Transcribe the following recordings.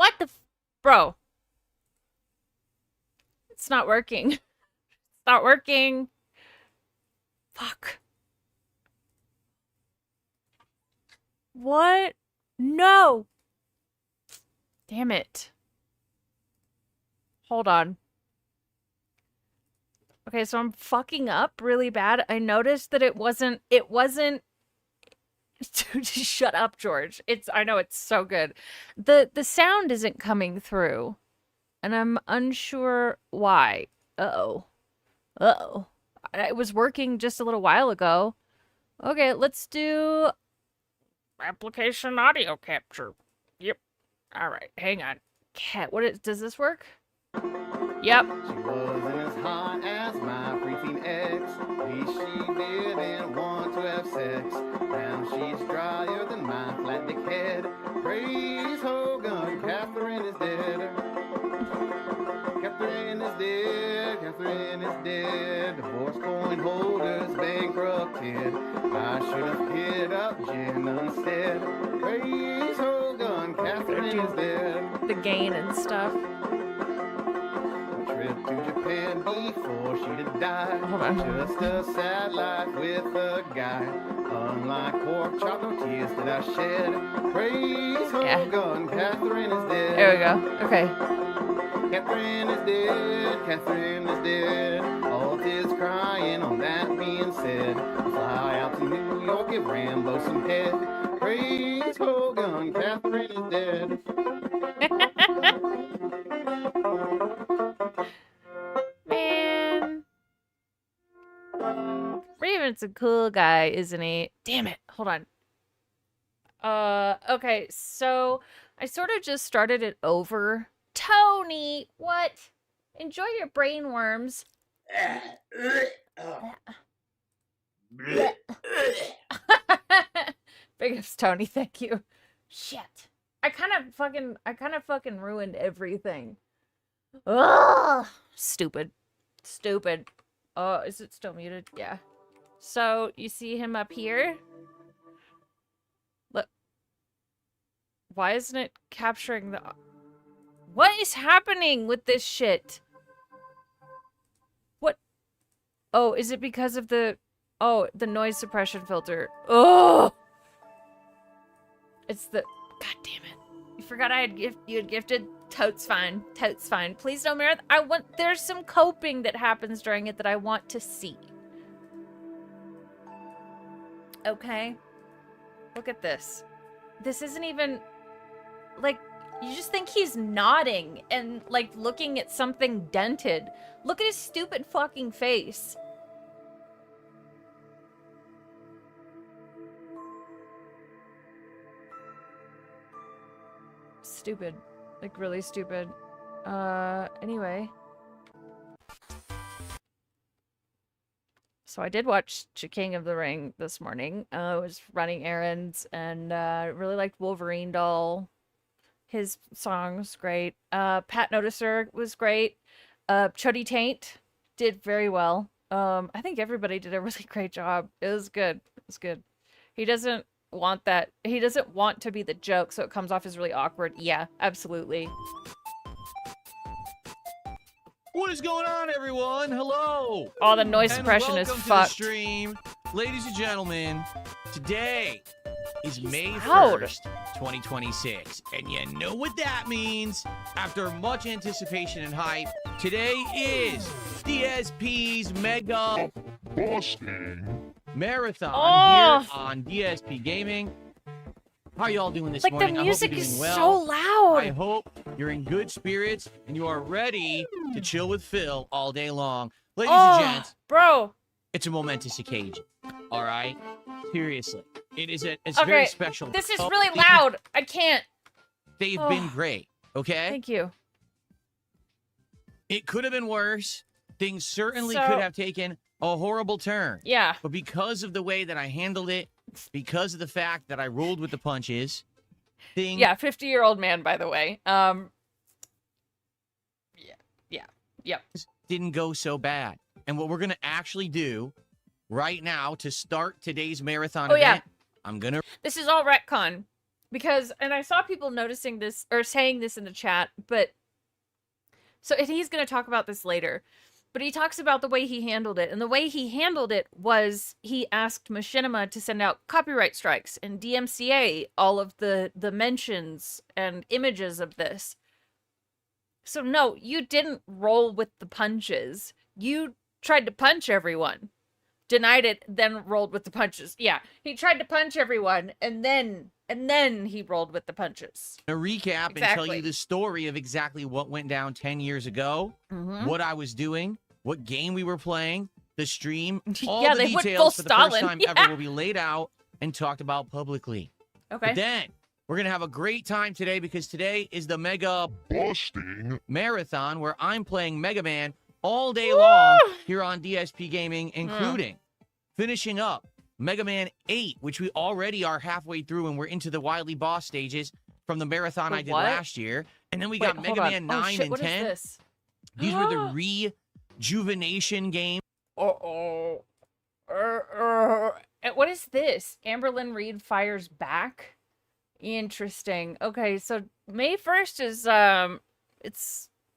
What the bro? It's not working. It's not working. Fuck. What? No. Damn it. Hold on. Okay, so I'm fucking up really bad. I noticed that it wasn't Dude, shut up, George. I know it's so good. The sound isn't coming through, and I'm unsure why. Uh-oh. Uh-oh. It was working just a little while ago. Okay, let's do application audio capture. Yep. All right, hang on. Cat, does this work? Yep. She wasn't as hot as my preteen ex. At least she didn't want to have sex. Now she's drier than my flat dick head. Praise Hogan, Catherine is dead. Catherine is dead, Catherine is dead. Divorce coin holders bankrupted. I should have hit up Jen instead. Praise Hogan, Catherine is dead. The gain and stuff. Trip to Japan before she'd die. Hold on. Just a sad life with a guy. Unlike pork chop, no tears that I shed. Praise Hogan, Catherine is dead. There we go. Okay. Catherine is dead, Catherine is dead. All is crying on that being said. Fly out to New York, give Rambo some head. Praise Hogan, Catherine is dead. Man. Raven's a cool guy, isn't he? Damn it. Hold on. Okay, so I sort of just started it over. Tony, what? Enjoy your brain worms. Big ups, Tony, thank you. Shit. I kind of fucking ruined everything. Ugh. Stupid. Stupid. Oh, is it still muted? Yeah. So, you see him up here? Look. Why isn't it capturing the... What is happening with this shit? What? Oh, is it because of the... Oh, the noise suppression filter. Oh! It's the... God damn it. You forgot you had gifted? Totes fine. Totes fine. Please don't marathon. There's some coping that happens during it that I want to see. Okay? Look at this. This isn't even... Like, you just think he's nodding and, like, looking at something dented. Look at his stupid fucking face. Stupid. Like, really stupid. Anyway. So I did watch King of the Ring this morning. I was running errands and really liked Wolverine Doll. His song was great. Pat Noticer was great. Chuddy Taint did very well. I think everybody did a really great job. It was good. It was good. He doesn't want that. He doesn't want to be the joke, so it comes off as really awkward. Yeah, absolutely. What is going on, everyone? Hello. Oh, the noise suppression is fucked. Welcome to the stream, ladies and gentlemen. Today is May loud. 1st, 2026, and you know what that means. After much anticipation and hype, today is DSP's Mega Busting Marathon here on DSP Gaming. How y'all doing this morning? The music I hope you're is doing well. so loud. I hope you're in good spirits and you are ready to chill with Phil all day long. Ladies and gents, bro, it's a momentous occasion. All right? Seriously. It's okay, very special. This is really loud. I can't. They've been great, okay? Thank you. It could have been worse. Things certainly could have taken a horrible turn. Yeah. But because of the way that I handled it, because of the fact that I rolled with the punches, things... Yeah, 50-year-old man, by the way. Yep. Didn't go so bad. And what we're going to actually do right now to start today's marathon event, I'm going to... This is all retcon. Because, and I saw people noticing this or saying this in the chat, but so and he's going to talk about this later. But he talks about the way he handled it. And the way he handled it was he asked Machinima to send out copyright strikes and DMCA all of the mentions and images of this. So no, you didn't roll with the punches. You tried to punch everyone. Denied it, then rolled with the punches. Yeah, he tried to punch everyone, and then he rolled with the punches. A recap and tell you the story of exactly what went down 10 years ago, what I was doing, what game we were playing, the stream, all the details for the first time ever will be laid out and talked about publicly. Okay. But then we're going to have a great time today because today is the Mega Busting Marathon where I'm playing Mega Man all day long here on DSP Gaming, including finishing up Mega Man 8, which we already are halfway through, and we're into the Wily Boss stages from the marathon I did last year. And then we got Mega Man 9 and 10. What is this? These were the rejuvenation games. What is this? Amberlynn Reed fires back? Interesting. Okay, so May 1st is,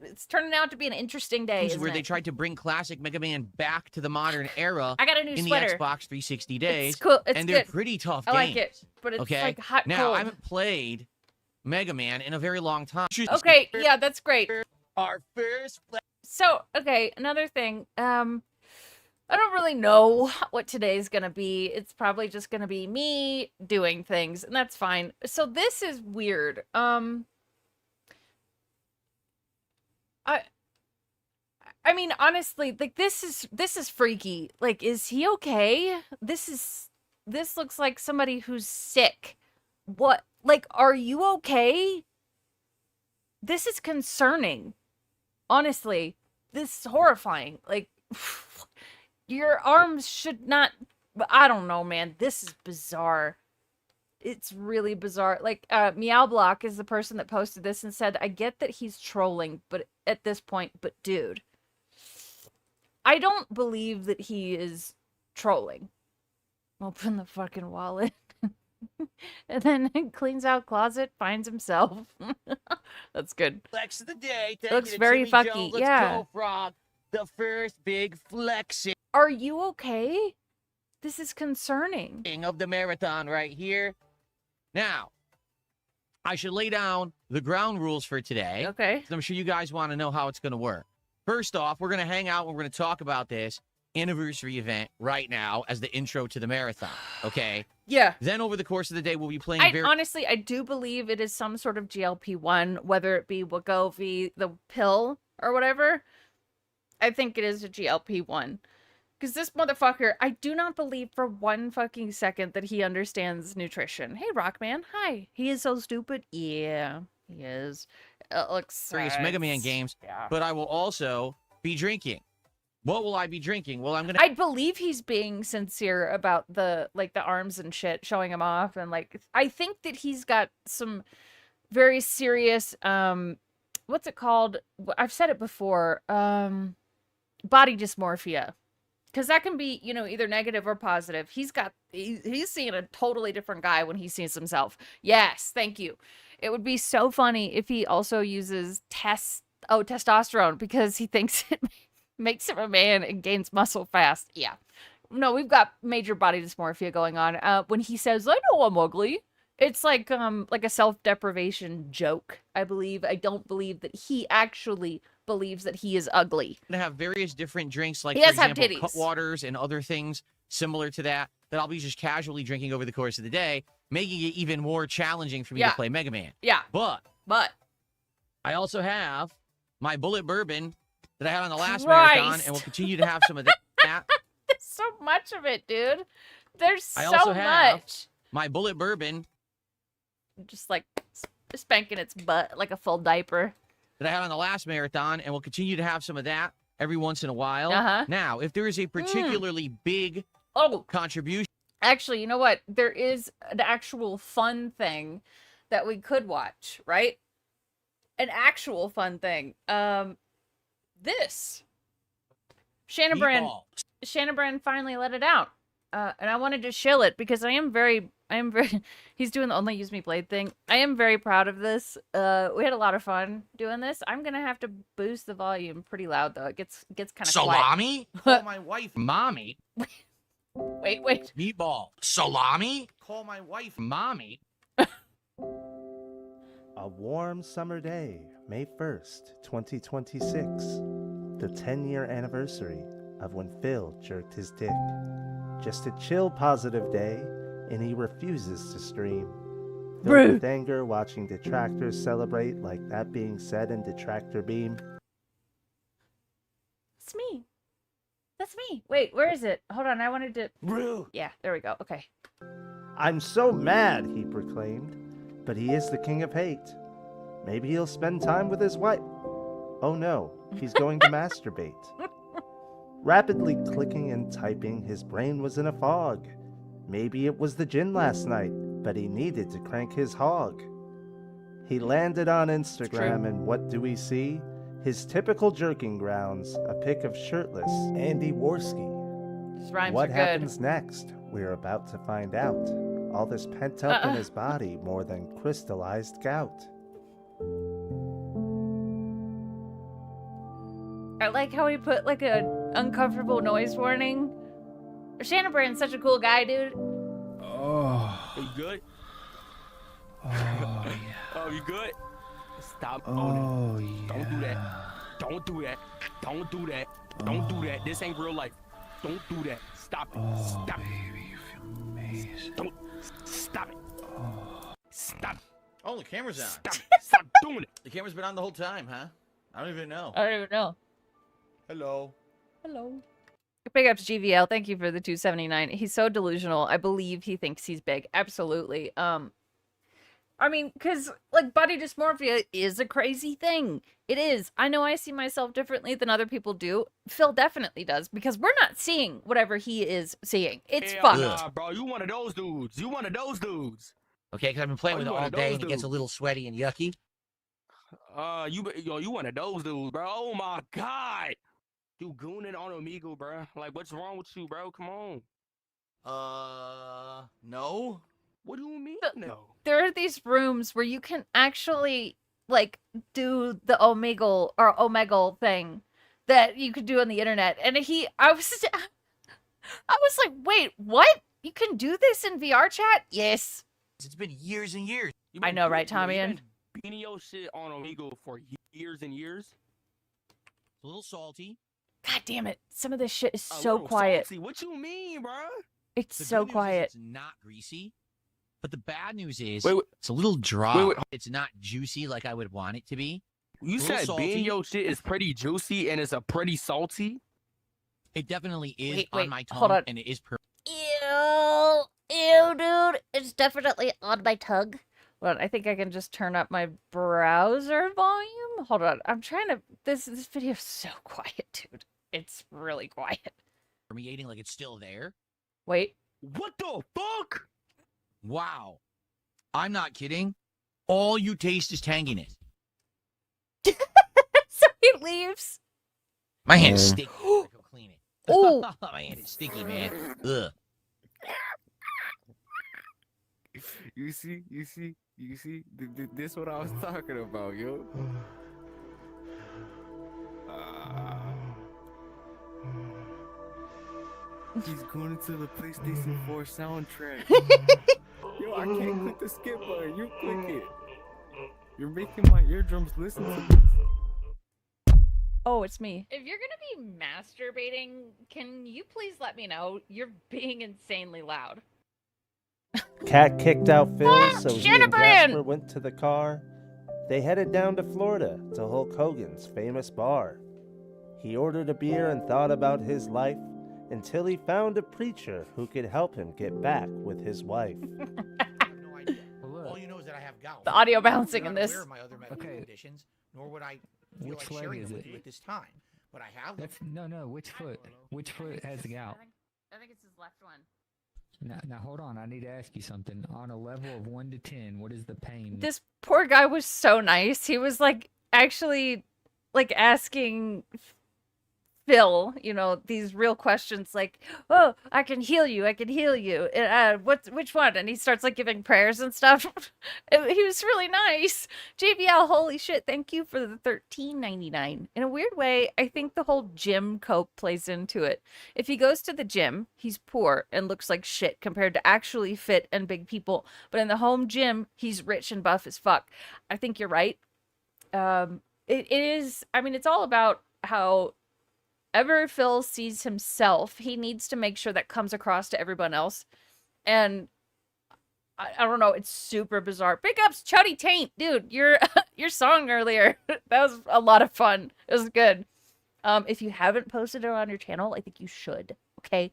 it's turning out to be an interesting day, isn't where it? they tried to bring classic Mega Man back to the modern era. I got a new sweater. The Xbox 360 days. It's cool. It's and good. they're pretty tough games. I like it, but it's like hot now, cold. I haven't played Mega Man in a very long time. Okay, yeah, that's great. Our first. So, okay, another thing. I don't really know what today's gonna be. It's probably just gonna be me doing things, and that's fine. So this is weird. I mean, honestly, like this is freaky. Like, is he okay? This looks like somebody who's sick. What? Like, are you okay? This is concerning. Honestly, this is horrifying. Like, your arms should not. I don't know, man. This is bizarre. It's really bizarre. Like, Meow Block is the person that posted this and said, I get that he's trolling, but at this point, but dude, I don't believe that he is trolling. Open the fucking wallet. And then cleans out closet, finds himself. That's good. Flex of the day. It looks very fucky. Yeah. Go, Frog. The first big flexing. Are you okay? This is concerning. Of the marathon right here. Now, I should lay down the ground rules for today. Okay. I'm sure you guys want to know how it's going to work. First off, we're going to hang out and we're going to talk about this anniversary event right now as the intro to the marathon. Okay? Yeah. Then over the course of the day, we'll be playing honestly, I do believe it is some sort of GLP-1, whether it be Wegovy, the pill, or whatever. I think it is a GLP-1. Because this motherfucker, I do not believe for one fucking second that he understands nutrition. Hey, Rockman. Hi. He is so stupid. Yeah, he is. It looks various Mega Man games, but I will also be drinking. What will I be drinking? Well, I believe he's being sincere about the arms and shit, showing him off, and like I think that he's got some very serious what's it called? I've said it before. Body dysmorphia. Because that can be, you know, either negative or positive. He's seeing a totally different guy when he sees himself. Yes, thank you. It would be so funny if he also uses testosterone because he thinks it makes him a man and gains muscle fast. Yeah. No, we've got major body dysmorphia going on. When he says, I know I'm ugly, it's like a self-deprivation joke, I believe. I don't believe that he actually believes that he is ugly. To have various different drinks, like, for example, Cutwaters and other things similar to that I'll be just casually drinking over the course of the day, making it even more challenging for me to play Mega Man. Yeah. But I also have my bullet bourbon that I had on the last marathon, and we'll continue to have some of that. There's so much of it, dude. There's so much. I also have my bullet bourbon. Just like spanking its butt like a full diaper. That I had on the last marathon, and we'll continue to have some of that every once in a while. Now, if there is a particularly big contribution. Actually, you know what? There is an actual fun thing that we could watch, right? An actual fun thing. This. Shannon Brand finally let it out. and I wanted to shill it because I am very. He's doing the only use me blade thing. I am very proud of this. We had a lot of fun doing this. I'm gonna have to boost the volume pretty loud though. It gets kind of quiet. Salami? Call my wife mommy. Wait. Meatball. Salami? Call my wife mommy. A warm summer day, May 1st, 2026. The 10-year anniversary of when Phil jerked his dick. Just a chill, positive day, and he refuses to stream. Filled with anger watching detractors celebrate like that being said in Detractor Beam. It's me. That's me. Wait, where is it? Hold on, I wanted to... Brew! Yeah, there we go. Okay. I'm so mad, he proclaimed, but he is the king of hate. Maybe he'll spend time with his wife. Oh no, he's going to masturbate. Rapidly clicking and typing, his brain was in a fog. Maybe it was the gin last night, but he needed to crank his hog. He landed on Instagram, and what do we see? His typical jerking grounds, a pic of shirtless Andy Worski. These rhymes What are good. happens next? We're about to find out. All this pent up in his body, more than crystallized gout. I like how he put like a uncomfortable noise warning. Shannon Brand's such a cool guy, dude. Oh. You good? Oh, yeah. Oh, you good? Stop Oh, owning it. yeah. Don't do that. Don't do that. Don't do that. Don't do that. This ain't real life. Don't do that. Stop it. Oh, Stop it. baby, you feel amazing. Don't. Stop it. Oh. Stop it. Oh, the camera's on. Stop it. Stop doing it. The camera's been on the whole time, huh? I don't even know. I don't even know. Hello. Hello. Big ups GVL. Thank you for the 279. He's so delusional. I believe he thinks he's big. Absolutely. I mean, because, like, body dysmorphia is a crazy thing. It is. I know I see myself differently than other people do. Phil definitely does, because we're not seeing whatever he is seeing. It's Hell fucked. nah, bro. You one of those dudes. You one of those dudes. Okay, because I've been playing Oh, with you it one all of day those and it gets a dudes. little sweaty and yucky. You one of those dudes, bro. Oh my god. You gooning on Omegle, bro. Like, what's wrong with you, bro? Come on. No. What do you mean, no? There are these rooms where you can actually, like, do the Omegle thing that you could do on the internet. And I was like, wait, what? You can do this in VR chat? Yes. It's been years and years. You I been know, do- right, you Tommy? been beating your shit on Omegle for years and years. It's a little salty. God damn it. Some of this shit is A so little quiet. salty. What you mean, bro? It's The so good news is quiet. it's not greasy. But the bad news is Wait. it's a little dry. Wait. It's not juicy like I would want it to be. You A little said salty. being your shit is pretty juicy and it's a pretty salty. It definitely is Wait, on my tongue, hold on. and it is Ew, dude. It's definitely on my tongue. Hold on, I think I can just turn up my browser volume. Hold on, I'm trying to. This video is so quiet, dude. It's really quiet. permeating like it's still there. Wait. What the fuck? Wow. I'm not kidding. All you taste is tanginess. So he leaves. My hand is sticky. I gotta go clean it. Ooh. My hand is sticky, man. Ugh. You see? This what I was talking about, yo. He's going into the PlayStation 4 soundtrack. Yo, I can't click the skip button. You click it. You're making my eardrums listen to this. Oh, it's me. If you're gonna be masturbating, can you please let me know? You're being insanely loud. Cat kicked out Phil, so he and Shannon! Jasper went to the car. They headed down to Florida to Hulk Hogan's famous bar. He ordered a beer and thought about his life until he found a preacher who could help him get back with his wife. I have no idea. All you know is that I have gout. The audio balancing I'm in not this. aware of my other medical Okay. conditions, nor would I feel Which like leg sharing is them with it? you at this time. But I have them. That's no. Which foot? Which foot has the gout? I think it's his left one. Now hold on. I need to ask you something. On a level of 1 to 10, what is the pain? This poor guy was so nice. He was like actually like asking Phil, you know, these real questions like, "Oh, I can heal you. I can heal you. Which one?" And he starts like giving prayers and stuff. He was really nice. JBL, holy shit! Thank you for the $13.99. In a weird way, I think the whole gym cope plays into it. If he goes to the gym, he's poor and looks like shit compared to actually fit and big people. But in the home gym, he's rich and buff as fuck. I think you're right. It is. I mean, it's all about how ever Phil sees himself, he needs to make sure that comes across to everyone else. And I don't know, it's super bizarre. Big ups, Chuddy Taint, dude. Your song earlier, that was a lot of fun. It was good. If you haven't posted it on your channel, I think you should. Okay.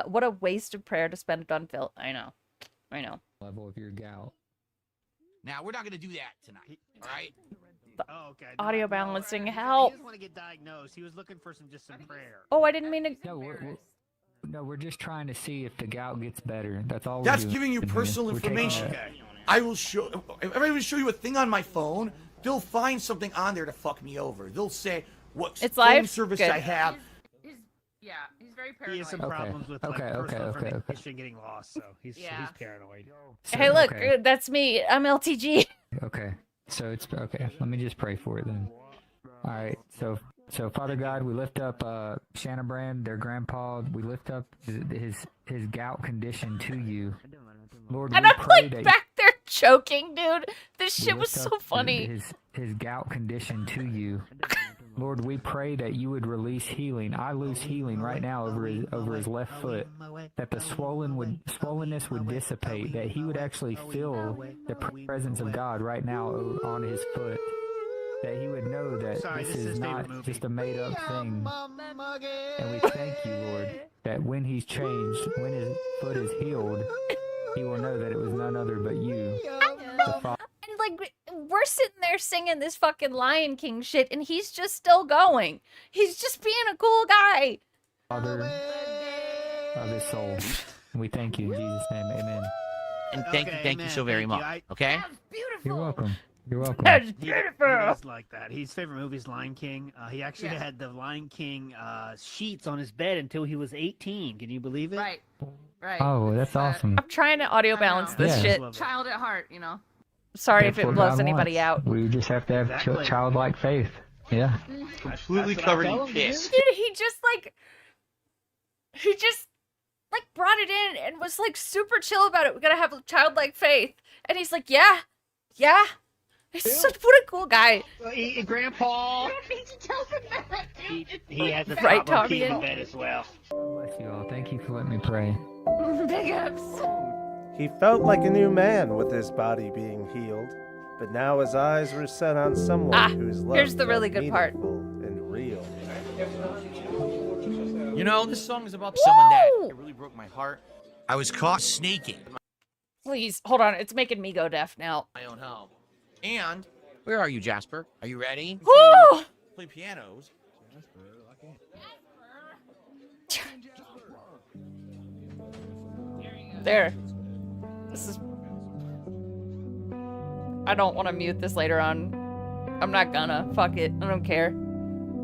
What a waste of prayer to spend it on Phil. I know. Level of your gout. Now, we're not going to do that tonight, all right? Oh, okay. Audio balancing, He help. doesn't want to get diagnosed. He was looking for some prayer. Oh, I didn't mean to. No, we're just trying to see if the gout gets better. That's all. That's we're doing giving you here. personal We're taking information. that. I will show. If I would show you a thing on my phone, they'll find something on there to fuck me over. They'll say what It's phone live? service Good. I have. Yeah, he's very He paranoid. has some problems with like personal information getting lost, so he's paranoid. So, Hey, look, okay. that's me. I'm LTG. Okay, so it's okay. Let me just pray for it then. All right, so Father God, we lift up Shannon Brand, their grandpa. We lift up his gout condition to you, Lord. And we I'm pray like that back there choking, dude. This we shit was lift so up funny. His gout condition to you, Lord. We pray that you would release healing. I lose healing right now over his left foot. That the swollenness would dissipate. That he would actually feel the presence of God right now on his foot. That he would know that this is not just a made-up thing. And we thank you, Lord, that when he's changed, when his foot is healed, he will know that it was none other but you. And like we're sitting there singing this fucking Lion King shit, and he's just still going. He's just being a cool guy. Father of his soul. We thank you in Jesus' name, amen. And thank you so very much, okay? You're welcome. You're welcome. That's He beautiful. does like that. His favorite movie is Lion King. He actually had the Lion King sheets on his bed until he was 18. Can you believe it? Right. Oh, that's awesome. I'm trying to audio balance this Yeah. shit. Love it. Child at heart, you know. Sorry That's if it what blows God anybody wants. out. We just have to have Exactly. childlike faith. Yeah. Completely covered in piss. Dude, he just brought it in and was like super chill about it. We gotta have childlike faith. And he's like, yeah. What a cool guy. Grandpa. He has a Right, problem keeping Tommy? bed as well. Bless you all. Thank you for letting me pray. Big ups. He felt like a new man with his body being healed, but now his eyes were set on someone whose love here's the really felt good part. meaningful and real. You know, this song is about someone Woo! that really broke my heart. I was caught snaking in Please, hold on. It's making me go deaf now. my own home. And where are you, Jasper? Are you ready? Woo! Play pianos. There. This is... I don't want to mute this later on. I'm not gonna. Fuck it. I don't care.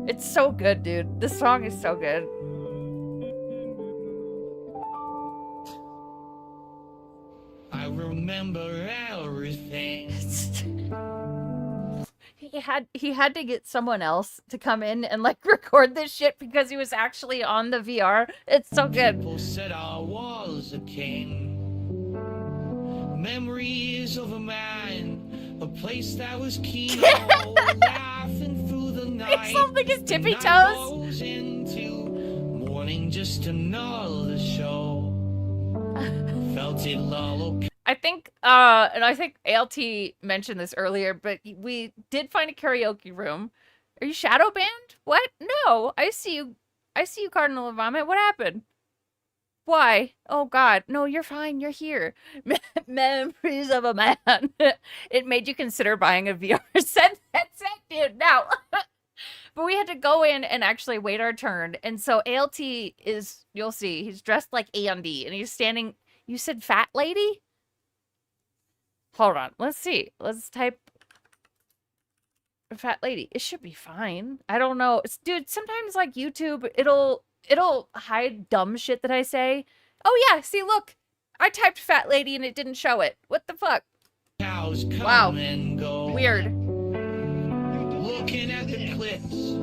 It's so good, dude. This song is so good. I remember everything. He had to get someone else to come in and like record this shit because he was actually on the VR. It's so good. People said I was a king. Memories of a man, a place that was keen, oh, laughing through the night. Something his tippy The night toes. goes into morning, just another show. Felt it lull. I think, and I think ALT mentioned this earlier, but we did find a karaoke room. Are you shadow banned? What? No, I see you. I see you, Cardinal of Vomit. What happened? Why? Oh God, no, you're fine. You're here. Memories of a man. It made you consider buying a VR set. That's it, dude. Now, but we had to go in and actually wait our turn. And so ALT is, you'll see, he's dressed like Andy, and he's standing. You said fat lady? Hold on. Let's see. Let's type. fat lady. It should be fine. I don't know. Dude, sometimes like YouTube, it'll hide dumb shit that I say. Oh yeah, see, look. I typed fat lady and it didn't show it. What the fuck? Wow. Weird. Looking at the clips,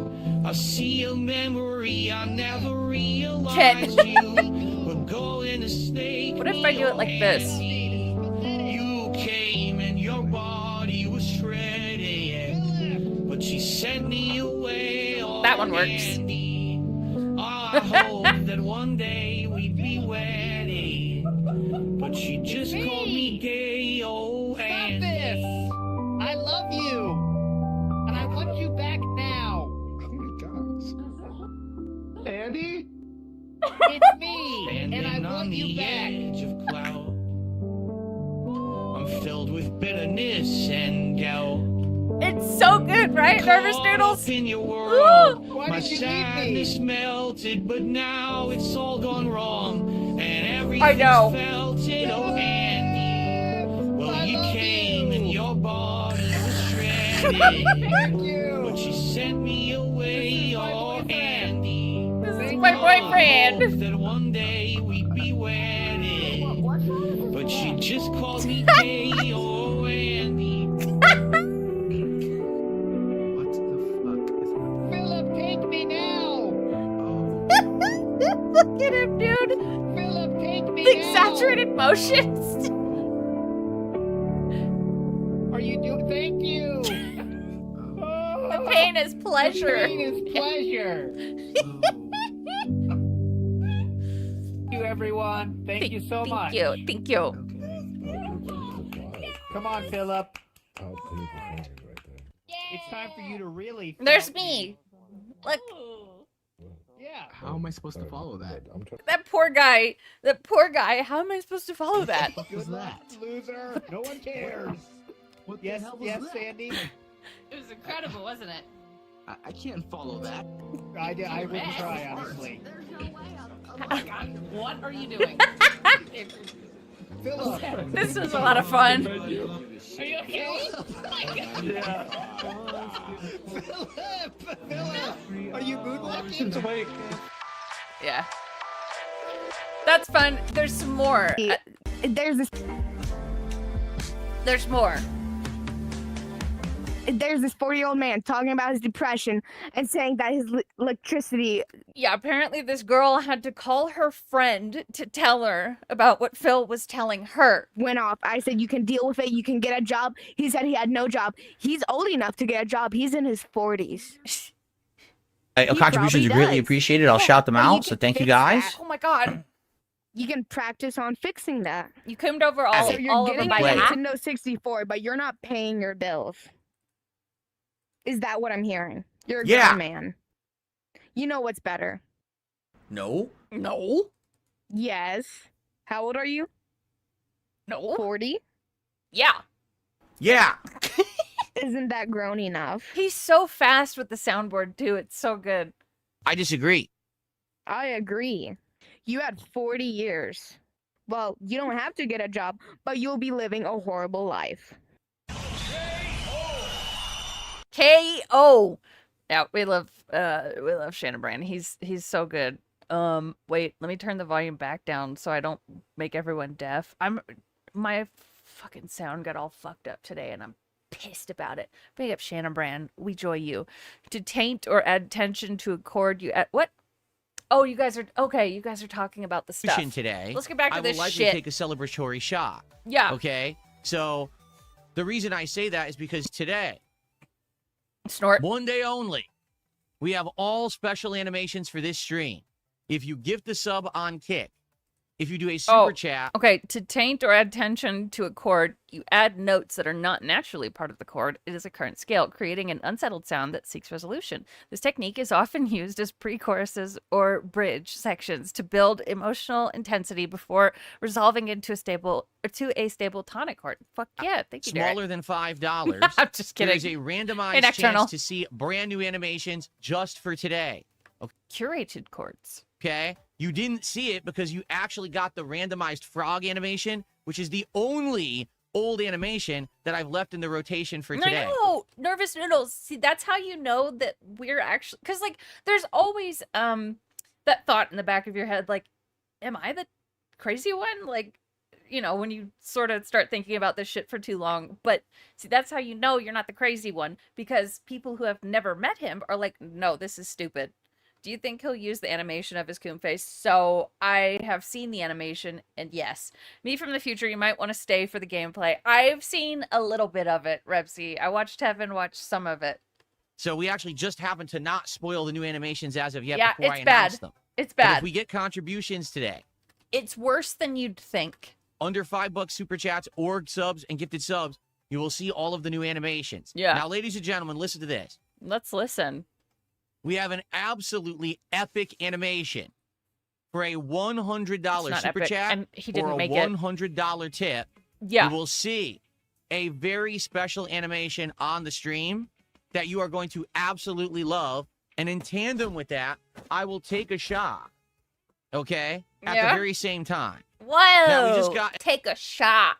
I see a memory I never realized Ken. you were going to stay. What if I do it like this? You came and your body was shredded, but she sent me away. That one works. I hope that one day we'd be wedded, but she just called me gay. Oh, Stop this! I love you, and I want you back now. Andy? It's me, and I Standing want on you the back. edge of cloud. I'm filled with bitterness and doubt. It's so good, right? Nervous Caught noodles. up in your world. Why My did you leave sadness me? melted, but now it's all gone wrong, and everything's I know. felted. Oh, Andy, well, you came and your body was shredded, Thank you. but she sent me away. Oh, Andy, This is my boyfriend. hope that one day we'd be wedded, but she just called me gay. Oh, Andy. What the fuck is that? Philip, take me now. Look at him, dude. Philip, take me The now. exaggerated motions. Are you doing? Thank you. The pain is pleasure. Pain is pleasure. Thank you, everyone. Thank you so much. Thank you. Come on, Philip. It's time for you to really. There's felt me. Look, Yeah. How am I supposed to follow that? that poor guy. That poor guy. How am I supposed to follow that? Good luck, loser. No one cares. What Yes, the hell was yes, that? Sandy. It was incredible, wasn't it? I can't follow that. I wouldn't try, honestly. Oh my god, what are you doing? Philip. This was a lot of fun. Are you okay? Oh my god. Philip, are you moonwalking? Yeah. That's fun. There's some more. There's this There's more. there's this 40-year-old man talking about his depression and saying that his electricity. Yeah, apparently this girl had to call her friend to tell her about what Phil was telling her. Went off. I said, you can deal with it. You can get a job. He said he had no job. He's old enough to get a job. He's in his 40s. He Contributions are probably greatly does. appreciated. I'll shout them But you out. So can thank you fix guys. that. Oh my god. You can practice on fixing that. You combed over all, So you're all over getting my a hat? Nintendo 64, but you're not paying your bills. Is that what I'm hearing? You're a Yeah. grown man. You know what's better. No. No. Yes. How old are you? No. 40? Yeah. Yeah. Isn't that grown enough? He's so fast with the soundboard too. It's so good. I disagree. I agree. You had 40 years. Well, you don't have to get a job, but you'll be living a horrible life. K.O. Yeah, we love Shannon Brand. He's so good. Wait, let me turn the volume back down so I don't make everyone deaf. My fucking sound got all fucked up today and I'm pissed about it. Bring up Shannon Brand. We joy you. To taint or add tension to a chord, you add what? Oh, you guys are okay. You guys are talking about the stuff Today, Let's get back to I this will likely shit. take a celebratory shot. Yeah. Okay. So, the reason I say that is because today, Snort. one day only, we have all special animations for this stream. If you gift the sub on Kick, if you do a super chat, Okay, to taint or add tension to a chord, you add notes that are not naturally part of the chord. It is a current scale, creating an unsettled sound that seeks resolution. This technique is often used as pre-choruses or bridge sections to build emotional intensity before resolving into a stable tonic chord. Fuck yeah, thank you, Derek. smaller than $5. I'm just kidding. There's a randomized Hey, Nocturnal. chance to see brand new animations just for today. Curated chords. Okay? You didn't see it because you actually got the randomized frog animation, which is the only old animation that I've left in the rotation for today. No, nervous noodles. See, that's how you know that we're actually, because like there's always that thought in the back of your head, like, am I the crazy one? Like, you know, when you sort of start thinking about this shit for too long. But see, that's how you know you're not the crazy one, because people who have never met him are like, no, this is stupid. Do you think he'll use the animation of his Coom face? So I have seen the animation, and yes, me from the future, you might want to stay for the gameplay. I've seen a little bit of it, Rebsy. I watched Tevin watch some of it. So we actually just happen to not spoil the new animations as of yet Yeah, before I it's announce bad. them. It's But bad. if we get contributions today, It's worse than you'd think. under $5 super chats, org subs, and gifted subs, you will see all of the new animations. Yeah. Now, ladies and gentlemen, listen to this. Let's listen. We have an absolutely epic animation for a $100 not super epic, chat and he didn't or a make it. $100 tip. Yeah. You will see a very special animation on the stream that you are going to absolutely love. And in tandem with that, I will take a shot, okay, at Yeah. the very same time. Whoa! Now, we just got... Take a shot.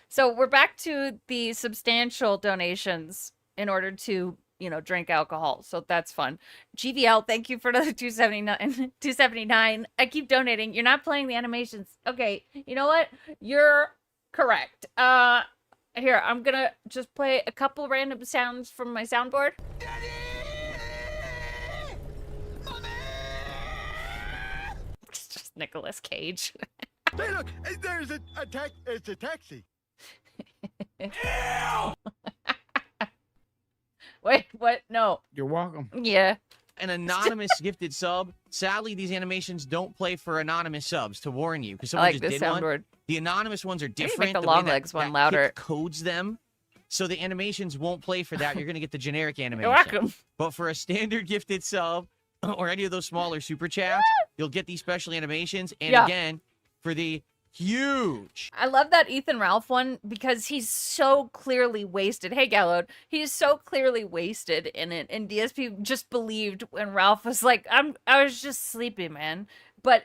So we're back to the substantial donations in order to, you know, drink alcohol. So that's fun. GVL, thank you for the 279. I keep donating. You're not playing the animations. Okay, you know what? You're correct. Here, I'm gonna just play a couple random sounds from my soundboard. It's just Nicolas Cage. Hey, look, there's it's a taxi. Wait, what? No. You're welcome. Yeah. An anonymous gifted sub. Sadly, these animations don't play for anonymous subs, to warn you, because someone like just this did soundboard. one. The anonymous ones are Maybe make different. the way long that- legs one that louder. Kik codes them, so the animations won't play for that. You're gonna get the generic animation. You're welcome. But for a standard gifted sub or any of those smaller super chats, you'll get these special animations. And Yeah. again, for the huge. I love that Ethan Ralph one because he's so clearly wasted. Hey, Gallowed. He's so clearly wasted in it. And DSP just believed when Ralph was like, I was just sleepy, man. But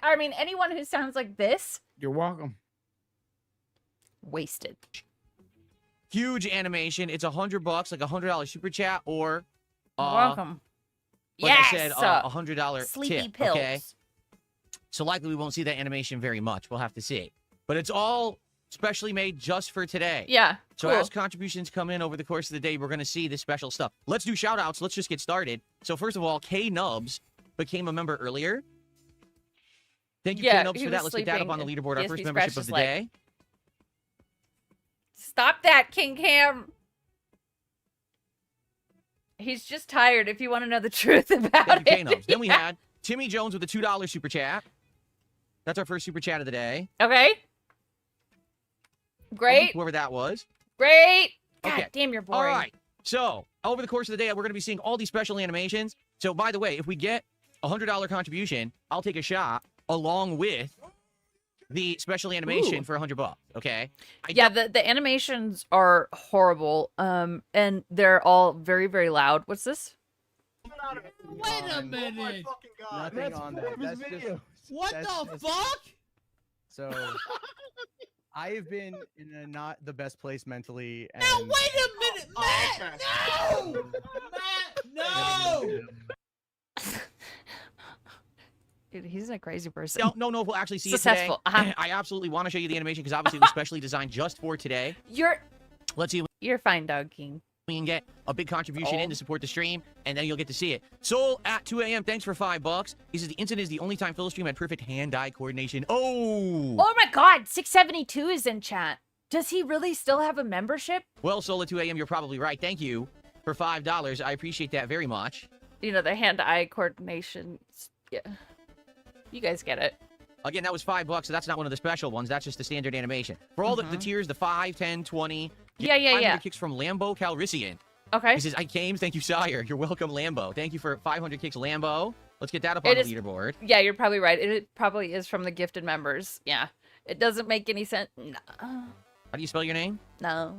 I mean, anyone who sounds like this, You're welcome. wasted. Huge animation. It's $100, like $100 super chat, or You're welcome. like Yes! I said, a $100 Sleepy tip. pills. Okay. So likely we won't see that animation very much. We'll have to see. But it's all specially made just for today. Yeah. So cool. as contributions come in over the course of the day, we're going to see this special stuff. Let's do shout outs. Let's just get started. So first of all, K Nubs became a member earlier. Thank you, Yeah, K Nubs, he for that. was Let's get that up on the sleeping, leaderboard. Our DSP first scratched membership of his the leg. day. Stop that, King Cam. He's just tired, if you want to know the truth about Thank you, K it. Nubs. Then we had Timmy Jones with a $2 super chat. That's our first super chat of the day. Okay. Great. Whoever that was. Great. God Okay. damn, you're All boring. right. So, over the course of the day, we're going to be seeing all these special animations. So, by the way, if we get a $100 contribution, I'll take a shot along with the special animation Ooh. for $100. Okay? Yeah, the animations are horrible. And they're all very, very loud. What's this? Wait a minute. Nothing on that. That's just, What that's the just- fuck? So, I have been in a not the best place mentally. And Now wait a minute, Matt! No! Matt, no! Dude, he's a crazy person. Don't know if we'll actually see Successful. it today. Uh-huh. I absolutely want to show you the animation because obviously it was specially designed just for today. Let's see if You're fine, Dog King. we can get a big contribution in to support the stream, and then you'll get to see it. Soul at 2 a.m. Thanks for $5. He says the incident is the only time Phil stream had perfect hand-eye coordination. Oh! Oh my god, 672 is in chat. Does he really still have a membership? Well, Soul at 2 a.m., you're probably right. Thank you for $5. I appreciate that very much. You know, the hand-eye coordination. Yeah. You guys get it. Again, that was $5, so that's not one of the special ones. That's just the standard animation. For all the tiers, the 5, 10, 20. Yeah. 500 kicks from Lambo Calrissian. Okay. He says, I came. Thank you, Sire. You're welcome, Lambo. Thank you for 500 kicks, Lambo. Let's get that up on It the is- leaderboard. Yeah, you're probably right. It probably is from the gifted members. Yeah. It doesn't make any sense. No. How do you spell your name? No.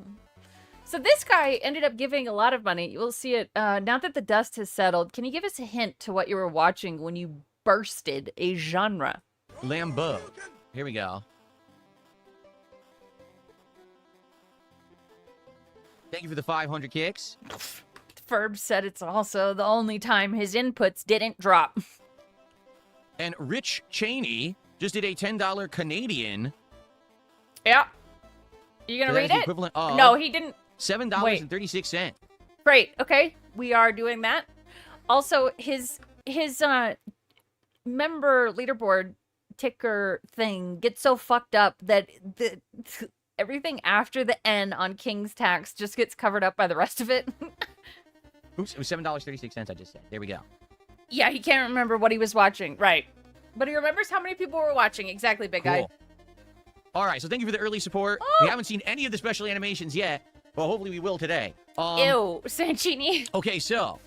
So this guy ended up giving a lot of money. You'll see it now that the dust has settled. Can you give us a hint to what you were watching when you bursted a genre? Lambo. Here we go. Thank you for the 500 kicks. Ferb said it's also the only time his inputs didn't drop. And Rich Cheney just did a $10 Canadian. Yeah. You gonna So that read is the it? equivalent of No, he didn't. $7.36. Great. Okay, we are doing that. Also, his member leaderboard ticker thing gets so fucked up that everything after the N on King's Tax just gets covered up by the rest of it. Oops, it was $7.36, I just said. There we go. Yeah, he can't remember what he was watching. Right. But he remembers how many people were watching. Exactly, big guy. Cool. All right, so thank you for the early support. We haven't seen any of the special animations yet, but hopefully we will today. Ew, Sanchini. Okay, so,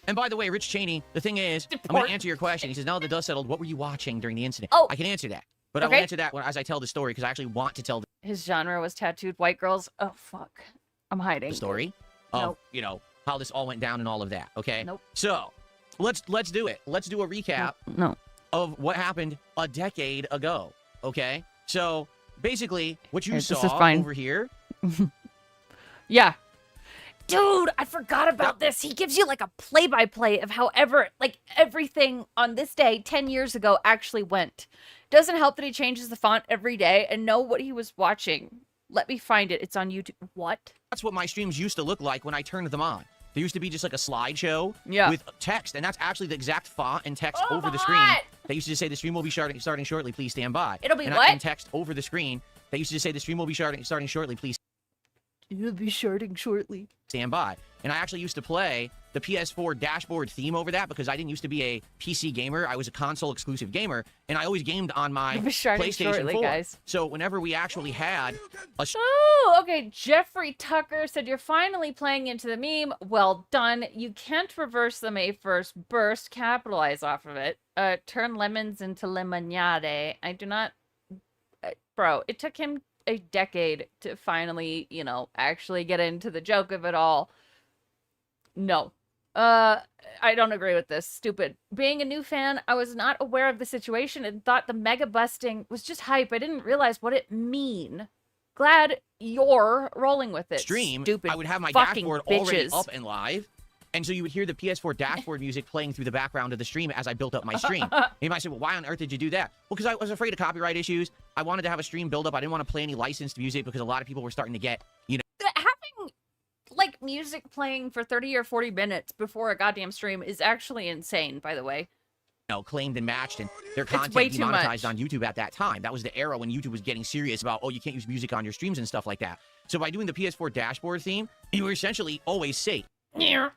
and by the way, Rich Cheney, the thing is, I'm going to answer your question. He says, now that the dust settled, what were you watching during the incident? Oh. I can answer that. But I will answer that as I tell the story, because I actually want to tell His genre was tattooed white girls. Oh, fuck. I'm hiding. the story of, Nope. you know, how this all went down and all of that, okay? Nope. So, let's do it. Let's do a recap of what happened a decade ago, okay? So, basically, what you This is saw fine. over here. Yeah. Dude, I forgot about this. He gives you like a play-by-play of however, like everything on this day 10 years ago actually went. Doesn't help that he changes the font every day and know what he was watching. Let me find it. It's on YouTube. What? That's what my streams used to look like when I turned them on. There used to be just like a slideshow with text, and that's actually the exact font and text over the screen. They used to just say the stream will be starting shortly. Please stand by. It'll be and what? And text over the screen. They used to just say the stream will be starting shortly. Please. It'll be starting shortly. Stand by. And I actually used to play the PS4 dashboard theme over that because I didn't used to be a PC gamer. I was a console exclusive gamer, and I always gamed on my It'll be starting PlayStation shortly, 4. guys. So whenever we actually had a Oh, okay. Jeffrey Tucker said you're finally playing into the meme. Well done. You can't reverse the May 1st burst. Capitalize off of it. Turn lemons into lemonade. I do not... bro, it took him a decade to finally, you know, actually get into the joke of it all. No. I don't agree with this. Stupid. Being a new fan, I was not aware of the situation and thought the mega busting was just hype. I didn't realize what it mean. Glad you're rolling with it. stream, Stupid I would have my fucking dashboard already bitches. up and live. And so you would hear the PS4 dashboard music playing through the background of the stream as I built up my stream. You might say, well, why on earth did you do that? Well, because I was afraid of copyright issues. I wanted to have a stream build up. I didn't want to play any licensed music because a lot of people were starting to get, you know. Having, like, music playing for 30 or 40 minutes before a goddamn stream is actually insane, by the way. Claimed and matched, and their It's content way too demonetized much. on YouTube at that time. That was the era when YouTube was getting serious about, oh, you can't use music on your streams and stuff like that. So by doing the PS4 dashboard theme, you were essentially always safe. Yeah.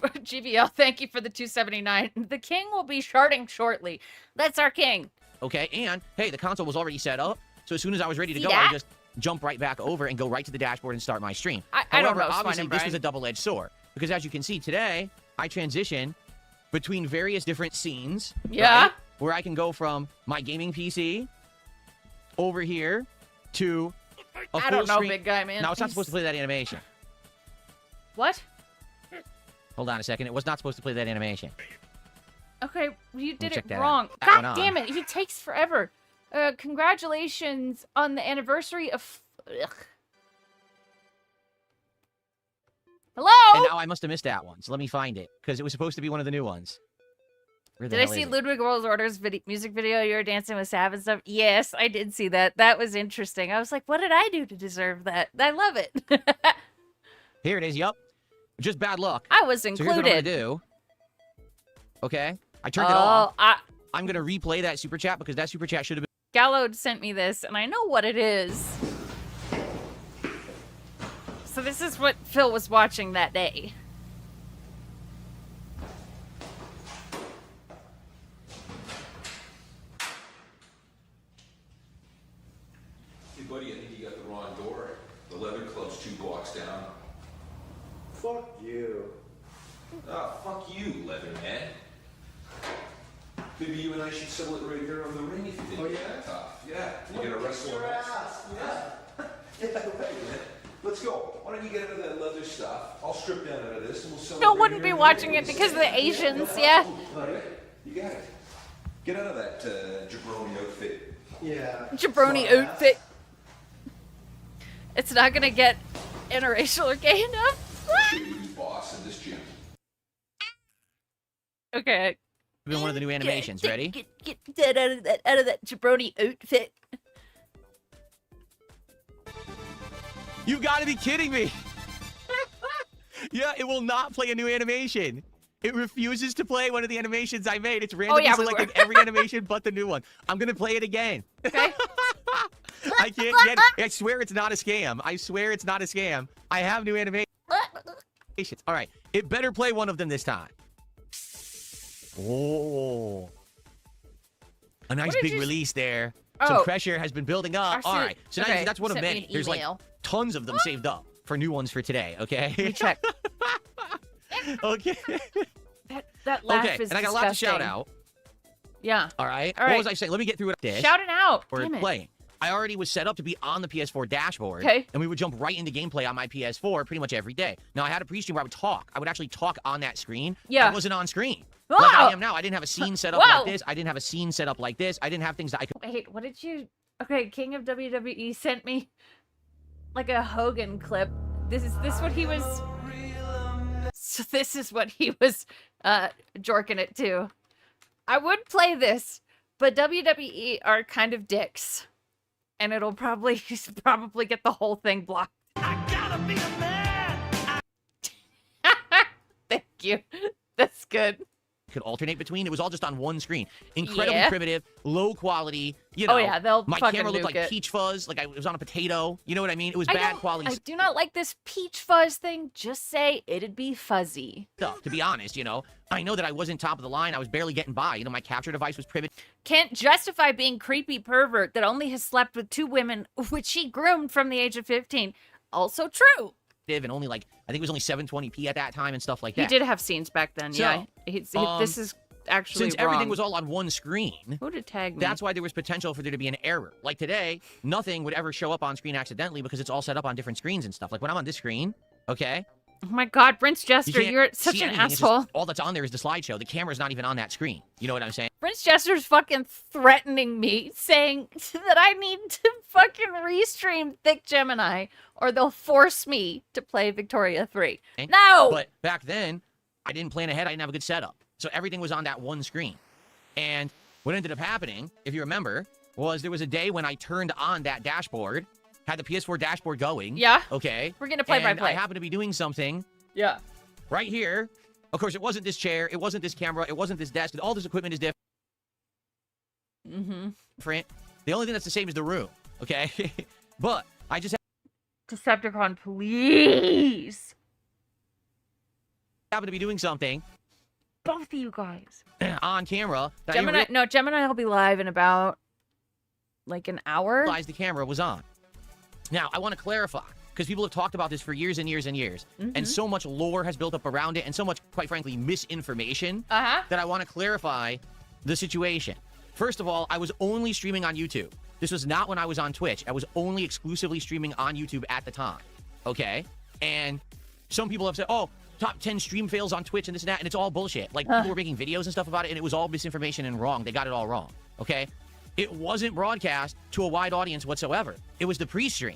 GVL, thank you for the 279. The king will be starting shortly. That's our king. Okay, and hey, the console was already set up, so as soon as I was ready to See go, I that? would just jump right back over and go right to the dashboard and start my stream. I However, don't know, Swine obviously, and this Brian. was a double-edged sword because as you can see today, I transition between various different scenes. Yeah. right, where I can go from my gaming PC over here to a I don't full know, screen. big guy, man. Now it's not He's- supposed to play that animation. What? Hold on a second. It was not supposed to play that animation. Okay, you did check it that out. wrong. That went God on. damn it, he takes forever. Congratulations on the anniversary of... Ugh. Hello? And now I must have missed that one, so let me find it because it was supposed to be one of the new ones. Where the Did I hell see is it? Ludwig World's Orders music video? You were dancing with Sav and stuff? Yes, I did see that. That was interesting. I was like, what did I do to deserve that? I love it. Here it is. Yup. Just bad luck. I was So here's what I'm included. gonna do. Okay, I turned it off. Oh, I'm gonna replay that super chat because that super chat should have been. Gallo sent me this, and I know what it is. So this is what Phil was watching that day. Hey, buddy, I think you got the wrong door. The leather club's 2 blocks down. Fuck you. Ah, fuck you, Leatherhead. Maybe you and I should settle it right here on the ring if you think you're that tough. Yeah, you're gonna wrestle Your him. ass. Yeah. Yeah, right, man. Let's go. Why don't you get out of that leather stuff? I'll strip down out of this and we'll celebrate. Phil wouldn't here be on the watching ring. it because of the Asians, yeah. All right, you got it. Get out of that jabroni outfit. Yeah. Jabroni outfit. It's not gonna get interracial or gay enough. Show you who's boss in this gym. Okay. Been one of the new animations. Ready? Get that out of that jabroni outfit. You gotta be kidding me. Yeah, it will not play a new animation. It refuses to play one of the animations I made. It's randomly selected every animation but the new one. I'm gonna play it again. Okay. I can't get it. I swear it's not a scam. I swear it's not a scam. I have new animations. All right. It better play one of them this time. Oh. A nice big release there. Some pressure has been building up. All right. So now that's one of many. There's like tons of them saved up for new ones for today, okay? Let me check. Okay. That laugh is and I got a lot to shout out. Yeah. All right. What was I saying? Let me get through it. Shout it out. Or playing. I already was set up to be on the PS4 dashboard. Okay. And we would jump right into gameplay on my PS4 pretty much every day. Now, I had a pre-stream where I would talk. I would actually talk on that screen. Yeah. I wasn't on screen. Like I am now. I didn't have a scene set up like this. I didn't have a scene set up like this. I didn't have things that I could... Wait, what did you... Okay, King of WWE sent me like a Hogan clip. This what he was... So this is what he was jorking it to. I would play this, but WWE are kind of dicks. And it'll probably get the whole thing blocked. I gotta be a man! Thank you. That's good. Could alternate between. It was all just on one screen. Incredibly primitive, low quality. You know, oh yeah, they'll my fucking camera looked nuke like it. peach fuzz, like I was on a potato. You know what I mean? It was bad quality I do not like this peach fuzz thing. Just say it'd be fuzzy. stuff. To be honest, you know, I know that I wasn't top of the line. I was barely getting by. You know, my capture device was primitive. Can't justify being creepy pervert that only has slept with 2 women, which he groomed from the age of 15. Also true. And only like I think it was only 720p at that time and stuff like that. He did have scenes back then. So, yeah, this is actually since wrong. everything was all on one screen. Who did tag me? That's why there was potential for there to be an error. Like today, nothing would ever show up on screen accidentally because it's all set up on different screens and stuff. Like when I'm on this screen, okay? Oh my God, Prince Jester, can't you're such see an anything. It's asshole. just, all that's on there is the slideshow. The camera's not even on that screen. You know what I'm saying? Prince Jester's fucking threatening me, saying that I need to fucking restream Thick Gemini, or they'll force me to play Victoria 3. No! But back then, I didn't plan ahead. I didn't have a good setup. So everything was on that one screen. And what ended up happening, if you remember, was there was a day when I turned on that dashboard, had the PS4 dashboard going. Yeah. Okay. We're gonna play by and play. I happened to be doing something. Yeah. Right here. Of course, it wasn't this chair. It wasn't this camera. It wasn't this desk. All this equipment is different. Different. The only thing that's the same is the room. Okay. But I just Decepticon, please. happened to be doing something Both of you guys. on camera. That I didn't Gemini, no, Gemini will be live in about like an hour. realize the camera was on. Now, I want to clarify, because people have talked about this for years and years and years, and so much lore has built up around it, and so much, quite frankly, misinformation, that I want to clarify the situation. First of all, I was only streaming on YouTube. This was not when I was on Twitch. I was only exclusively streaming on YouTube at the time, okay? And some people have said, oh, top 10 stream fails on Twitch and this and that, and it's all bullshit. Like, people were making videos and stuff about it, and it was all misinformation and wrong. They got it all wrong, okay? It wasn't broadcast to a wide audience whatsoever. It was the pre-stream.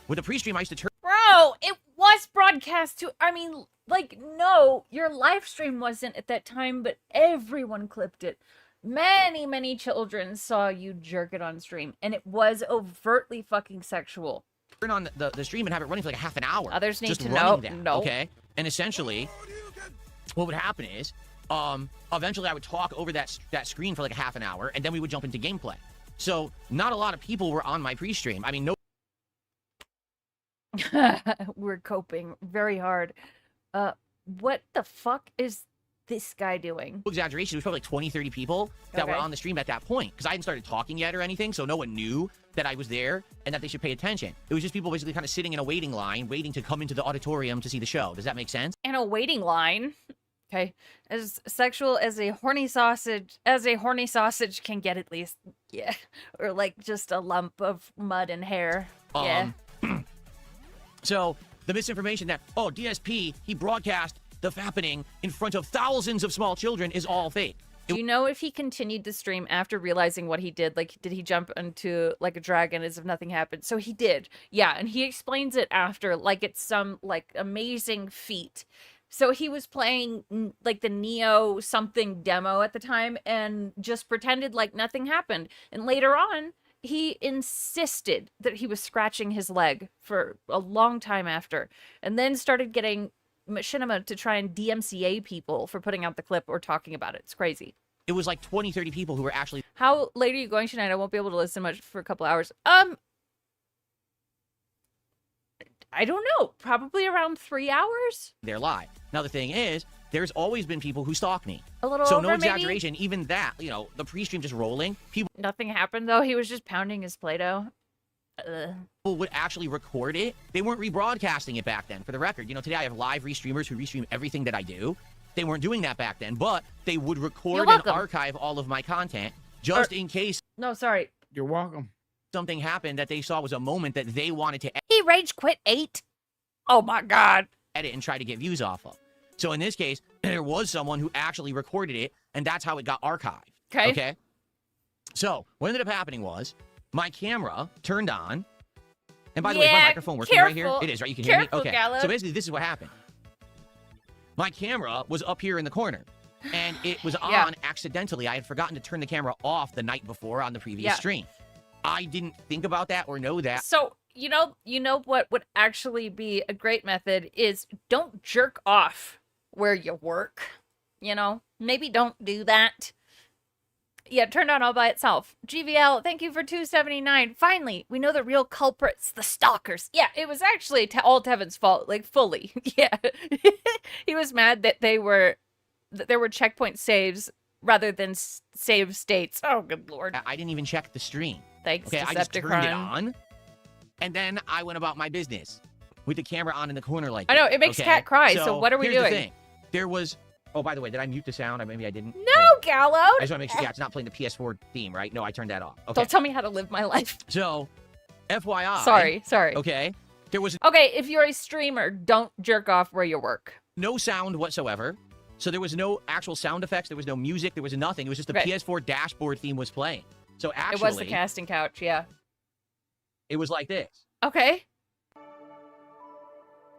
With the pre-stream, I used to turn... Bro, it was broadcast to... I mean, like, no, your live stream wasn't at that time, but everyone clipped it. Many, many children saw you jerk it on stream, and it was overtly fucking sexual. Turn on the stream and have it running for like a half an hour. Others need just to running know. that, No. Okay? And essentially, what would happen is, eventually I would talk over that screen for like a half an hour, and then we would jump into gameplay. So, not a lot of people were on my pre-stream. I mean, no... We're coping very hard. What the fuck is this guy doing? Exaggeration, it was probably like 20, 30 people that were Okay. on the stream at that point, because I hadn't started talking yet or anything, so no one knew that I was there and that they should pay attention. It was just people basically kind of sitting in a waiting line, waiting to come into the auditorium to see the show. Does that make sense? In a waiting line. Okay. As sexual as a horny sausage can get, at least. Yeah. Or like just a lump of mud and hair. Yeah. So, the misinformation that, oh, DSP, he broadcast the fappening in front of thousands of small children is all fake. Do you know if he continued the stream after realizing what he did? Like, did he jump into like a dragon as if nothing happened? So he did. Yeah, and he explains it after like it's some like amazing feat. So he was playing like the Neo something demo at the time and just pretended like nothing happened. And later on, he insisted that he was scratching his leg for a long time after, and then started getting Machinima to try and DMCA people for putting out the clip or talking about it. It's crazy. It was like 20, 30 people who were actually How late are you going tonight? I won't be able to listen much for a couple hours. I don't know. Probably around 3 hours. there live. Now, the thing is, there's always been people who stalk me. A little so over, no exaggeration. maybe? Even that, you know, the pre-stream just rolling, people Nothing happened, though. He was just pounding his Play-Doh. would actually record it. They weren't rebroadcasting it back then. For the record, you know, today I have live restreamers who restream everything that I do. They weren't doing that back then, but they would record and archive all of my content just in case. No, sorry. You're welcome. Something happened that they saw was a moment that they wanted to He rage quit 8. Oh my God. edit and try to get views off of. So in this case, there was someone who actually recorded it, and that's how it got archived. Okay. Okay. So what ended up happening was my camera turned on. And by the way, is my microphone working right here? It is, right? You can hear me? Okay. Gallo. So basically, this is what happened. My camera was up here in the corner, and it was on accidentally. I had forgotten to turn the camera off the night before on the previous stream. I didn't think about that or know that. So, you know what would actually be a great method is don't jerk off where you work. You know, maybe don't do that. Yeah, it turned on all by itself. GVL, thank you for $2.79. Finally, we know the real culprits, the stalkers. Yeah, it was actually all Tevin's fault, like fully. Yeah, he was mad that there were checkpoint saves rather than save states. Oh, good lord! I didn't even check the stream. Thanks, okay, I just turned it Decepticon. on, and then I went about my business with the camera on in the corner like I know, this, it makes okay? Cat cry, so what are we here's the doing? thing. There was. Oh, by the way, did I mute the sound? Maybe I didn't. No, Gallo. I just want to make sure. Yeah, it's not playing the PS4 theme, right? No, I turned that off. Okay. Don't tell me how to live my life. So, FYI. Sorry. Okay. There was Okay, if you're a streamer, don't jerk off where you work. no sound whatsoever. So there was no actual sound effects. There was no music. There was nothing. It was just the Right. PS4 dashboard theme was playing. So actually, It was the casting couch, yeah. it was like this. Okay.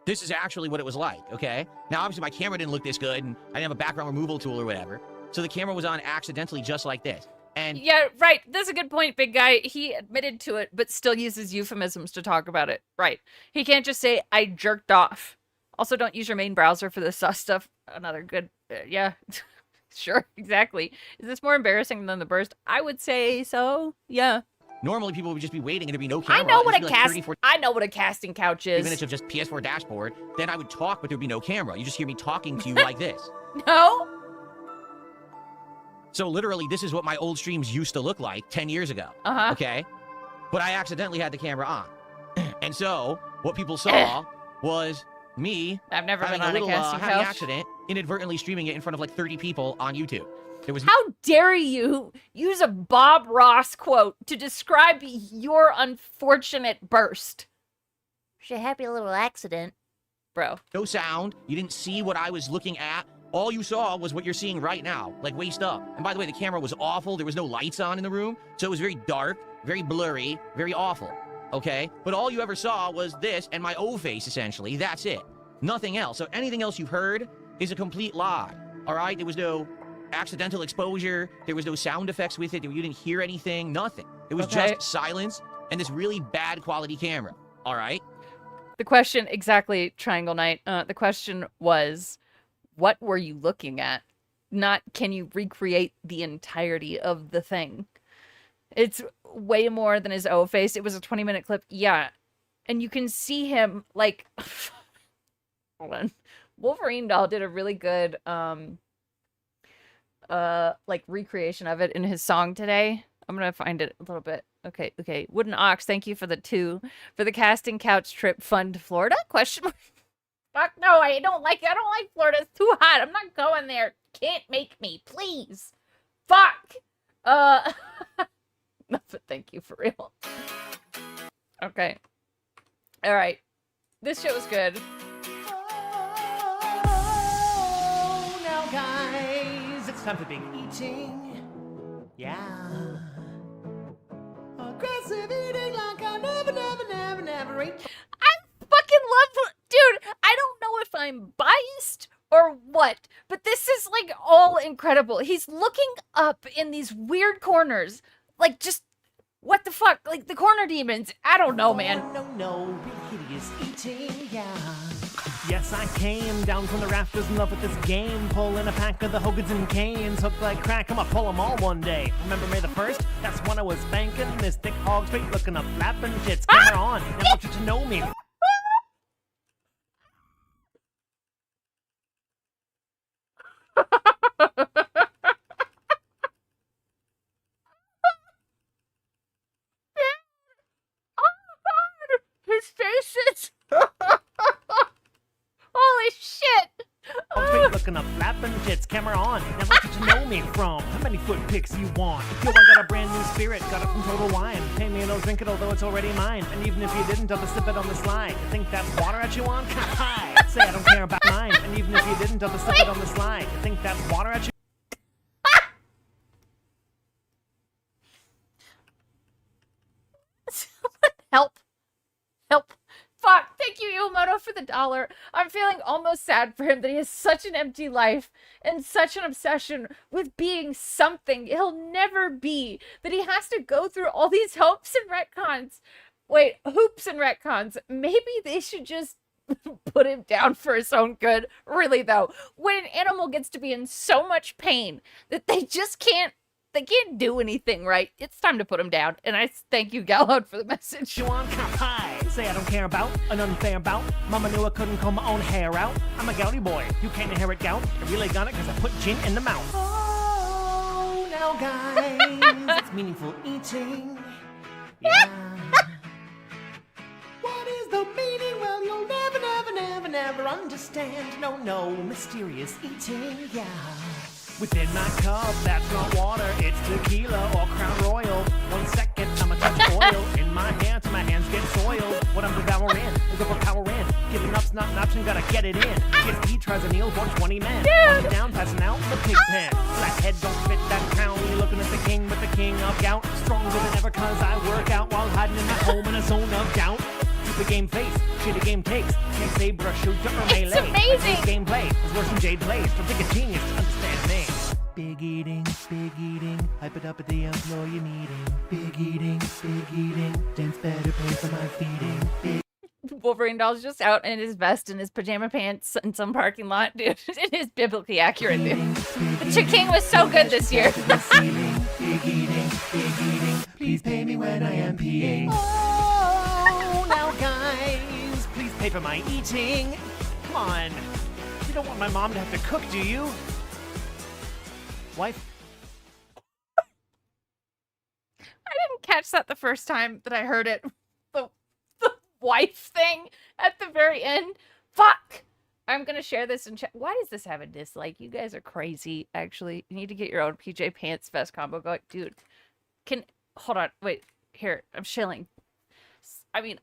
This is actually what it was like, okay? Now, obviously, my camera didn't look this good, and I didn't have a background removal tool or whatever. So the camera was on accidentally just like this. And Yeah, right. That's a good point, big guy. He admitted to it, but still uses euphemisms to talk about it. Right. He can't just say, I jerked off. Also, don't use your main browser for this stuff. Another good, yeah. Sure, exactly. Is this more embarrassing than the burst? I would say so, yeah. normally people would just be waiting and there'd be no camera. I know It'd what a just be like 30, 40 I know what a casting couch is. minutes of just PS4 dashboard. Then I would talk, but there'd be no camera. You just hear me talking to you like this. No. So literally, this is what my old streams used to look like 10 years ago. Uh-huh. Okay? But I accidentally had the camera on. And so, what people saw was me I've never having been on a little casting happy couch. accident, inadvertently streaming it in front of like 30 people on YouTube. There was How dare you use a Bob Ross quote to describe your unfortunate burst? It's a happy little accident. Bro. no sound. You didn't see what I was looking at. All you saw was what you're seeing right now, like waist up. And by the way, the camera was awful. There was no lights on in the room, so it was very dark, very blurry, very awful. Okay? But all you ever saw was this and my O face, essentially. That's it. Nothing else. So anything else you've heard is a complete lie. All right? There was no accidental exposure. There was no sound effects with it. You didn't hear anything. Nothing. It was Okay. just silence and this really bad quality camera. All right? The question, exactly, Triangle Knight, the question was, what were you looking at? Not, can you recreate the entirety of the thing? It's way more than his O face. It was a 20-minute clip. Yeah. And you can see him, like... Hold on. Wolverine Doll did a really good, like, recreation of it in his song today. I'm gonna find it a little bit. Okay. Wooden Ox, thank you for the 2. For the casting couch trip fun to Florida? Question mark. Fuck no, I don't like Florida. It's too hot. I'm not going there. Can't make me, please. Fuck. No, but thank you for real. Okay. All right. This shit was good. Oh, now guys, it's Time for big eating. Yeah. Aggressive eating like I never ate. I fucking love, dude. I don't know if I'm biased or what, but this is like all incredible. He's looking up in these weird corners, like just what the fuck, like the corner demons. I don't know, man. No, big hideous eating, yeah. Yes, I came down from the rafters in love with this game, pulling a pack of the Hogans and Canes, hooked like crack. I'ma pull them all one day. Remember May the 1st? That's when I was spanking this thick hog straight, looking up, flapping tits. Camera on. I want you to know me. His faces. Holy shit. Straight looking up, flapping tits, camera on. Now want you to know me from how many foot pics you want. Yo, I got a brand new spirit, got it from Total Wine. Pay me and I'll drink it, although it's already mine. And even if you didn't, I'll just sip it on the slide. You think that's water at you on? Hi. Say I don't care about mine. And even if you didn't, I'll just sip it on the slide. You think that's water at you? Help. Help. Fuck. Thank you, Iwamoto, for the $1. I'm feeling almost sad for him that he has such an empty life and such an obsession with being something he'll never be, that he has to go through all these hopes and retcons. Wait, hoops and retcons. Maybe they should just put him down for his own good. Really, though, when an animal gets to be in so much pain that they just can't do anything right, it's time to put him down. And I thank you, Galload, for the message. You want pie? Say I don't care about an unfair bout. Mama knew I couldn't comb my own hair out. I'm a gouty boy. You can't inherit gout. I really got it because I put gin in the mouth. Oh, now guys, it's meaningful eating. Yeah. What is the meaning? Well, you'll never understand. No, mysterious eating. Yeah. Within my cup, that's not water, it's tequila or Crown Royal. 1 second, I'ma touch oil in my hand till my hands get soiled. What I'm devouring is overpowering. Giving up's not an option, gotta get it in. DSP tries a kneel, 120 men. One down, passing out in the pig pen. Black head don't fit that crown. You're looking at the king with the king of gout. Stronger than ever cause I work out while hiding in my home in a zone of doubt. The game face, shitty game takes. Can't say brush, shoot, jump, or melee. It's amazing. Gameplay is worse than Jade plays. Don't think a genius to understand me. Big eating, hype it up at the employee meeting. Big eating, Jen's better pay for my feeding. Wolverine doll's just out in his vest and his pajama pants in some parking lot, dude. It is biblically accurate, dude. The Chick-King was so good this year. Big eating, please pay me when I am peeing. Oh, now guys, please pay for my eating. Come on, you don't want my mom to have to cook, do you? Wife? I didn't catch that the first time that I heard it. The wife thing at the very end. Fuck! I'm gonna share this in chat. Why does this have a dislike? You guys are crazy, actually. You need to get your own PJ Pants vest combo going. Dude, hold on, wait, here, I'm shilling. I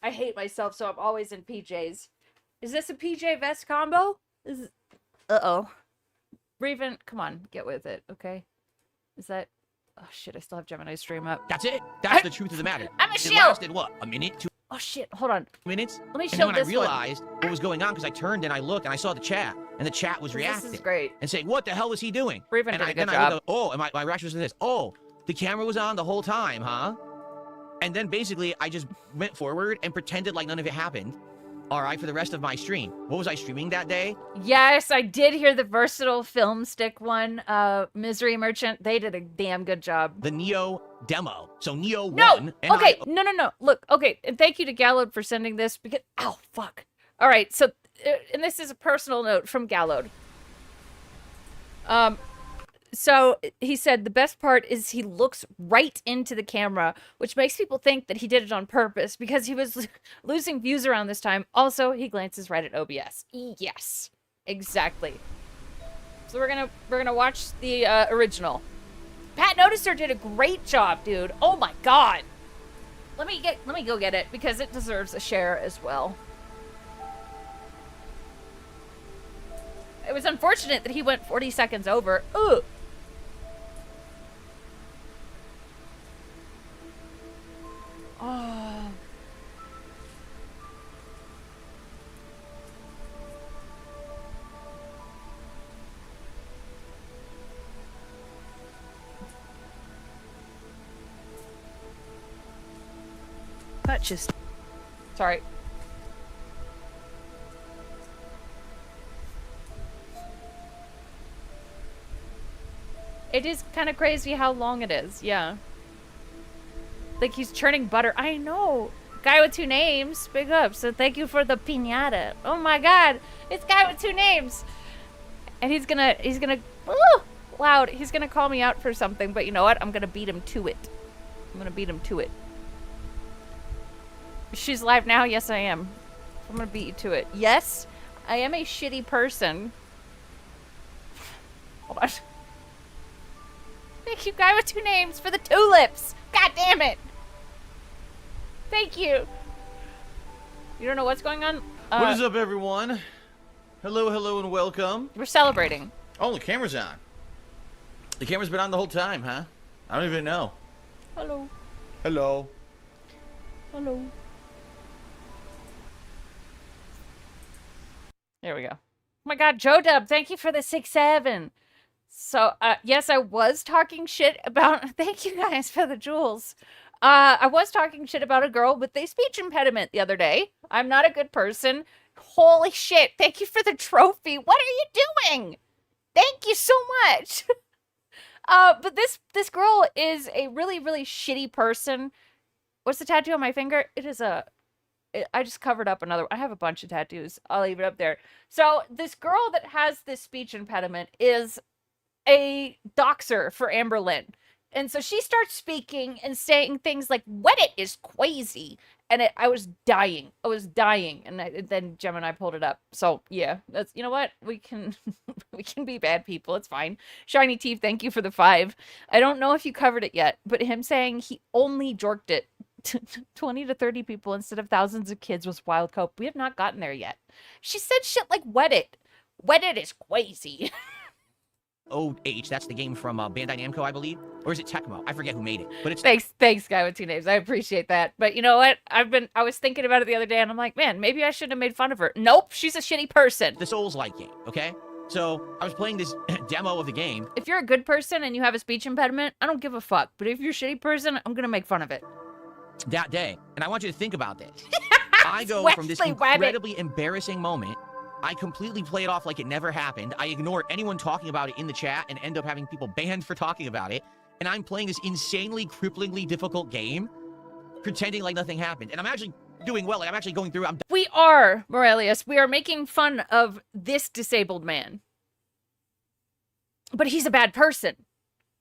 hate myself, so I'm always in PJs. Is this a PJ vest combo? Uh-oh. Raven, come on, get with it, okay? Is that... Oh, shit, I still have Gemini stream up. That's it. That's the truth of the matter. I'm a It shield! lasted, what, a minute? 2 Oh, shit, hold on. minutes? Let me And then shield when I this one. realized what was going on, because I turned and I looked and I saw the chat, and the chat was reacting. This is great. And saying, what the hell was he doing? Raven and did a good then job. I go, oh, and my reaction was this. Oh, the camera was on the whole time, huh? And then basically, I just went forward and pretended like none of it happened. All right, for the rest of my stream. What was I streaming that day? Yes, I did hear the versatile film stick one. Misery Merchant, they did a damn good job. The Neo demo. So Neo No! won. And Okay, no. Look, okay, and thank you to Gallode for sending this because... Ow, fuck. All right, so... And this is a personal note from Gallode. So he said the best part is he looks right into the camera, which makes people think that he did it on purpose because he was losing views around this time. Also, he glances right at OBS. Yes, exactly. So we're gonna watch the original. Pat Noticer did a great job, dude. Oh my god. Let me go get it because it deserves a share as well. was unfortunate that he went 40 seconds over. Ooh. Oh. Purchased. Sorry. It is kind of crazy how long it is, yeah. Like he's churning butter. I know. Guy with 2 names. Big up. So thank you for the piñata. Oh my god. It's guy with 2 names. And he's gonna, ooh, loud. He's gonna call me out for something, but you know what? I'm gonna beat him to it. I'm gonna beat him to it. She's live now? Yes, I am. I'm gonna beat you to it. Yes, I am a shitty person. Hold on. Thank you, guy with 2 names, for the tulips. God damn it. Thank you. You don't know what's going on? What is up, everyone? Hello, hello, and welcome. We're celebrating. Oh, the camera's on. The camera's been on the whole time, huh? I don't even know. Hello. Hello. Hello. There we go. Oh my god, Joe Dub, thank you for the 6-7. So, yes, I was talking shit about... Thank you guys for the jewels. I was talking shit about a girl with a speech impediment the other day. I'm not a good person. Holy shit, thank you for the trophy. What are you doing? Thank you so much. But this girl is a really, really shitty person. What's the tattoo on my finger? It is a... I just covered up another... I have a bunch of tattoos. I'll leave it up there. So, this girl that has this speech impediment is a doxer for Amberlynn. And so she starts speaking and saying things like, "Wet it is crazy." And I was dying. I was dying. And then Gemini pulled it up. So, yeah. That's, you know what? We can we can be bad people. It's fine. Shiny Teeth, thank you for the 5. I don't know if you covered it yet, but him saying he only jorked it to 20 to 30 people instead of thousands of kids was wild cope. We have not gotten there yet. She said shit like, "Wet it. Wet it is crazy." OH, that's the game from Bandai Namco, I believe. Or is it Tecmo? I forget who made it. But it's Thanks, guy with 2 names. I appreciate that. But you know what? I was thinking about it the other day, and I'm like, man, maybe I shouldn't have made fun of her. Nope, she's a shitty person. the Souls-like game, okay? So, I was playing this demo of the game. If you're a good person and you have a speech impediment, I don't give a fuck. But if you're a shitty person, I'm gonna make fun of it. That day. And I want you to think about this. I go from this Wesley Wabbit. incredibly embarrassing moment. I completely play it off like it never happened. I ignore anyone talking about it in the chat and end up having people banned for talking about it. And I'm playing this insanely, cripplingly difficult game, pretending like nothing happened. And I'm actually doing well. Like, I'm actually going through. We are, Morelius. We are making fun of this disabled man. But he's a bad person.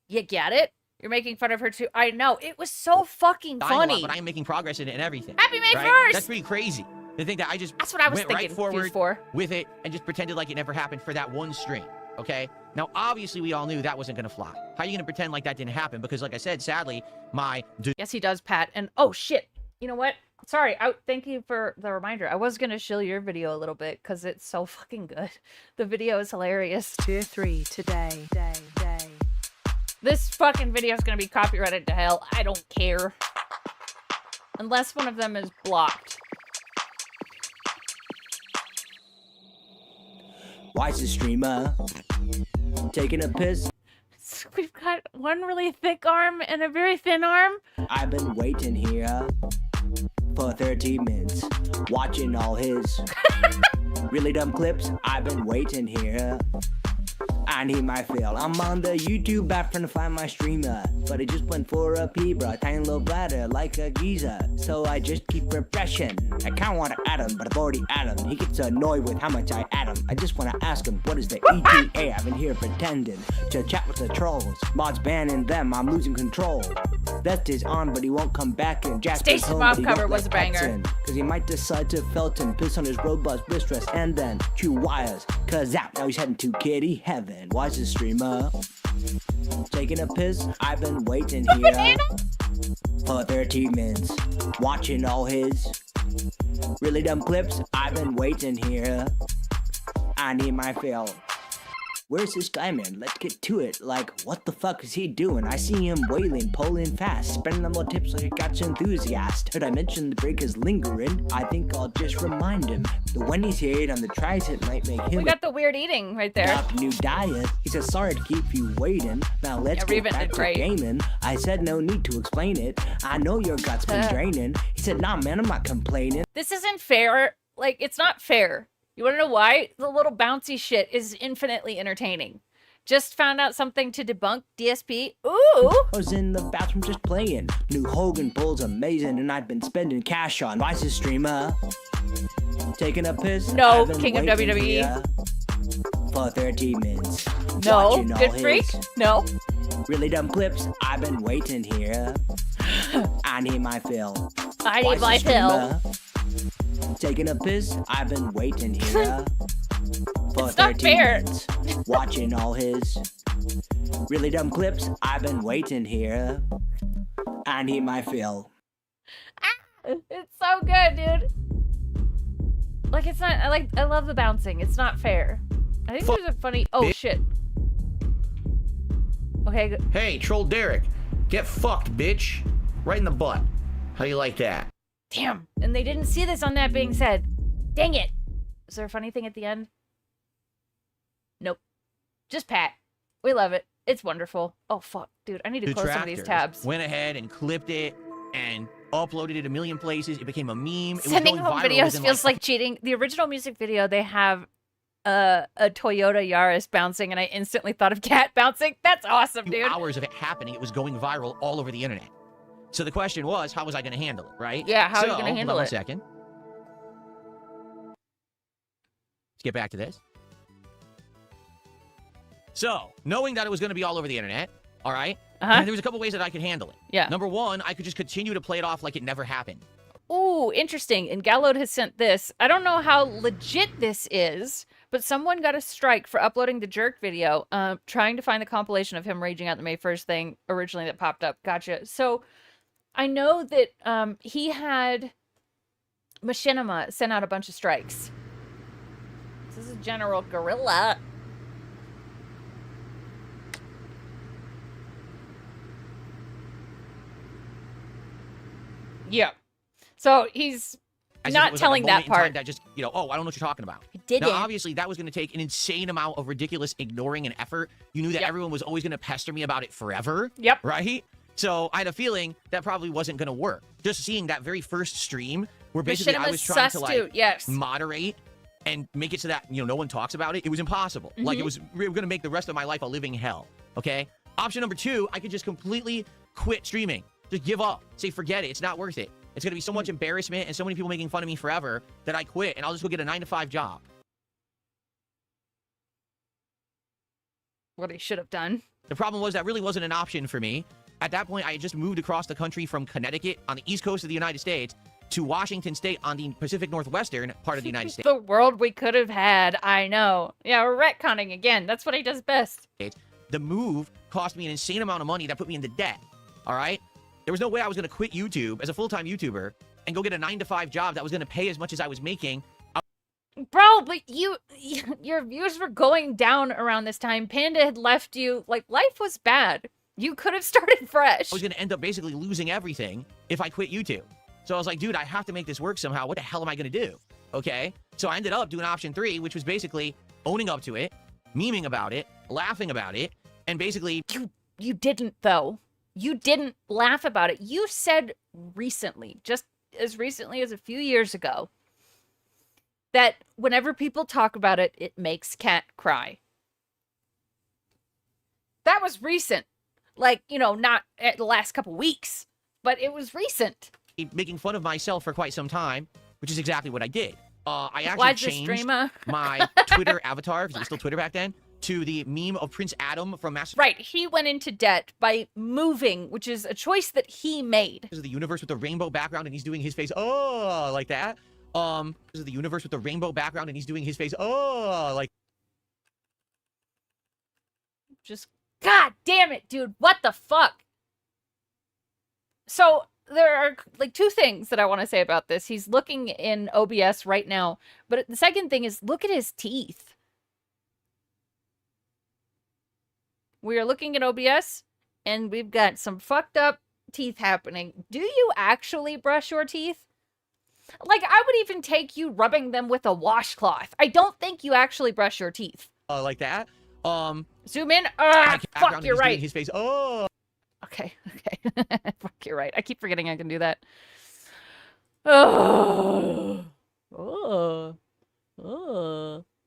You get it? You're making fun of her too. I know. It was so fucking funny. But I am making progress in it and everything. Happy May right? 1st! That's pretty crazy. To think that I just That's what I was went thinking. right forward for. with it and just pretended like it never happened for that one stream. Okay? Now, obviously, we all knew that wasn't going to fly. How are you going to pretend like that didn't happen? Because, like I said, sadly, my... Yes, he does, Pat. And, oh, shit. You know what? Sorry. Thank you for the reminder. I was going to shill your video a little bit because it's so fucking good. The video is hilarious. Tier 3 today. This fucking video is going to be copyrighted to hell. I don't care. Unless one of them is blocked. Why's the streamer taking a piss? We've got one really thick arm and a very thin arm. I've been waiting here for 30 minutes, watching all his really dumb clips. I've been waiting here. I need my fill. I'm on the YouTube app trying to find my streamer, but I just went for a pee, bro. Tiny little bladder like a geezer, so I just keep refreshing. I kinda want to add him, but I've already added him. He gets annoyed with how much I add him. I just want to ask him, what is the ETA? I've been here pretending to chat with the trolls. Mods banning them, I'm losing control. Vest is on, but he won't come back in. Stacy's mom cover was a banger. Cause he might decide to Felton, piss on his robust wrist rest, and then chew wires. Cause out, now he's heading to kitty heaven. Why's the streamer taking a piss? I've been waiting here for 13 minutes, watching all his really dumb clips. I've been waiting here. I need my fill. Where's this guy, man? Let's get to it. Like, what the fuck is he doing? I see him wailing, pulling fast, spending them little tips like a gotcha enthusiast. Heard I mentioned the break is lingering. I think I'll just remind him that when he's here on the tries, it might make him We got the weird eating right there. adopt a new diet. He says, sorry to keep you waiting. Now let's Yeah, get Reven back did to great. gaming. I said no need to explain it. I know your gut's been draining. He said, nah, man, I'm not complaining. This isn't fair. Like, it's not fair. You want to know why? The little bouncy shit is infinitely entertaining. Just found out something to debunk DSP. Ooh! I was in the bathroom just playing. New Hogan Bull's amazing, and I'd been spending cash on Vice's streamer. Taking a piss. No, I've been King of waiting WWE. here for 30 minutes. No, Watching all Good Freak? his No. really dumb clips. I've been waiting here. I need my fill. I need Vice's my fill. streamer. Taking a piss. I've been waiting here for It's not 13 fair. minutes. Watching all his really dumb clips. I've been waiting here. I need my fill. It's so good, dude. Like, it's not, I love the bouncing. It's not fair. I think there's a funny, oh shit. Okay, good. Hey, Troll Derek, get fucked, bitch. Right in the butt. How you like that? Damn. And they didn't see this on that being said. Dang it. Is there a funny thing at the end? Nope. Just Pat. We love it. It's wonderful. Oh, fuck. Dude, I need to close some of these tabs. Went ahead and clipped it and uploaded it a million places. It became a meme. Sending it was home going viral videos within, feels like cheating. The original music video, they have a Toyota Yaris bouncing, and I instantly thought of Cat bouncing. That's awesome, dude. hours of it happening. It was going viral all over the internet. So the question was, how was I going to handle it, right? Yeah, how are you So, gonna handle hold on it? a second. Let's get back to this. So, knowing that it was going to be all over the internet, all right, there was a couple ways that I could handle it. Yeah. Number one, I could just continue to play it off like it never happened. Ooh, interesting. And Gallode has sent this. I don't know how legit this is, but someone got a strike for uploading the jerk video, trying to find the compilation of him raging out the May 1st thing originally that popped up. Gotcha. So I know that he had Machinima sent out a bunch of strikes. This is General Gorilla. Yeah. So he's As if it not was like a telling that moment in time part. That just, you know, oh, I don't know what you're talking about. didn't. Now, obviously, that was going to take an insane amount of ridiculous ignoring and effort. You knew that everyone was always going to pester me about it forever. Yep. Right? So I had a feeling that probably wasn't going to work. Just seeing that very first stream where basically I was trying to like moderate and make it so that, you know, no one talks about it. It was impossible. Like it was going to make the rest of my life a living hell. Okay. Option number two, I could just completely quit streaming. Just give up. Say, forget it. It's not worth it. It's going to be so much embarrassment and so many people making fun of me forever that I quit and I'll just go get a 9-to-5 job. What he should have done. The problem was that really wasn't an option for me. At that point, I had just moved across the country from Connecticut on the east coast of the United States to Washington State on the Pacific Northwestern part of the United States. The world we could have had. I know. Yeah, we're retconning again. That's what he does best. The move cost me an insane amount of money that put me into debt. All right? There was no way I was going to quit YouTube as a full-time YouTuber and go get a 9-to-5 job that was going to pay as much as I was making. Bro, but your views were going down around this time. Panda had left you. Like, life was bad. You could have started fresh. I was going to end up basically losing everything if I quit YouTube. So I was like, dude, I have to make this work somehow. What the hell am I going to do? Okay? So I ended up doing option 3, which was basically owning up to it, memeing about it, laughing about it, and basically... You didn't, though. You didn't laugh about it. You said recently, just as recently as a few years ago, that whenever people talk about it, it makes Cat cry. That was recent. Like, you know, not at the last couple weeks, but it was recent. Making fun of myself for quite some time, which is exactly what I did. I actually Why's the changed streamer? my Twitter avatar, because it was still Twitter back then, to the meme of Prince Adam from Master... Right, he went into debt by moving, which is a choice that he made. This is the universe with the rainbow background, and he's doing his face, oh, like that. This is the universe with the rainbow background, and he's doing his face, oh, like... Just, god damn it, dude, what the fuck? So, there are, like, two things that I want to say about this. He's looking in OBS right now, but the second thing is, look at his teeth. We are looking at OBS, and we've got some fucked up teeth happening. Do you actually brush your teeth? Like, I would even take you rubbing them with a washcloth. I don't think you actually brush your teeth. Like that. Zoom in. Fuck, you're right. His face. Oh. Okay. Fuck, you're right. I keep forgetting I can do that. Oh.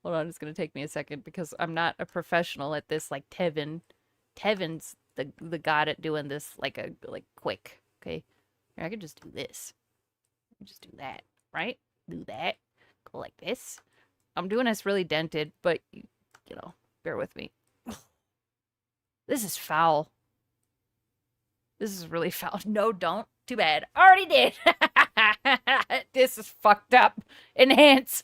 Hold on, it's gonna take me a second because I'm not a professional at this like Tevin. Tevin's the god at doing this like quick. Okay. Here, I can just do this. Just do that, right? Do that. Go like this. I'm doing this really dented, but you know, bear with me. This is foul. This is really foul. No, don't. Too bad. Already did. This is fucked up. Enhance.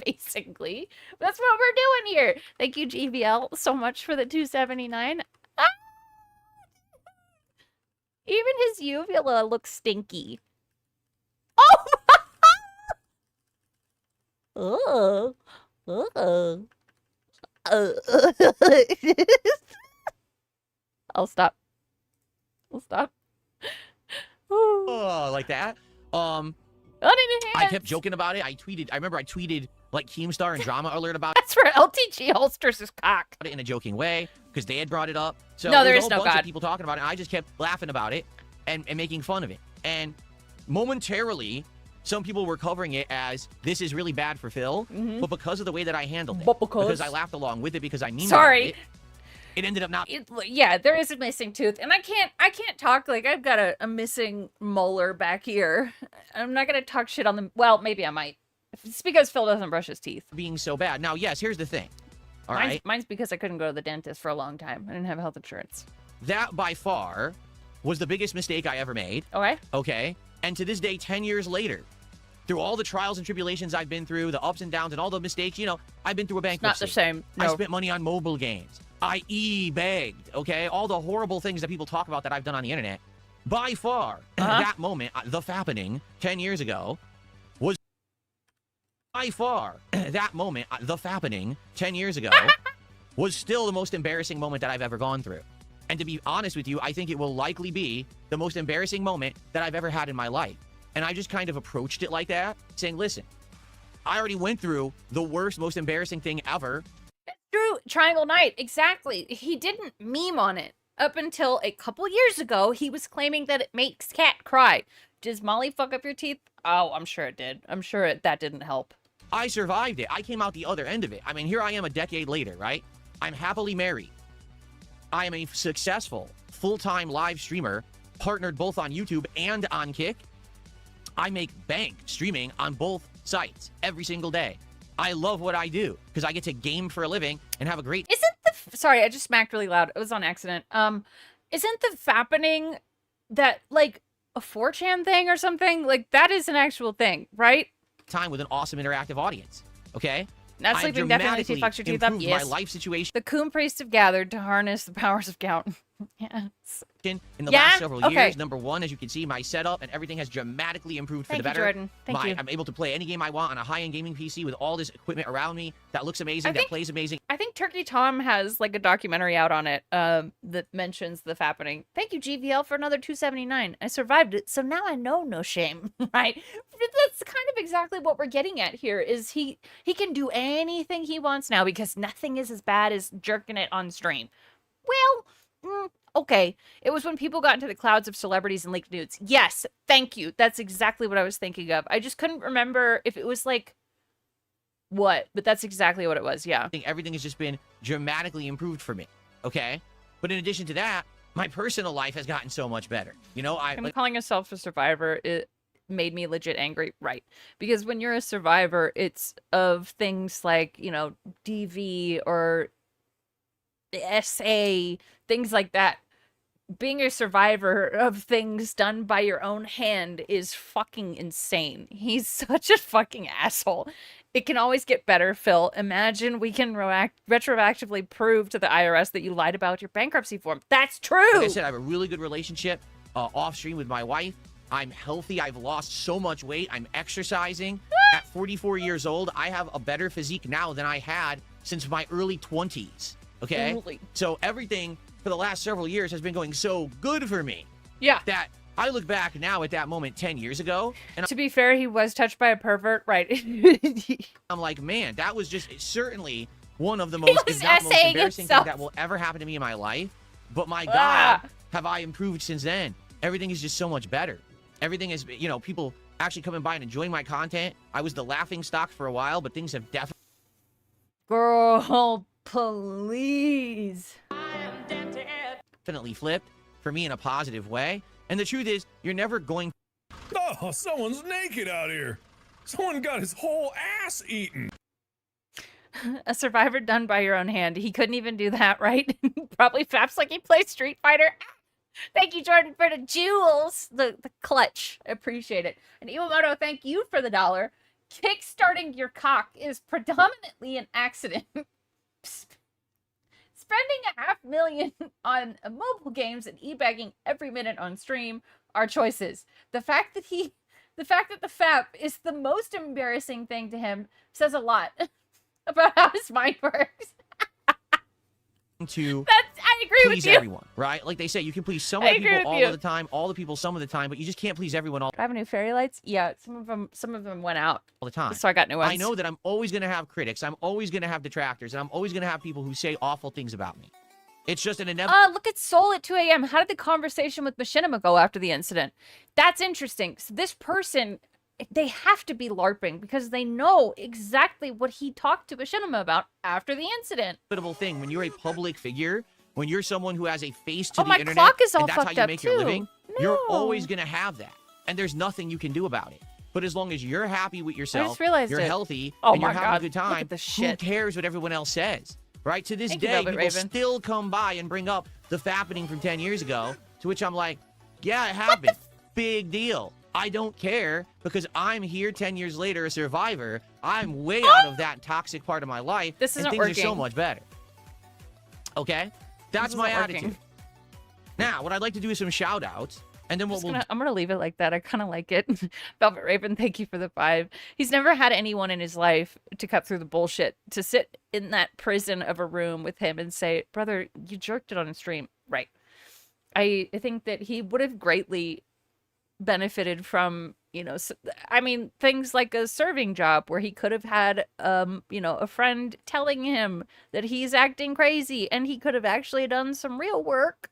Basically. That's what we're doing here. Thank you, GVL, so much for the $2.79. Ah! Even his uvula looks stinky. Oh! I'll stop. Oh, like that. I kept joking about it. I remember I tweeted like Keemstar and Drama Alert about it. That's where LTG holsters his cock. In a joking way, because they had brought it up. So no, there there's is a whole no bunch God. of people talking about it, and I just kept laughing about it and making fun of it. And momentarily, some people were covering it as this is really bad for Phil, but because of the way that I handled it, because I laughed along with it, because I mean it ended up not. Yeah, there is a missing tooth, and I can't talk like I've got a missing molar back here. I'm not gonna talk shit on them. Well, maybe I might. It's because Phil doesn't brush his teeth. Being so bad. Now, yes, here's the thing. All right. Mine's because I couldn't go to the dentist for a long time. I didn't have health insurance. That by far was the biggest mistake I ever made. Okay. Okay. And to this day, 10 years later, through all the trials and tribulations I've been through, the ups and downs and all the mistakes, you know, I've been through a bankruptcy. It's not the same. No. I spent money on mobile games. I e-begged, okay? All the horrible things that people talk about that I've done on the internet. By far, that moment, the fappening 10 years ago, was by far, that moment, the fappening 10 years ago, was still the most embarrassing moment that I've ever gone through. And to be honest with you, I think it will likely be the most embarrassing moment that I've ever had in my life. And I just kind of approached it like that, saying, listen, I already went through the worst, most embarrassing thing ever. True, Triangle Knight, exactly. He didn't meme on it. Up until a couple years ago, he was claiming that it makes cat cry. Does Molly fuck up your teeth? Oh, I'm sure it did. I'm sure that didn't help. I survived it. I came out the other end of it. I mean, here I am a decade later, right? I'm happily married. I am a successful, full-time live streamer, partnered both on YouTube and on Kick. I make bank streaming on both sites every single day. I love what I do because I get to game for a living and have a great... Sorry, I just smacked really loud. It was on accident. Isn't the fappening that, like, a 4chan thing or something? Like, that is an actual thing, right? Time with an awesome interactive audience, okay? Not sleeping definitely fucks your teeth up. Yes. My life situation. The Coom priests have gathered to harness the powers of count. Yes. In the last several years, number one, as you can see, my setup and everything has dramatically improved for the better. Jordan. Thank you. I'm able to play any game I want on a high-end gaming PC with all this equipment around me that looks amazing, that plays amazing. I think Turkey Tom has like a documentary out on it that mentions the fappening. Thank you, GVL, for another $2.79. I survived it, so now I know no shame, right? That's kind of exactly what we're getting at here. Is he can do anything he wants now because nothing is as bad as jerking it on stream. Well. Okay, it was when people got into the clouds of celebrities and leaked nudes. Yes, thank you. That's exactly what I was thinking of. I just couldn't remember if it was like what, but that's exactly what it was, yeah. Everything has just been dramatically improved for me, okay? But in addition to that, my personal life has gotten so much better. You know, calling yourself a survivor, it made me legit angry, right? Because when you're a survivor, it's of things like, you know, DV or SA, things like that. Being a survivor of things done by your own hand is fucking insane. He's such a fucking asshole. It can always get better, Phil. Imagine we can retroactively prove to the IRS that you lied about your bankruptcy form. That's true! Like I said, I have a really good relationship off stream with my wife. I'm healthy. I've lost so much weight. I'm exercising. At 44 years old, I have a better physique now than I had since my early 20s. Okay? Holy. So everything for the last several years has been going so good for me. Yeah. That I look back now at that moment 10 years ago, and To be fair, he was touched by a pervert, right? I'm like, man, that was just certainly one of the most, was if not the most essaying embarrassing himself. thing that will ever happen to me in my life. But my God, Ah. have I improved since then. Everything is just so much better. Everything is, you know, people actually coming by and enjoying my content. I was the laughing stock for a while, but things have Girl, please. definitely flipped for me in a positive way. And the truth is, you're never going. Oh, someone's naked out here. Someone got his whole ass eaten. A survivor done by your own hand. He couldn't even do that, right? Probably faps like he plays Street Fighter. Thank you, Jordan, for the jewels. The clutch. Appreciate it. And Iwamoto, thank you for the $1. Kickstarting your cock is predominantly an accident. Spending $500,000 on mobile games and e-bagging every minute on stream are choices. The fact that the FAP is the most embarrassing thing to him says a lot about how his mind works. to I agree please with you. everyone, right? Like they say, you can please some of I the agree people with all you. of the time, all the people some of the time, but you just can't please everyone all Do I have new fairy lights? Yeah, some of them went out. the time. So I got new ones. I know that I'm always going to have critics. I'm always going to have detractors, and I'm always going to have people who say awful things about me. It's just an inevitable. Look at Soul at 2 a.m. How did the conversation with Machinima go after the incident? That's interesting. So this person, they have to be LARPing because they know exactly what he talked to Machinima about after the incident. Thing when you're a public figure, when you're someone who has a face to Oh, the my internet, clock is all and that's how fucked you up, make your too. living, you're No. always going to have that, and there's nothing you can do about it. But as long as you're happy with yourself, realized you're it. healthy, Oh and you're my having God, a good look at time, this who shit. cares what everyone else says? Right? To this Thank you, day, Velvet people Raven. still come by and bring up the fappening from 10 years ago, to which I'm like, yeah, it happened. Big deal. I don't care because I'm here 10 years later, a survivor. I'm way out of that toxic part of my life. This and isn't things are so working. much better. Okay? That's This my isn't working. attitude. Now, what I'd like to do is some shout outs. And then what we'll I'm gonna leave it like that. I kind of like it. Velvet Raven, thank you for the 5. He's never had anyone in his life to cut through the bullshit, to sit in that prison of a room with him and say, brother, you jerked it on a stream. Right. I think that he would have greatly benefited from, things like a serving job where he could have had, a friend telling him that he's acting crazy and he could have actually done some real work.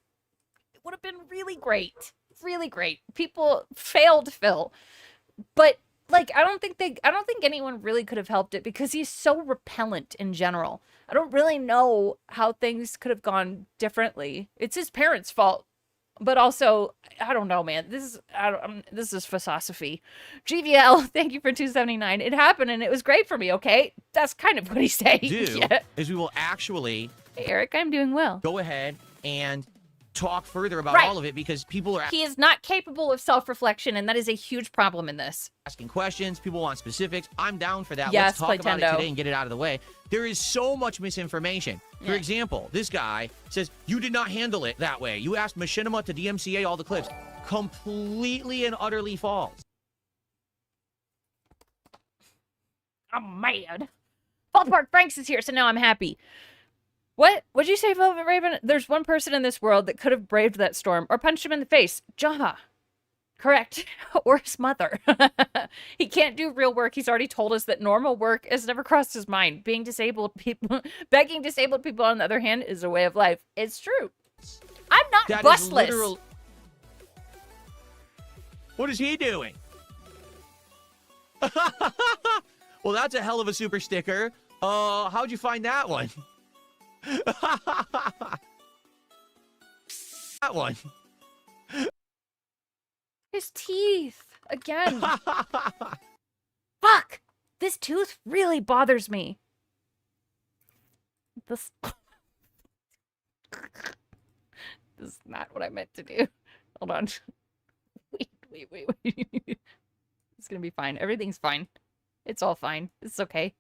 It would have been really great. Really great. People failed Phil. But I don't think anyone really could have helped it because he's so repellent in general. I don't really know how things could have gone differently. It's his parents' fault. But also, I don't know, man. This is philosophy. GVL, thank you for 279. It happened and it was great for me, okay? That's kind of what he's saying. Yeah. is we will actually Hey, Eric, I'm doing well. go ahead and talk further about Right. all of it because people are He is not capable of self-reflection, and that is a huge problem in this. asking questions. People want specifics. I'm down for that. Yes, Let's talk about it Playtendo. today and get it out of the way. There is so much misinformation. For Yeah. example, this guy says, you did not handle it that way. You asked Machinima to DMCA all the clips. Completely and utterly false. I'm mad. Ballpark Franks is here, so now I'm happy. What? What'd you say, Velvet Raven? There's one person in this world that could have braved that storm or punched him in the face. Jaha. Correct. Or his mother. He can't do real work. He's already told us that normal work has never crossed his mind. Begging disabled people, on the other hand, is a way of life. It's true. I'm not That is bustless. literal. What is he doing? Well, that's a hell of a super sticker. How'd you find that one? That one. His teeth. Again. Fuck! This tooth really bothers me. This... This is not what I meant to do. Hold on. Wait. It's gonna be fine. Everything's fine. It's all fine. It's okay.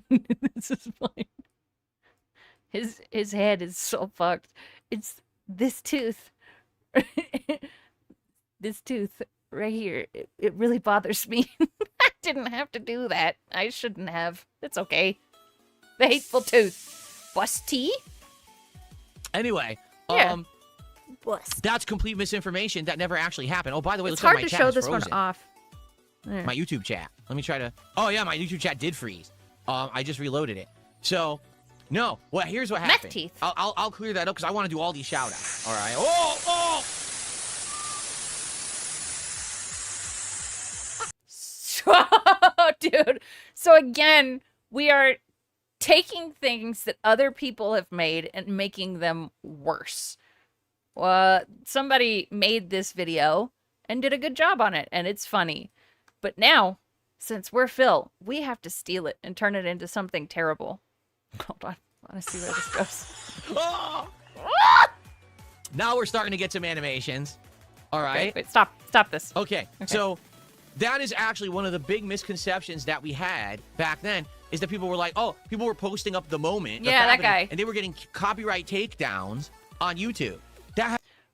This is fine. His head is so fucked. It's this tooth. This tooth right here. It really bothers me. I didn't have to do that. I shouldn't have. It's okay. The hateful tooth. Busty? Anyway, Yeah. that's complete misinformation. That never actually happened. Oh, by the way, It's looks like hard my to chat show is this one frozen. off. There. My YouTube chat. Let me try to. Oh yeah, my YouTube chat did freeze. I just reloaded it. So, no. Well, here's what happened. teeth. I'll clear that up because I want to do all these shout outs. All right. Oh. Dude. So again, we are taking things that other people have made and making them worse. Somebody made this video and did a good job on it, and it's funny. But now, since we're Phil, we have to steal it and turn it into something terrible. Hold on. I want to see where this goes. Now we're starting to get some animations. All right. Wait, stop this. Okay. So that is actually one of the big misconceptions that we had back then, is that people were like, oh, people were posting up the moment. Yeah, that guy. And they were getting copyright takedowns on YouTube.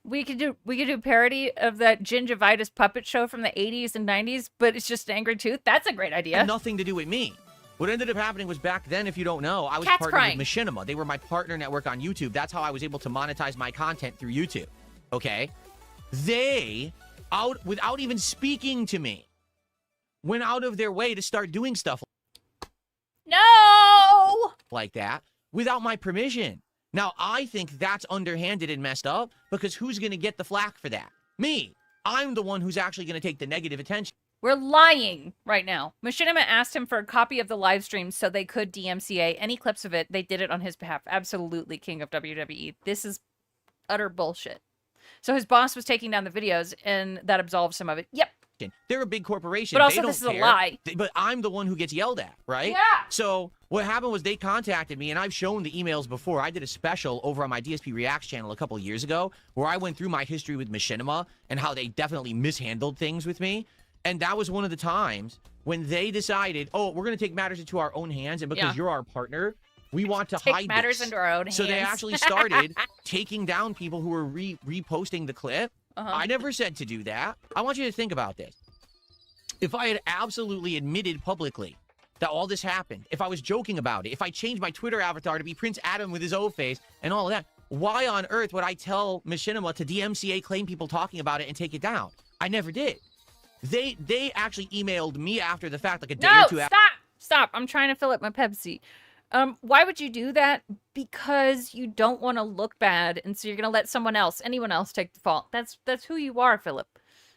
We could do parody of that gingivitis puppet show from the 80s and 90s, but it's just an angry tooth. That's a great idea. Had nothing to do with me. What ended up happening was back then, if you don't know, I was Cat's partnered crying. with Machinima. They were my partner network on YouTube. That's how I was able to monetize my content through YouTube. Okay? They, without even speaking to me, went out of their way to start doing stuff No! like that without my permission. Now, I think that's underhanded and messed up, because who's going to get the flack for that? Me. I'm the one who's actually going to take the negative attention. We're lying right now. Machinima asked him for a copy of the live stream so they could DMCA any clips of it. They did it on his behalf. Absolutely, king of WWE. This is utter bullshit. So his boss was taking down the videos, and that absolves some of it. Yep. They're a big corporation. But also they don't this is a care. lie. But I'm the one who gets yelled at, right? Yeah. So what happened was they contacted me, and I've shown the emails before. I did a special over on my DSP Reacts channel a couple of years ago where I went through my history with Machinima and how they definitely mishandled things with me. And that was one of the times when they decided, oh, we're going to take matters into our own hands, and because you're our partner, we want to Take hide matters this. into our own hands. So they actually started taking down people who were reposting the clip. I never said to do that. I want you to think about this. If I had absolutely admitted publicly that all this happened, if I was joking about it, if I changed my Twitter avatar to be Prince Adam with his O face and all of that, why on earth would I tell Machinima to DMCA claim people talking about it and take it down? I never did. They actually emailed me after the fact, like a day or two after. Stop. I'm trying to fill up my Pepsi. Why would you do that? Because you don't want to look bad, and so you're going to let anyone else take the fault. That's who you are, Philip.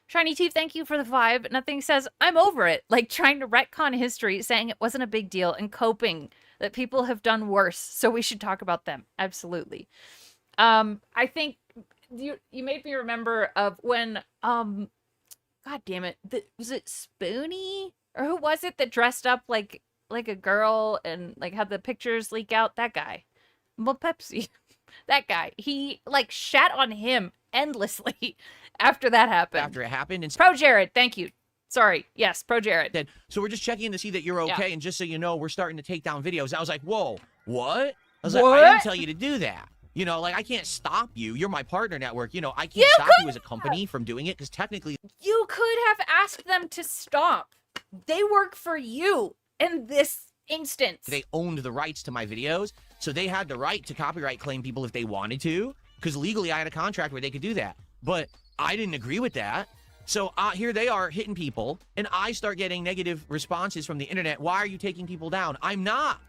Shiny Teeth, thank you for the 5. Nothing says, I'm over it. Like trying to retcon history, saying it wasn't a big deal, and coping that people have done worse, so we should talk about them. Absolutely. I think you made me remember of when, God damn it, was it Spoonie? Or who was it that dressed up like a girl and like had the pictures leak out? That guy. Well, Pepsi. That guy. He like shat on him endlessly after that happened. After it happened. And Pro Jared, thank you. Sorry. Yes, Pro Jared. So we're just checking in to see that you're okay. Yeah. And just so you know, we're starting to take down videos. I was like, whoa, what? I was What? like, I didn't tell you to do that. You know, like, I can't stop you. You're my partner network. You know, I can't stop you as a company from doing it because technically You could have asked them to stop. They work for you in this instance. they owned the rights to my videos. So they had the right to copyright claim people if they wanted to, because legally I had a contract where they could do that. But I didn't agree with that. So here they are hitting people, and I start getting negative responses from the internet. Why are you taking people down? I'm not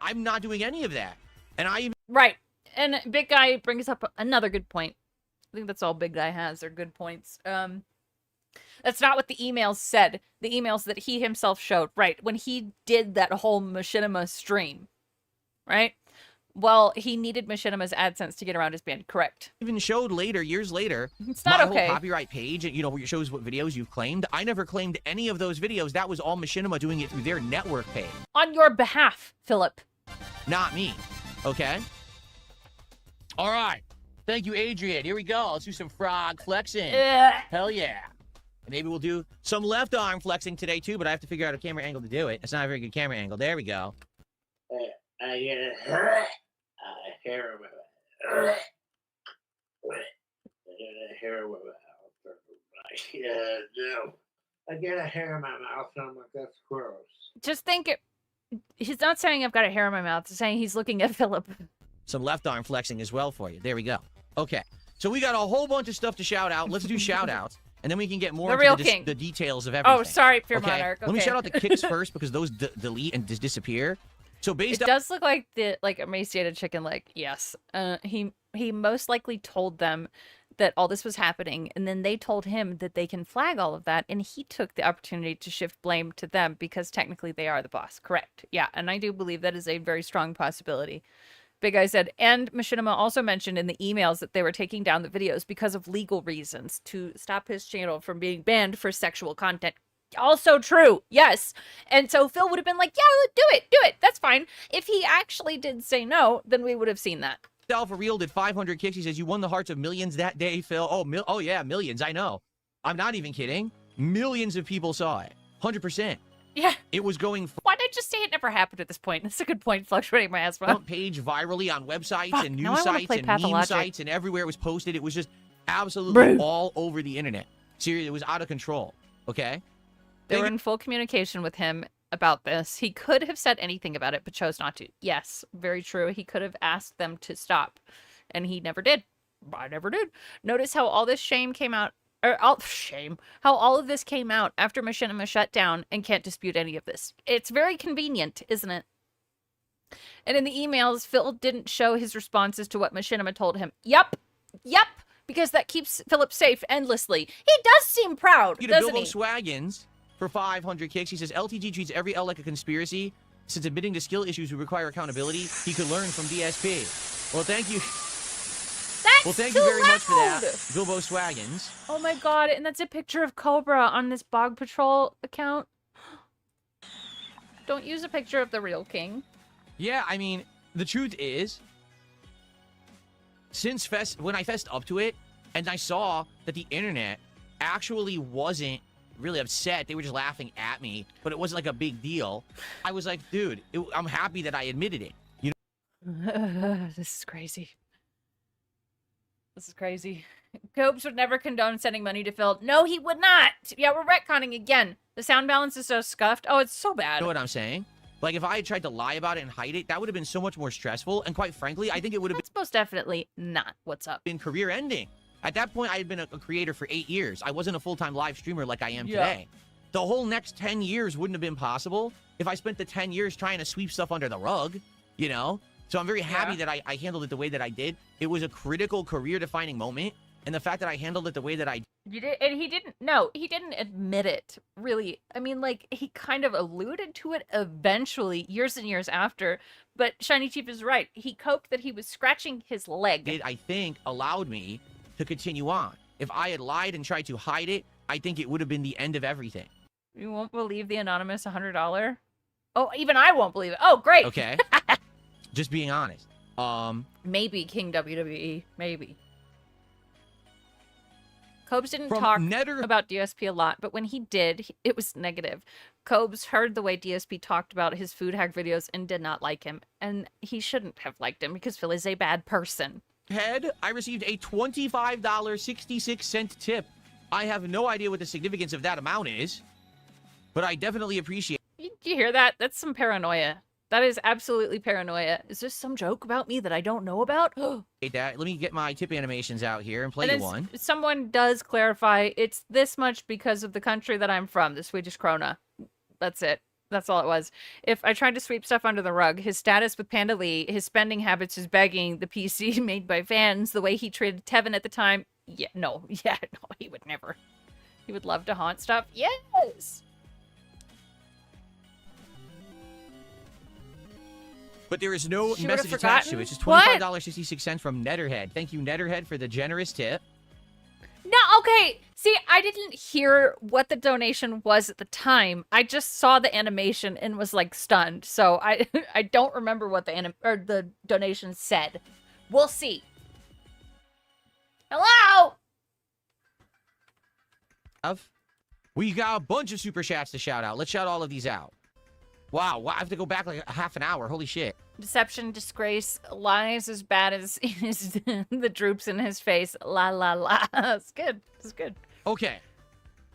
doing any of that. And I even... Right. And Big Guy brings up another good point. I think that's all Big Guy has are good points. That's not what the emails said. The emails that he himself showed. Right. When he did that whole Machinima stream. Right? Well, he needed Machinima's AdSense to get around his ban. Correct. even showed later, years later, It's not my okay. whole copyright page, you know, where it shows what videos you've claimed. I never claimed any of those videos. That was all Machinima doing it through their network page. On your behalf, Philip. Not me. Okay? All right. Thank you, Adrian. Here we go. Let's do some frog flexing. Hell yeah. And maybe we'll do some left arm flexing today, too, but I have to figure out a camera angle to do it. It's not a very good camera angle. There we go. I get a hair in my mouth. I get a hair in my mouth. Yeah, no. I get a hair in my mouth, and I'm like, that's gross. Just think it. He's not saying I've got a hair in my mouth. He's saying he's looking at Philip. Some left arm flexing as well for you. There we go. Okay. So we got a whole bunch of stuff to shout out. Let's do shout outs. And then we can get more The into real king. the details of everything. Oh, sorry, Fear okay? Monarch. Let me Okay. shout out the kicks first because those delete and disappear. So based It does look like the emaciated chicken leg. Yes. He most likely told them that all this was happening, and then they told him that they can flag all of that, and he took the opportunity to shift blame to them because technically they are the boss. Correct. Yeah, and I do believe that is a very strong possibility. Big Guy said, and Machinima also mentioned in the emails that they were taking down the videos because of legal reasons to stop his channel from being banned for sexual content. Also true, yes. And so Phil would have been like, yeah, do it, that's fine. If he actually did say no, then we would have seen that. Alpha Real did 500 kicks. He says, you won the hearts of millions that day, Phil. Oh, yeah, millions. I know. I'm not even kidding. Millions of people saw it. 100%. Yeah. It was going Why did I just say it never happened at this point? That's a good point, fluctuating my ass. front page virally on websites Fuck, and now I news wanna sites play and meme Pathologic. sites and everywhere it was posted. It was just absolutely Rude. all over the internet. Seriously, it was out of control. Okay? They were in full communication with him about this. He could have said anything about it, but chose not to. Yes, very true. He could have asked them to stop, and he never did. I never did. Notice how all this shame came out, how all of this came out after Machinima shut down and can't dispute any of this. It's very convenient, isn't it? And in the emails, Phil didn't show his responses to what Machinima told him. Yep, because that keeps Philip safe endlessly. He does seem proud, You to doesn't Bilbo he? Swaggins for 500 kicks. He says, LTG treats every L like a conspiracy. Since admitting to skill issues would require accountability, he could learn from DSP. Well, thank you. Thank you very much for that, Bilbo Swaggins. Oh my god, and that's a picture of Cobra on this Bog Patrol account. Don't use a picture of the real king. Yeah, I mean, the truth is, when I fessed up to it, and I saw that the internet actually wasn't really upset, they were just laughing at me, but it wasn't like a big deal. I was like, dude, I'm happy that I admitted it. You know? This is crazy. This is crazy. Copes would never condone sending money to Phil. No, he would not. Yeah, we're retconning again. The sound balance is so scuffed. Oh, it's so bad. You know what I'm saying? Like, if I had tried to lie about it and hide it, that would have been so much more stressful. And quite frankly, I think it would have That's most definitely not what's up. been career ending. At that point, I had been a creator for 8 years. I wasn't a full-time live streamer like I am Yeah. today. The whole next 10 years wouldn't have been possible if I spent the 10 years trying to sweep stuff under the rug, you know? So I'm very happy that I handled it the way that I did. It was a critical career-defining moment. And the fact that I handled it the way that I You did, and he didn't admit it, really. I mean, like, he kind of alluded to it eventually, years and years after. But Shiny Chief is right. He coped that he was scratching his leg. did, I think, allowed me to continue on. If I had lied and tried to hide it, I think it would have been the end of everything. You won't believe the anonymous $100? Oh, even I won't believe it. Oh, great. Okay? Just being honest. Maybe King WWE. Maybe. Cobes didn't From talk Netter- about DSP a lot, but when he did, it was negative. Cobes heard the way DSP talked about his food hack videos and did not like him. And he shouldn't have liked him because Phil is a bad person. Head, I received a $25.66 tip. I have no idea what the significance of that amount is, but I definitely appreciate You hear that? That's some paranoia. That is absolutely paranoia. Is this some joke about me that I don't know about? that. Let me get my tip animations out here and play And you then one. someone does clarify, it's this much because of the country that I'm from, the Swedish krona. That's it. That's all it was. If I tried to sweep stuff under the rug, his status with Panda Lee, his spending habits, his begging, the PC made by fans, the way he treated Tevin at the time. No, he would never. He would love to haunt stuff. Yes! But there is no She would've message attached to forgotten? it. It's just What? $25.66 from Netterhead. Thank you, Netterhead, for the generous tip. No, okay. See, I didn't hear what the donation was at the time. I just saw the animation and was like stunned. So I I don't remember what the donation said. We'll see. Hello? We got a bunch of super chats to shout out. Let's shout all of these out. Wow, I have to go back like a half an hour. Holy shit. Deception, disgrace, lies as bad as the droops in his face. La la la. It's good. It's good. Okay.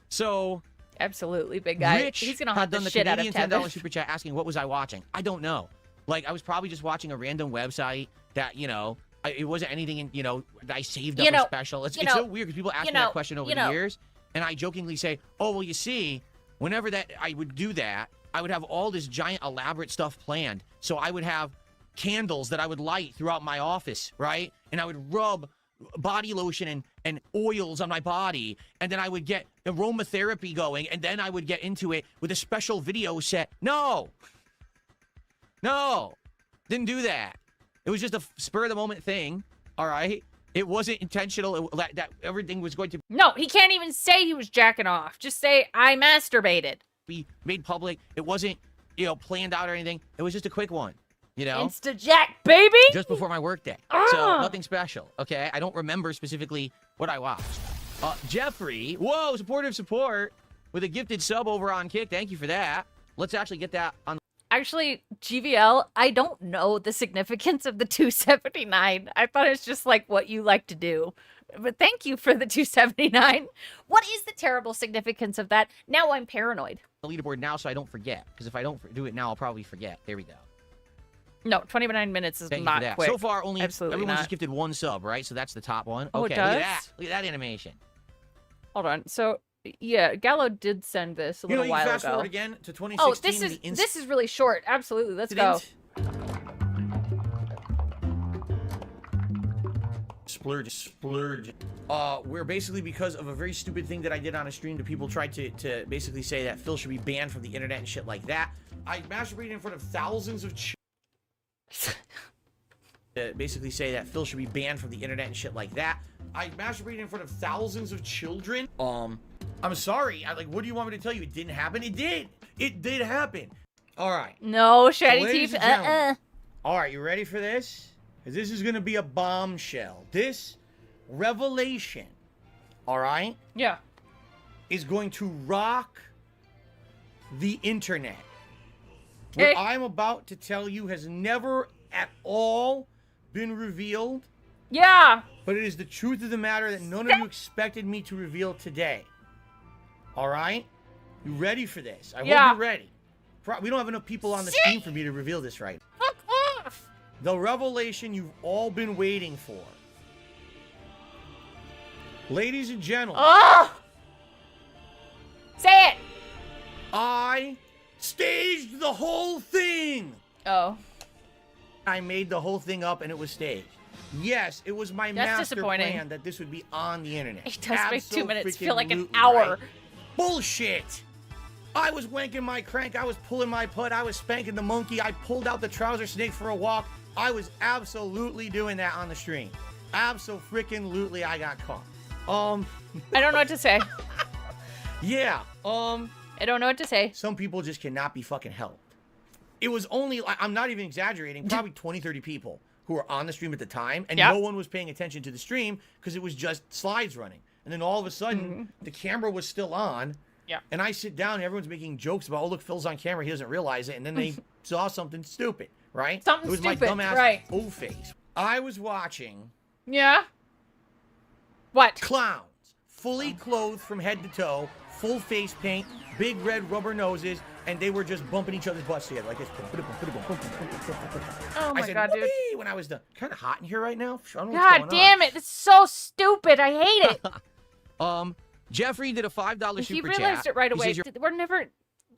So absolutely, big guy. Rich He's gonna had haunt the done the shit out of Canadian Tevin. $10 super chat asking what was I watching. I don't know. Like, I was probably just watching a random website that, you know, It wasn't anything, that I saved up You know, or special. It's you so know, weird because people ask you me that know, question over you the know. years, and I jokingly say, oh, well, you see, whenever that I would do that, I would have all this giant elaborate stuff planned. So I would have candles that I would light throughout my office, right? And I would rub body lotion and oils on my body, and then I would get aromatherapy going, and then I would get into it with a special video set. No, didn't do that. It was just a spur of the moment thing. All right, it wasn't intentional. That everything was going to No, he can't even say he was jacking off. Just say I masturbated. be made public. It wasn't planned out or anything. It was just a quick one. Insta jack, baby. Just before my workday. So nothing special, okay? I don't remember specifically what I watched. Jeffrey, whoa, supportive support with a gifted sub over on Kick. Thank you for that. Let's actually get that on. Actually, GVL, I don't know the significance of the 279. I thought it's just like what you like to do. But thank you for the 279. What is the terrible significance of that? Now I'm paranoid. The leaderboard now so I don't forget. Because if I don't do it now, I'll probably forget. There we go. No, 29 minutes is Thank you not for that. quick. So far, only Absolutely everyone's not. just gifted one sub, right? So that's the top one. Oh, okay, it look at does? that. Look at that animation. Hold on. So, yeah, Gallo did send this a little you while fast ago. forward again to 2016. Oh, this is really short. Absolutely. Let's go. Splurge. Where basically because of a very stupid thing that I did on a stream, the people tried to basically say that Phil should be banned from the internet and shit like that. I masturbated in front of thousands of basically say that Phil should be banned from the internet and shit like that. I masturbated in front of thousands of children. I'm sorry. What do you want me to tell you? It didn't happen. It did. It did happen. All right. No, Shady Ladies Teeth. and gentlemen, all right, you ready for this? 'Cause this is gonna be a bombshell. This revelation, all right? Yeah. Is going to rock the internet. Okay. What I'm about to tell you has never at all been revealed. Yeah. But it is the truth of the matter that none of you expected me to reveal today. All right? You ready for this? I hope you're ready. We don't have enough people on the stream for me to reveal this right. Fuck off. The revelation you've all been waiting for. Ladies and gentlemen. Oh! Say it. I staged the whole thing. Oh. I made the whole thing up and it was staged. Yes, it was my That's master disappointing. plan that this would be on the internet. It does make 2 minutes feel like an Abso-freaking-lutely, hour. right? Bullshit. I was wanking my crank. I was pulling my putt. I was spanking the monkey. I pulled out the trouser snake for a walk. I was absolutely doing that on the stream. Abso-freaking-lutely, I got caught. I don't know what to say. Yeah. I don't know what to say. Some people just cannot be fucking helped. It was only, I'm not even exaggerating, probably 20, 30 people who were on the stream at the time, and no one was paying attention to the stream because it was just slides running. And then all of a sudden, the camera was still on. Yeah. And I sit down, and everyone's making jokes about, oh, look, Phil's on camera. He doesn't realize it. And then they saw something stupid, right? Something it was stupid, my dumbass right. O-face. I was watching. Yeah. What? Clowns, fully clothed from head to toe, full face paint, big red rubber noses, and they were just bumping each other's butts together like this. Oh my I said, god, dude. "Whoopee," when I was done. Kind of hot in here right now. I don't know what's God going damn it. It's so stupid. I hate it. Jeffrey did a $5 He super realized chat. it right He away. says, We're never...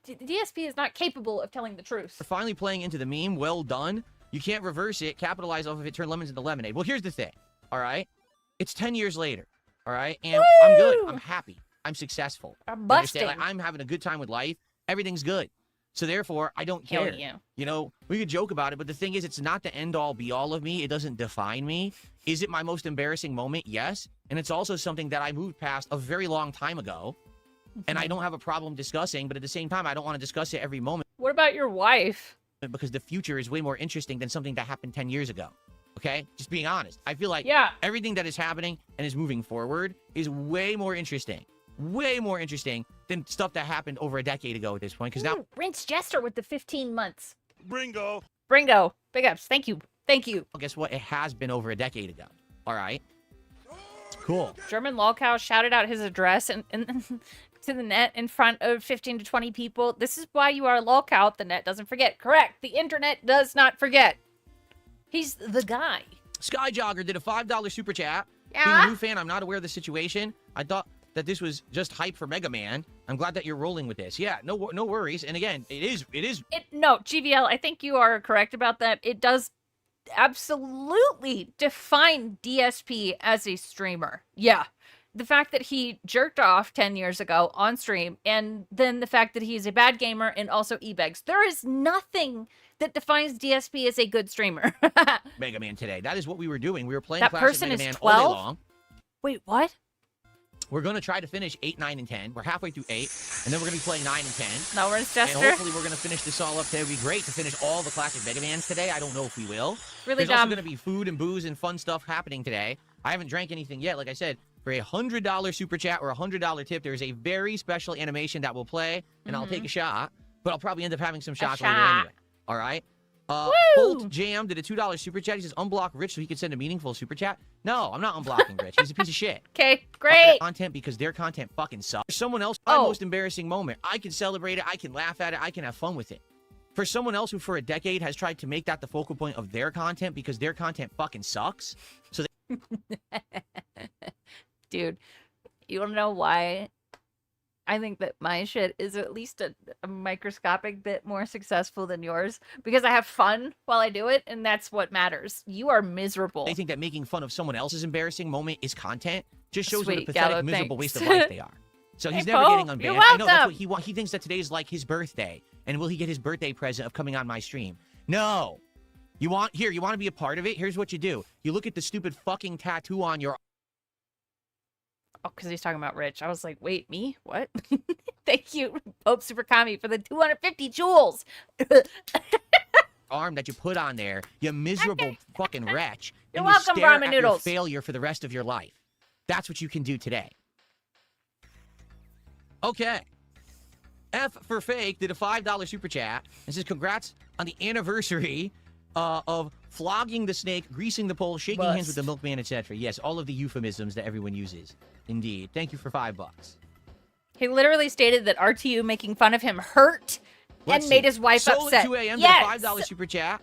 DSP is not capable of telling the truth. You're finally playing into the meme. Well done. You can't reverse it, capitalize off of it, turn lemons into lemonade. Well, here's the thing, all right? It's 10 years later, all right? And I'm good. I'm happy. I'm successful. I'm You understand? busting. Like, I'm having a good time with life. Everything's good. So therefore, I don't Hell care. yeah. You know, we could joke about it, but the thing is, it's not the end-all, be-all of me. It doesn't define me. Is it my most embarrassing moment? Yes. And it's also something that I moved past a very long time ago, and I don't have a problem discussing, but at the same time, I don't want to discuss it every moment. What about your wife? Because the future is way more interesting than something that happened 10 years ago. Okay? Just being honest. I feel like everything that is happening and is moving forward is way more interesting. Way more interesting than stuff that happened over a decade ago at this point. Because now... Rinse Jester with the 15 months. Bringo. Bringo. Big ups. Thank you. Thank you. Well, guess what? It has been over a decade ago. All right? Cool. German lolcow shouted out his address and to the net in front of 15 to 20 people. This is why you are a lolcow. The net doesn't forget. Correct. The internet does not forget. He's the guy. Skyjogger did a $5 super chat. Yeah? Being a new fan, I'm not aware of the situation. I thought that this was just hype for Mega Man. I'm glad that you're rolling with this. Yeah, no worries. And again, it is. No, GVL, I think you are correct about that. It does absolutely define DSP as a streamer. Yeah. The fact that he jerked off 10 years ago on stream, and then the fact that he's a bad gamer and also e-begs. There is nothing that defines DSP as a good streamer. Mega Man today. That is what we were doing. We were playing That classic person Mega is Man 12? all day long. Wait, what? We're going to try to finish 8, 9, and 10. We're halfway through 8, and then we're going to be playing 9 and 10. Now we're in And Chester. hopefully we're going to finish this all up today. It would be great to finish all the classic Mega Mans today. I don't know if we will. Really There's also dumb. going to be food and booze and fun stuff happening today. I haven't drank anything yet. Like I said, for a $100 super chat or a $100 tip, there's a very special animation that will play, and I'll take a shot, but I'll probably end up having some shots later anyway. All right? Bolt Jam did a $2 super chat. He says, unblock Rich so he can send a meaningful super chat. No, I'm not unblocking Rich. He's a piece of shit. Okay, great. Content because their content fucking sucks. For someone else, my most embarrassing moment. I can celebrate it. I can laugh at it. I can have fun with it. For someone else who for a decade has tried to make that the focal point of their content because their content fucking sucks. So Dude, you want to know why I think that my shit is at least a microscopic bit more successful than yours? Because I have fun while I do it, and that's what matters. You are miserable. they think that making fun of someone else's embarrassing moment is content just shows what a Sweet, pathetic, Gallo, miserable thanks. waste of life they are. So he's Hey, never Poe, getting unbanned. you're I know that's what welcome. he wants. He thinks that today is like his birthday. And will he get his birthday present of coming on my stream? No. You want to be a part of it? Here's what you do. You look at the stupid fucking tattoo on your Oh, because he's talking about Rich. I was like, wait, me? What? Thank you, Pope Super Kami, for the 250 jewels. arm that you put on there, you miserable fucking wretch. You're and welcome, you stare ramen at your noodles. failure for the rest of your life. That's what you can do today. Okay. F for Fake did a $5 super chat and says, congrats on the anniversary of flogging the snake, greasing the pole, shaking hands with the milkman, etc. Yes, all of the euphemisms that everyone uses. Indeed. Thank you for $5. He literally stated that RTU making fun of him hurt and made his wife Soul upset. at 2 a.m. Yes! did a $5 super chat.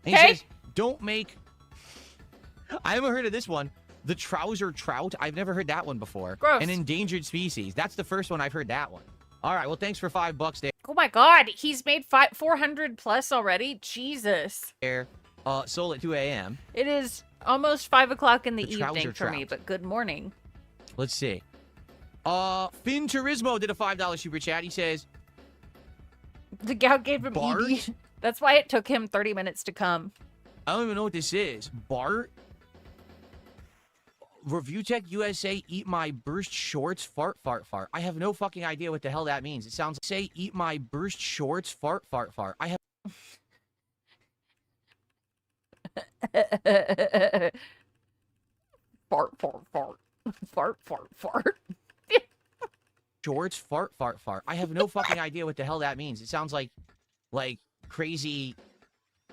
And Okay. he says, don't make... I haven't heard of this one. The trouser trout. I've never heard that one before. Gross. An endangered species. That's the first one I've heard that one. All right. Well, thanks for $5 Oh my god, he's made 400 plus already? Jesus. there. Soul at 2 a.m. It is almost 5 o'clock in the The trouser evening for me, trout. but good morning. Let's see. Finn Turismo did a $5 super chat. He says, The gout gave him Bart? ED. That's why it took him 30 minutes to come. I don't even know what this is. Bart? Review Tech USA, eat my burst shorts, fart, fart, fart. I have no fucking idea what the hell that means. It sounds like, say, eat my burst shorts, fart, fart, fart. I have... Fart, fart, fart. Fart, fart, fart. Shorts, fart, fart, fart. I have no fucking idea what the hell that means. It sounds like crazy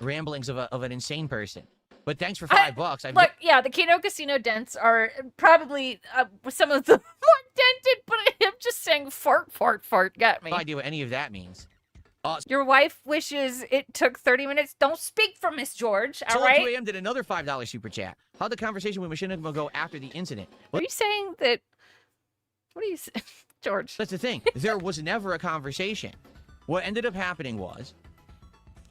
ramblings of an insane person. But thanks for $5. I've Look, yeah, the Kino Casino dents are probably some of the more dented, but him just saying fart, fart, fart got me. no idea what any of that means. Your wife wishes it took 30 minutes. Don't speak for Miss George, all Soul at 2 right? a.m. did another $5 super chat. How'd the conversation with Machinima go after the incident? Are you saying that... What are you saying? George. That's the thing. There was never a conversation. What ended up happening was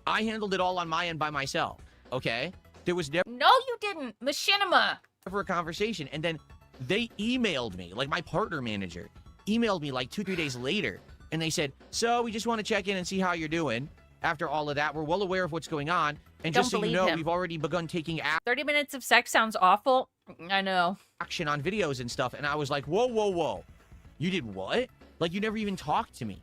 I handled it all on my end by myself, okay? There was never No, you didn't. Machinima. a conversation. And then they emailed me, like my partner manager, emailed me like 2-3 days later. And they said, so we just want to check in and see how you're doing. After all of that, we're well aware of what's going on. And just so you believe know, him. we've already begun taking 30 minutes of sex sounds awful. I know. action on videos and stuff. And I was like, whoa, whoa, whoa. You did what? Like, you never even talked to me.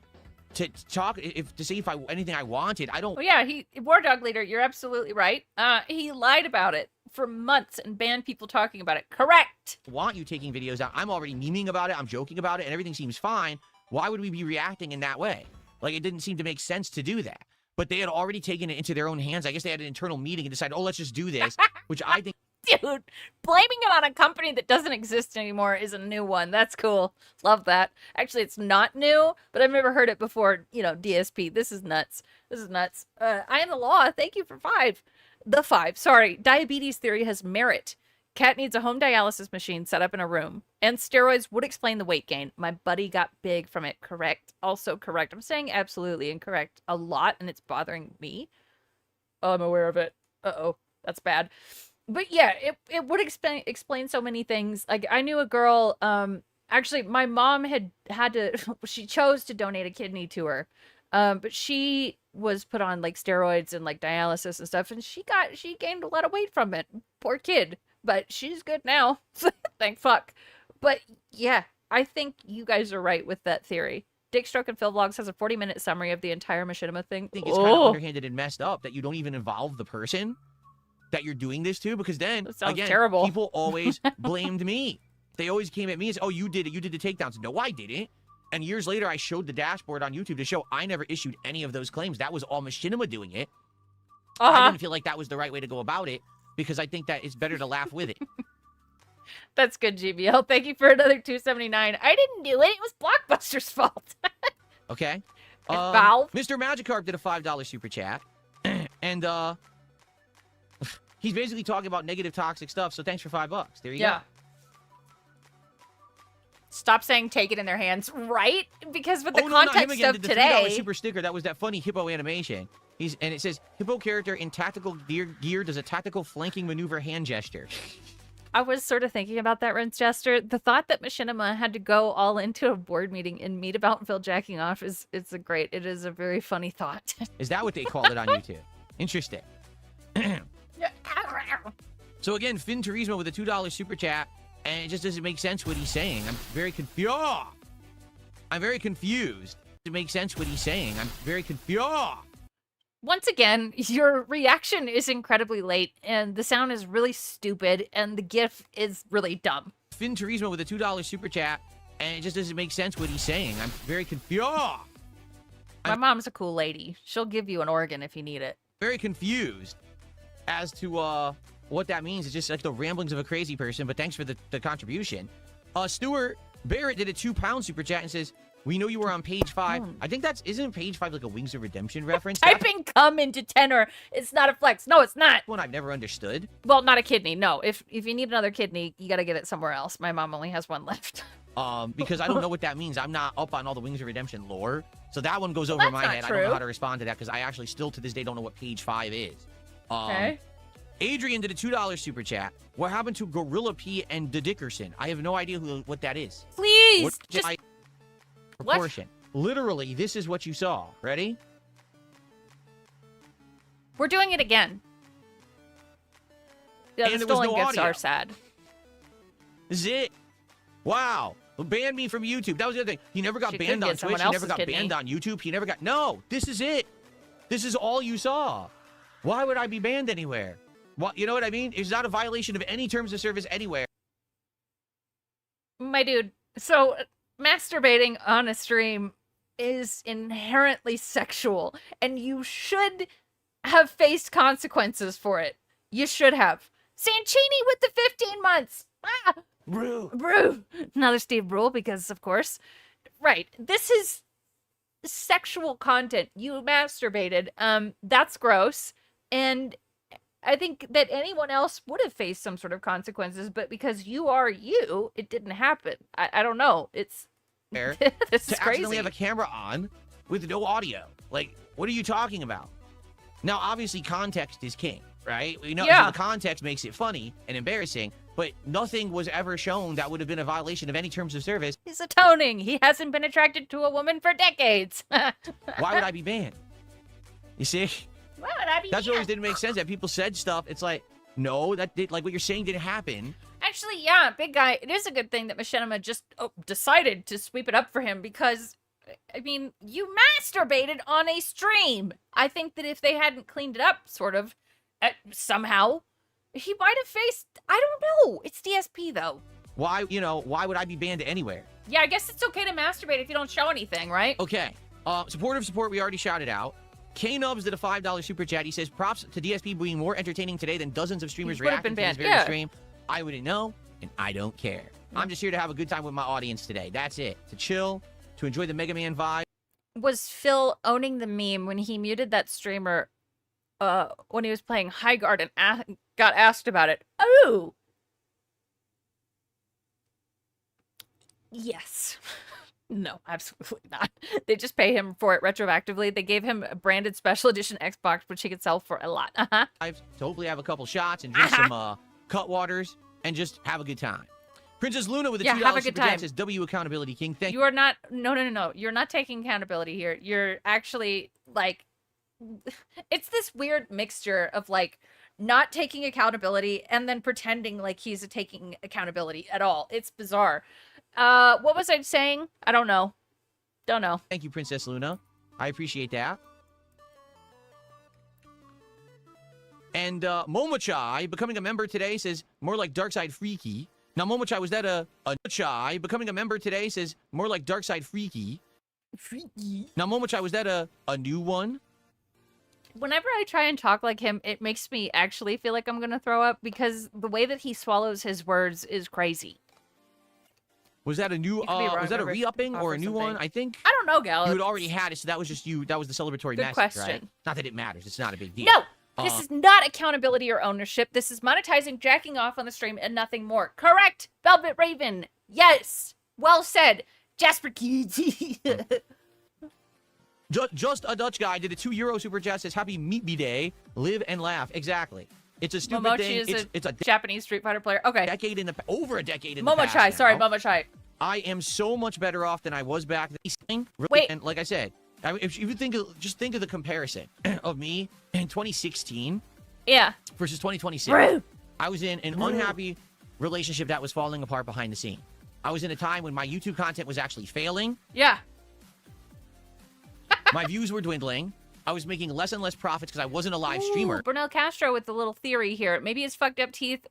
To talk, to see if anything I wanted. I don't... Well, yeah, War Dog Leader, you're absolutely right. He lied about it for months and banned people talking about it. Correct. want you taking videos out. I'm already memeing about it. I'm joking about it. And everything seems fine. Why would we be reacting in that way? Like, it didn't seem to make sense to do that. But they had already taken it into their own hands. I guess they had an internal meeting and decided, oh, let's just do this. Which I think... Dude, blaming it on a company that doesn't exist anymore is a new one. That's cool. Love that. Actually, it's not new, but I've never heard it before, DSP. This is nuts. This is nuts. I am the law. Thank you for 5. The 5. Sorry. Diabetes theory has merit. Cat needs a home dialysis machine set up in a room. And steroids would explain the weight gain. My buddy got big from it. Correct. Also correct. I'm saying absolutely incorrect a lot, and it's bothering me. Oh, I'm aware of it. Uh-oh. That's bad. But yeah, it would explain so many things. Like, I knew a girl, actually, my mom had to, she chose to donate a kidney to her. But she was put on, like, steroids and, like, dialysis and stuff, and she gained a lot of weight from it. Poor kid. But she's good now. Thank fuck. But yeah, I think you guys are right with that theory. Dick Stroke and Phil Vlogs has a 40-minute summary of the entire machinima thing. I think it's kind of underhanded and messed up that you don't even involve the person that you're doing this to, because then, again, terrible. people always blamed me. They always came at me and said, oh, you did it. You did the takedowns. No, I didn't. And years later, I showed the dashboard on YouTube to show I never issued any of those claims. That was all machinima doing it. I didn't feel like that was the right way to go about it, because I think that it's better to laugh with it. That's good, GBL. Thank you for another 279. I didn't do it. It was Blockbuster's fault. Okay. Valve. Mr. Magikarp did a $5 super chat. And he's basically talking about negative toxic stuff, so thanks for $5. There you go. Stop saying take it in their hands, right? Because with the him context again, of the today... $3 super sticker, that was that funny hippo animation. And it says, hippo character in tactical gear does a tactical flanking maneuver hand gesture. I was sort of thinking about that, Rinse Jester. The thought that Machinima had to go all into a board meeting and meet about Phil jacking off it is a very funny thought. Is that what they called it on YouTube? Interesting. So again, Finn Turismo with a $2 super chat, and it just doesn't make sense what he's saying. I'm very confused. I'm very confused. It makes sense what he's saying. I'm very confused. Once again, your reaction is incredibly late, and the sound is really stupid, and the GIF is really dumb. Finn Turismo with a $2 super chat, and it just doesn't make sense what he's saying. I'm very confused. My mom's a cool lady. She'll give you an organ if you need it. Very confused as to what that means. It's just like the ramblings of a crazy person, but thanks for the contribution. Stuart Barrett did a £2 super chat and says, we know you were on page 5. I think isn't page 5 like a Wings of Redemption reference? Typing cum into tenor, it's not a flex. No, it's not. One I've never understood. Well, not a kidney. No, if you need another kidney, you got to get it somewhere else. My mom only has one left. Because I don't know what that means. I'm not up on all the Wings of Redemption lore. So that one goes over my head. True. I don't know how to respond to that because I actually still to this day don't know what page 5 is. Okay. Adrian did a $2 super chat. What happened to Gorilla P and the Dickerson? I have no idea what that is. Please, proportion. Literally, this is what you saw. Ready? We're doing it again. Yeah, and the there was stolen no gifts audio. are sad. This is it. Wow. Banned me from YouTube. That was the other thing. He never got She banned could on get someone Twitch. He never else's got kidney. banned on YouTube. He never got... No, this is it. This is all you saw. Why would I be banned anywhere? Well, you know what I mean? It's not a violation of any terms of service anywhere. My dude, so masturbating on a stream is inherently sexual, and you should have faced consequences for it. You should have. Sanchini with the 15 months. Ah! Brew. Another Steve Brule, because of course. Right. This is sexual content. You masturbated. That's gross. And I think that anyone else would have faced some sort of consequences, but because you are you, it didn't happen. I don't know. It's This is to crazy. accidentally have a camera on with no audio. Like, what are you talking about? Now, obviously, context is king, right? We know so the context makes it funny and embarrassing, but nothing was ever shown that would have been a violation of any terms of service. He's atoning. He hasn't been attracted to a woman for decades. Why would I be banned? You see? Why would I be That's what always didn't make sense. That people said stuff. It's like, no, like what you're saying didn't happen. Actually, yeah, big guy. It is a good thing that Machinima just decided to sweep it up for him because, I mean, you masturbated on a stream. I think that if they hadn't cleaned it up, sort of, somehow, he might have faced, I don't know. It's DSP, though. Why would I be banned anywhere? Yeah, I guess it's okay to masturbate if you don't show anything, right? Okay. Supportive support, we already shouted out. K-Nubs did a $5 super chat. He says, props to DSP being more entertaining today than dozens of streamers reacting to this very stream. I wouldn't know, and I don't care. I'm just here to have a good time with my audience today. That's it. To chill, to enjoy the Mega Man vibe. Was Phil owning the meme when he muted that streamer when he was playing High Guard and got asked about it. Oh, yes. No, absolutely not. They just pay him for it retroactively. They gave him a branded special edition Xbox, which he could sell for a lot. To hopefully have a couple shots and drink some cut waters and just have a good time. Princess Luna with a $2 super chat says, W Accountability King. Thank you. You are not, no. You're not taking accountability here. You're actually, like, it's this weird mixture of, like, not taking accountability and then pretending like he's taking accountability at all. It's bizarre. What was I saying? I don't know. Don't know. Thank you, Princess Luna. I appreciate that. And Momochai, becoming a member today, says, more like Darkside Freaky. Now, Momochai, was that a Chai? Becoming a member today says, more like Darkside Freaky. Freaky. Now, Momochai, was that a new one? Whenever I try and talk like him, it makes me actually feel like I'm gonna throw up because the way that he swallows his words is crazy. Was that a new, was that a re-upping or a new one? I think. I don't know, Gal. You had already had it, so that was just you. That was the celebratory Good message, question. right? Not that it matters. It's not a big deal. No! This is not accountability or ownership. This is monetizing, jacking off on the stream, and nothing more. Correct, Velvet Raven. Yes. Well said, Jasper Kids. Just a Dutch guy did a €2 super chat, says, happy Meet Me Day. Live and laugh. Exactly. It's a stupid Momochi thing. is It's a Japanese Street Fighter player. Okay. Over a decade in the past. Momochai. Sorry, Momochai. I am so much better off than I was back then. Wait. And like I said, if you just think of the comparison of me in 2016 versus 2026. I was in an unhappy relationship that was falling apart behind the scene. I was in a time when my YouTube content was actually failing. Yeah. My views were dwindling. I was making less and less profits because I wasn't a live streamer. Brunel Castro with the little theory here. Maybe his fucked up teeth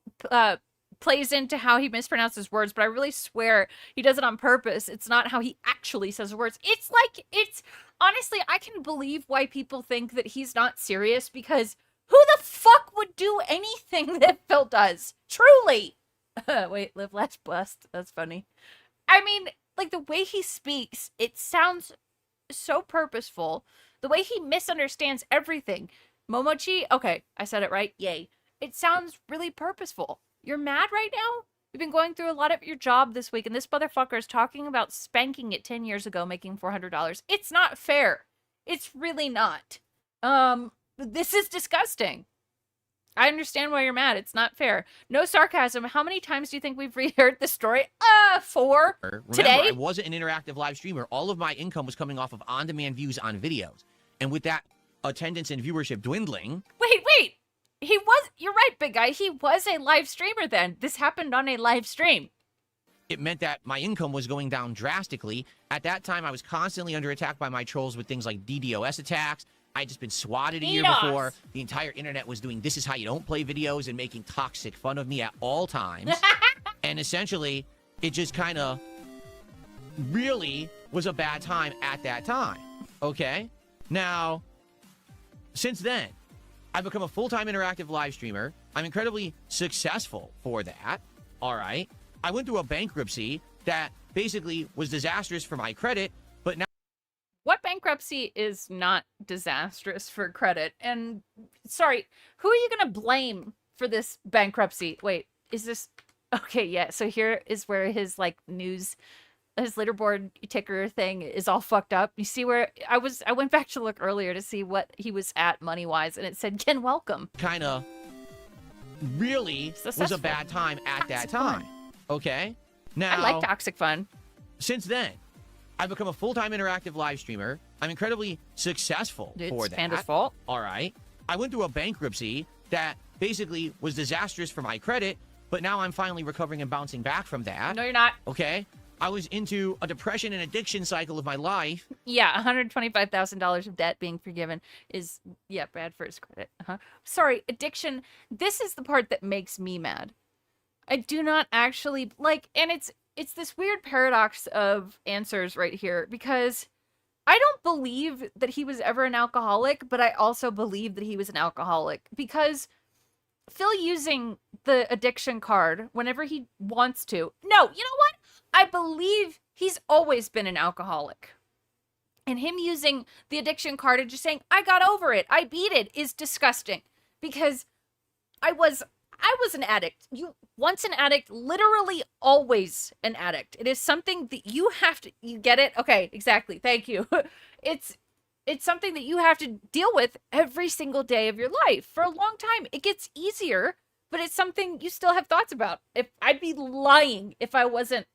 plays into how he mispronounces words, but I really swear he does it on purpose. It's not how he actually says words. It's like, honestly, I can believe why people think that he's not serious because who the fuck would do anything that Phil does? Truly. Wait, live, let's bust. That's funny. I mean, like the way he speaks, it sounds so purposeful. The way he misunderstands everything. Momochi, okay, I said it right. Yay. It sounds really purposeful. You're mad right now? You've been going through a lot of your job this week, and this motherfucker is talking about spanking it 10 years ago, making $400. It's not fair. It's really not. This is disgusting. I understand why you're mad. It's not fair. No sarcasm. How many times do you think we've reheard this story? 4. Remember, Today? I wasn't an interactive live streamer. All of my income was coming off of on-demand views on videos. And with that attendance and viewership dwindling... Wait! You're right, big guy. He was a live streamer then. This happened on a live stream. It meant that my income was going down drastically. At that time, I was constantly under attack by my trolls with things like DDoS attacks. I had just been swatted a year before. The entire internet was doing this is how you don't play videos and making toxic fun of me at all times. And essentially, it just kind of really was a bad time at that time. Okay? Now, since then, I've become a full-time interactive live streamer. I'm incredibly successful for that. All right? I went through a bankruptcy that basically was disastrous for my credit, but now... What bankruptcy is not disastrous for credit? And, sorry, who are you going to blame for this bankruptcy? Wait, is this... Okay, yeah, so here is where his, like, news... His leaderboard ticker thing is all fucked up. You see where... I went back to look earlier to see what he was at money-wise, and it said, Ken, welcome. Kind of really was a bad time at that time. Okay? Now... I like toxic fun. Since then, I've become a full-time interactive live streamer. I'm incredibly successful for that. It's Panda's fault. All right. I went through a bankruptcy that basically was disastrous for my credit, but now I'm finally recovering and bouncing back from that. No, you're not. Okay? I was into a depression and addiction cycle of my life. Yeah, $125,000 of debt being forgiven is, yeah, bad for his credit. Sorry, addiction. This is the part that makes me mad. I do not actually, like, and it's this weird paradox of answers right here, because I don't believe that he was ever an alcoholic, but I also believe that he was an alcoholic, because Phil using the addiction card whenever he wants to. No, you know what? I believe he's always been an alcoholic. And him using the addiction card and just saying, I got over it, I beat it, is disgusting. Because I was an addict. You once an addict, literally always an addict. It is something that you have to, you get it? Okay, exactly. Thank you. It's something that you have to deal with every single day of your life for a long time. It gets easier, but it's something you still have thoughts about. If I'd be lying if I wasn't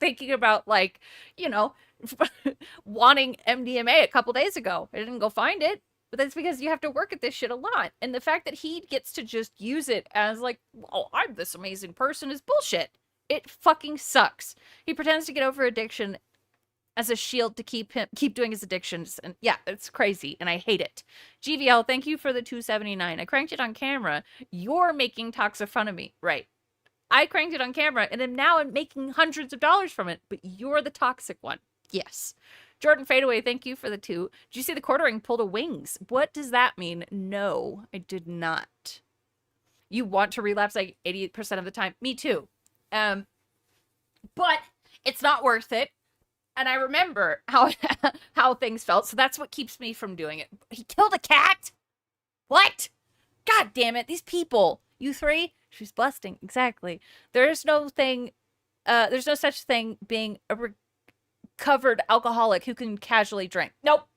thinking about, like, you know, wanting MDMA a couple days ago. I didn't go find it, but that's because you have to work at this shit a lot. And the fact that he gets to just use it as like, oh, I'm this amazing person is bullshit. It fucking sucks. He pretends to get over addiction as a shield to keep doing his addictions. And yeah, it's crazy and I hate it. GVL, thank you for the 279. I cranked it on camera. You're making toxic fun of me. Right. I cranked it on camera and I'm making hundreds of dollars from it, but you're the toxic one. Yes. Jordan Fadeaway, thank you for the 2. Did you see the quartering pulled a wings? What does that mean? No, I did not. You want to relapse like 88% of the time. Me too. But it's not worth it. And I remember how things felt, so that's what keeps me from doing it. He killed a cat? What? God damn it, these people. You 3? She's busting. Exactly. There's no such thing being a recovered alcoholic who can casually drink. Nope,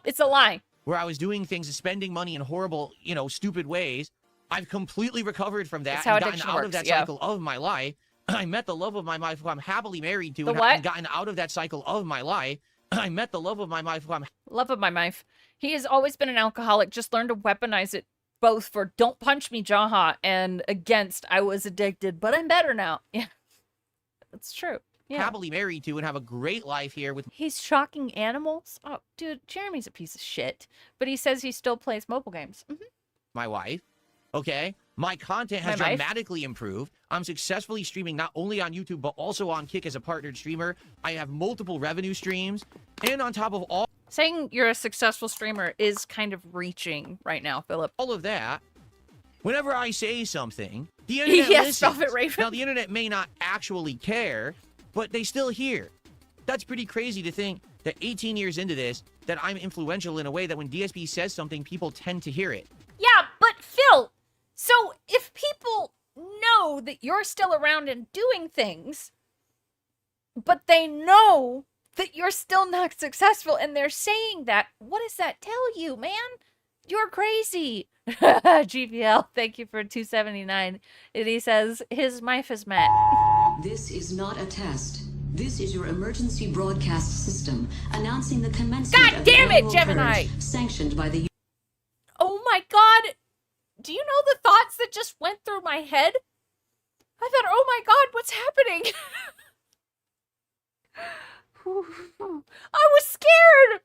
it's a lie. Where I was doing things and spending money in horrible, stupid ways. I've completely recovered from that That's how and gotten addiction out works, of that yeah. cycle of my life. I met the love of my life who I'm happily married to, The and what? I've gotten out of that cycle of my life. I met the love of my life who I'm Love of my life. He has always been an alcoholic, just learned to weaponize it both for don't punch me, Jaha, and against I was addicted, but I'm better now. Yeah, that's true. Yeah. happily married to and have a great life here with He's shocking animals. Oh, dude, Jeremy's a piece of shit. But he says he still plays mobile games. my wife. Okay? My content has My wife? dramatically improved. I'm successfully streaming not only on YouTube, but also on Kick as a partnered streamer. I have multiple revenue streams. And on top of all Saying you're a successful streamer is kind of reaching right now, Philip. All of that, whenever I say something, the internet Yes, listens. stop it, Raven. Now, the internet may not actually care, but they still hear. That's pretty crazy to think that 18 years into this, that I'm influential in a way that when DSP says something, people tend to hear it. Yeah, but Phil, so if people know that you're still around and doing things, but they know that you're still not successful and they're saying that, what does that tell you, man? You're crazy. GPL, thank you for 279. And he says his wife is mad. This is not a test. This is your emergency broadcast system announcing the commencement God of damn the it, annual Gemini! purge, sanctioned by the Oh my god! Do you know the thoughts that just went through my head? I thought, oh my god, what's happening? I was scared!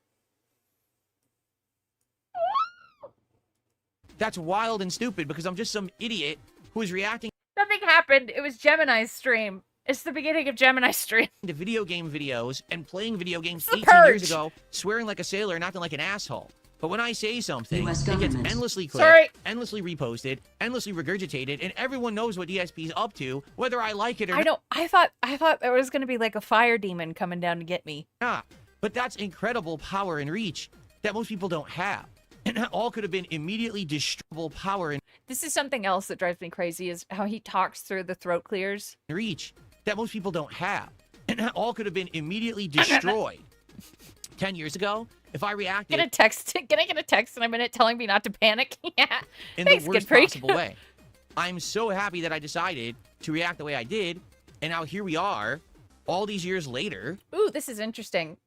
That's wild and stupid because I'm just some idiot who is reacting Nothing happened. It was Gemini's stream. It's the beginning of Gemini's stream. to video game videos and playing video games the 18 purge. years ago, swearing like a sailor and acting like an asshole. But when I say something, US it gets government. endlessly clicked, Sorry. endlessly reposted, endlessly regurgitated, and everyone knows what DSP's up to, whether I like it or I know. I thought there was gonna be like a fire demon coming down to get me. not. But that's incredible power and reach that most people don't have. And that all could have been immediately destroyable power and This is something else that drives me crazy is how he talks through the throat clears. reach that most people don't have. And that all could have been immediately destroyed. 10 years ago, if I reacted Gonna get a text in a minute telling me not to panic. Yeah. in Thanks, the worst Good Freak. possible way. I'm so happy that I decided to react the way I did, and now here we are, all these years later. Ooh, this is interesting.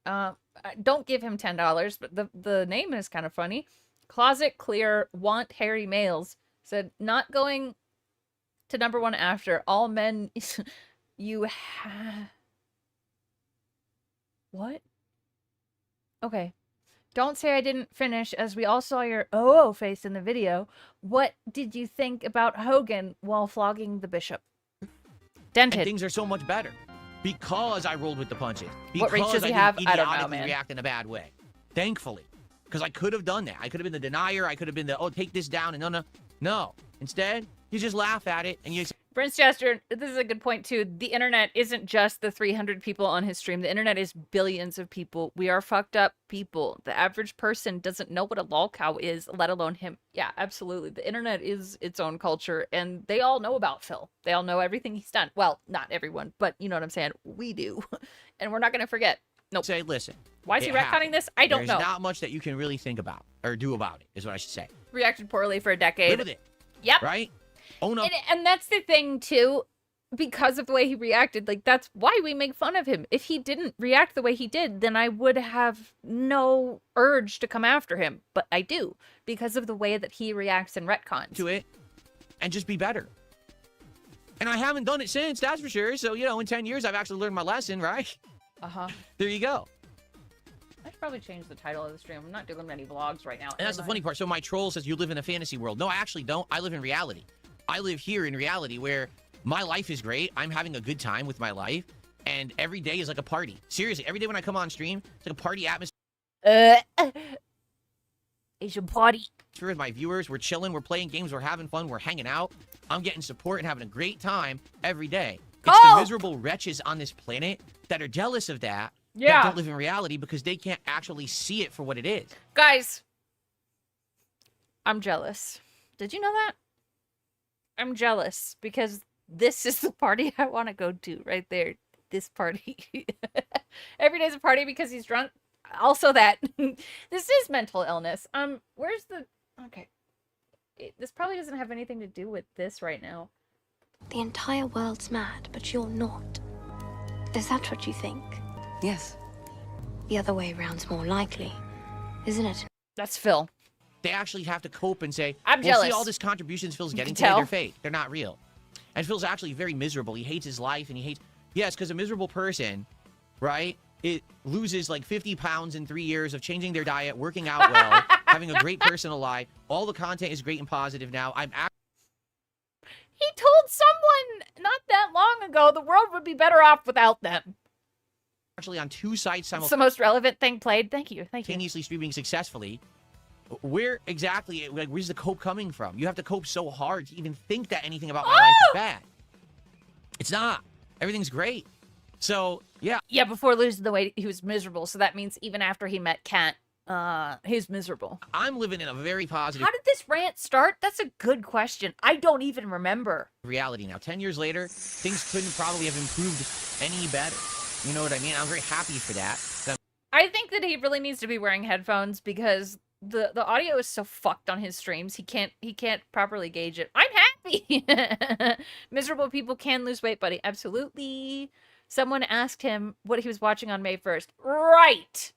Don't give him $10, but the name is kind of funny. Closet Clear Want Hairy Males said, not going to #1 after all men you have. What? Okay. Don't say I didn't finish, as we all saw your oh face in the video. What did you think about Hogan while flogging the bishop? Dented. And things are so much better because I rolled with the punches. What reach Because does he didn't have? I don't know, idiotically man. react in a bad way. Thankfully. Because I could have done that. I could have been the denier. I could have been the, oh, take this down. And no. Instead, You just laugh at it and you. Prince Chester, this is a good point too. The internet isn't just the 300 people on his stream. The internet is billions of people. We are fucked up people. The average person doesn't know what a lolcow is, let alone him. Yeah, absolutely. The internet is its own culture, and they all know about Phil. They all know everything he's done. Well, not everyone, but you know what I'm saying. We do, and we're not gonna forget. Nope. Say, listen. Why is he retconning this? I don't know. There's not much that you can really think about or do about it, is what I should say. Reacted poorly for a decade. Live with it. Yep. Right? Own up. And that's the thing too, because of the way he reacted. Like, that's why we make fun of him. If he didn't react the way he did, then I would have no urge to come after him. But I do, because of the way that he reacts in retcons. To it, and just be better. And I haven't done it since, that's for sure. So, you know, in 10 years, I've actually learned my lesson, right? Uh-huh. There you go. I should probably change the title of the stream. I'm not doing many vlogs right now. And that's the funny part. So my troll says you live in a fantasy world. No, I actually don't. I live in reality. I live here in reality where my life is great. I'm having a good time with my life. And every day is like a party. Seriously, every day when I come on stream, it's like a party atmosphere. It's a party. With my viewers, we're chilling, we're playing games, we're having fun, we're hanging out. I'm getting support and having a great time every day. It's the miserable wretches on this planet that are jealous of that. Yeah. That don't live in reality because they can't actually see it for what it is. Guys, I'm jealous. Did you know that? I'm jealous because this is the party I want to go to right there. This party. Every day's a party because he's drunk. Also that. This is mental illness. Where's the... Okay. This probably doesn't have anything to do with this right now. The entire world's mad, but you're not. Is that what you think? Yes. The other way around's more likely, isn't it? That's Phil. They actually have to cope and say, I'm well, jealous. see all these contributions Phil's getting can today, tell. they're fake. They're not real. And Phil's actually very miserable. He hates his life and he hates... Yes, because a miserable person, right, it loses like 50 pounds in 3 years of changing their diet, working out well, having a great personal life. All the content is great and positive now. He told someone not that long ago the world would be better off without them. Actually on 2 sites It's the most relevant thing played. Thank you. Thank you. simultaneously streaming successfully. Where exactly, like, where's the cope coming from? You have to cope so hard to even think that anything about my life is bad. It's not. Everything's great. So, yeah. Yeah, before losing the weight, he was miserable. So that means even after he met Kent, he's miserable. I'm living in a very positive How did this rant start? That's a good question. I don't even remember. reality now. 10 years later, things couldn't probably have improved any better. You know what I mean? I'm very happy for that. I think that he really needs to be wearing headphones because the audio is so fucked on his streams. He can't properly gauge it. I'm happy. Miserable people can lose weight, buddy. Absolutely. Someone asked him what he was watching on May 1st. Right.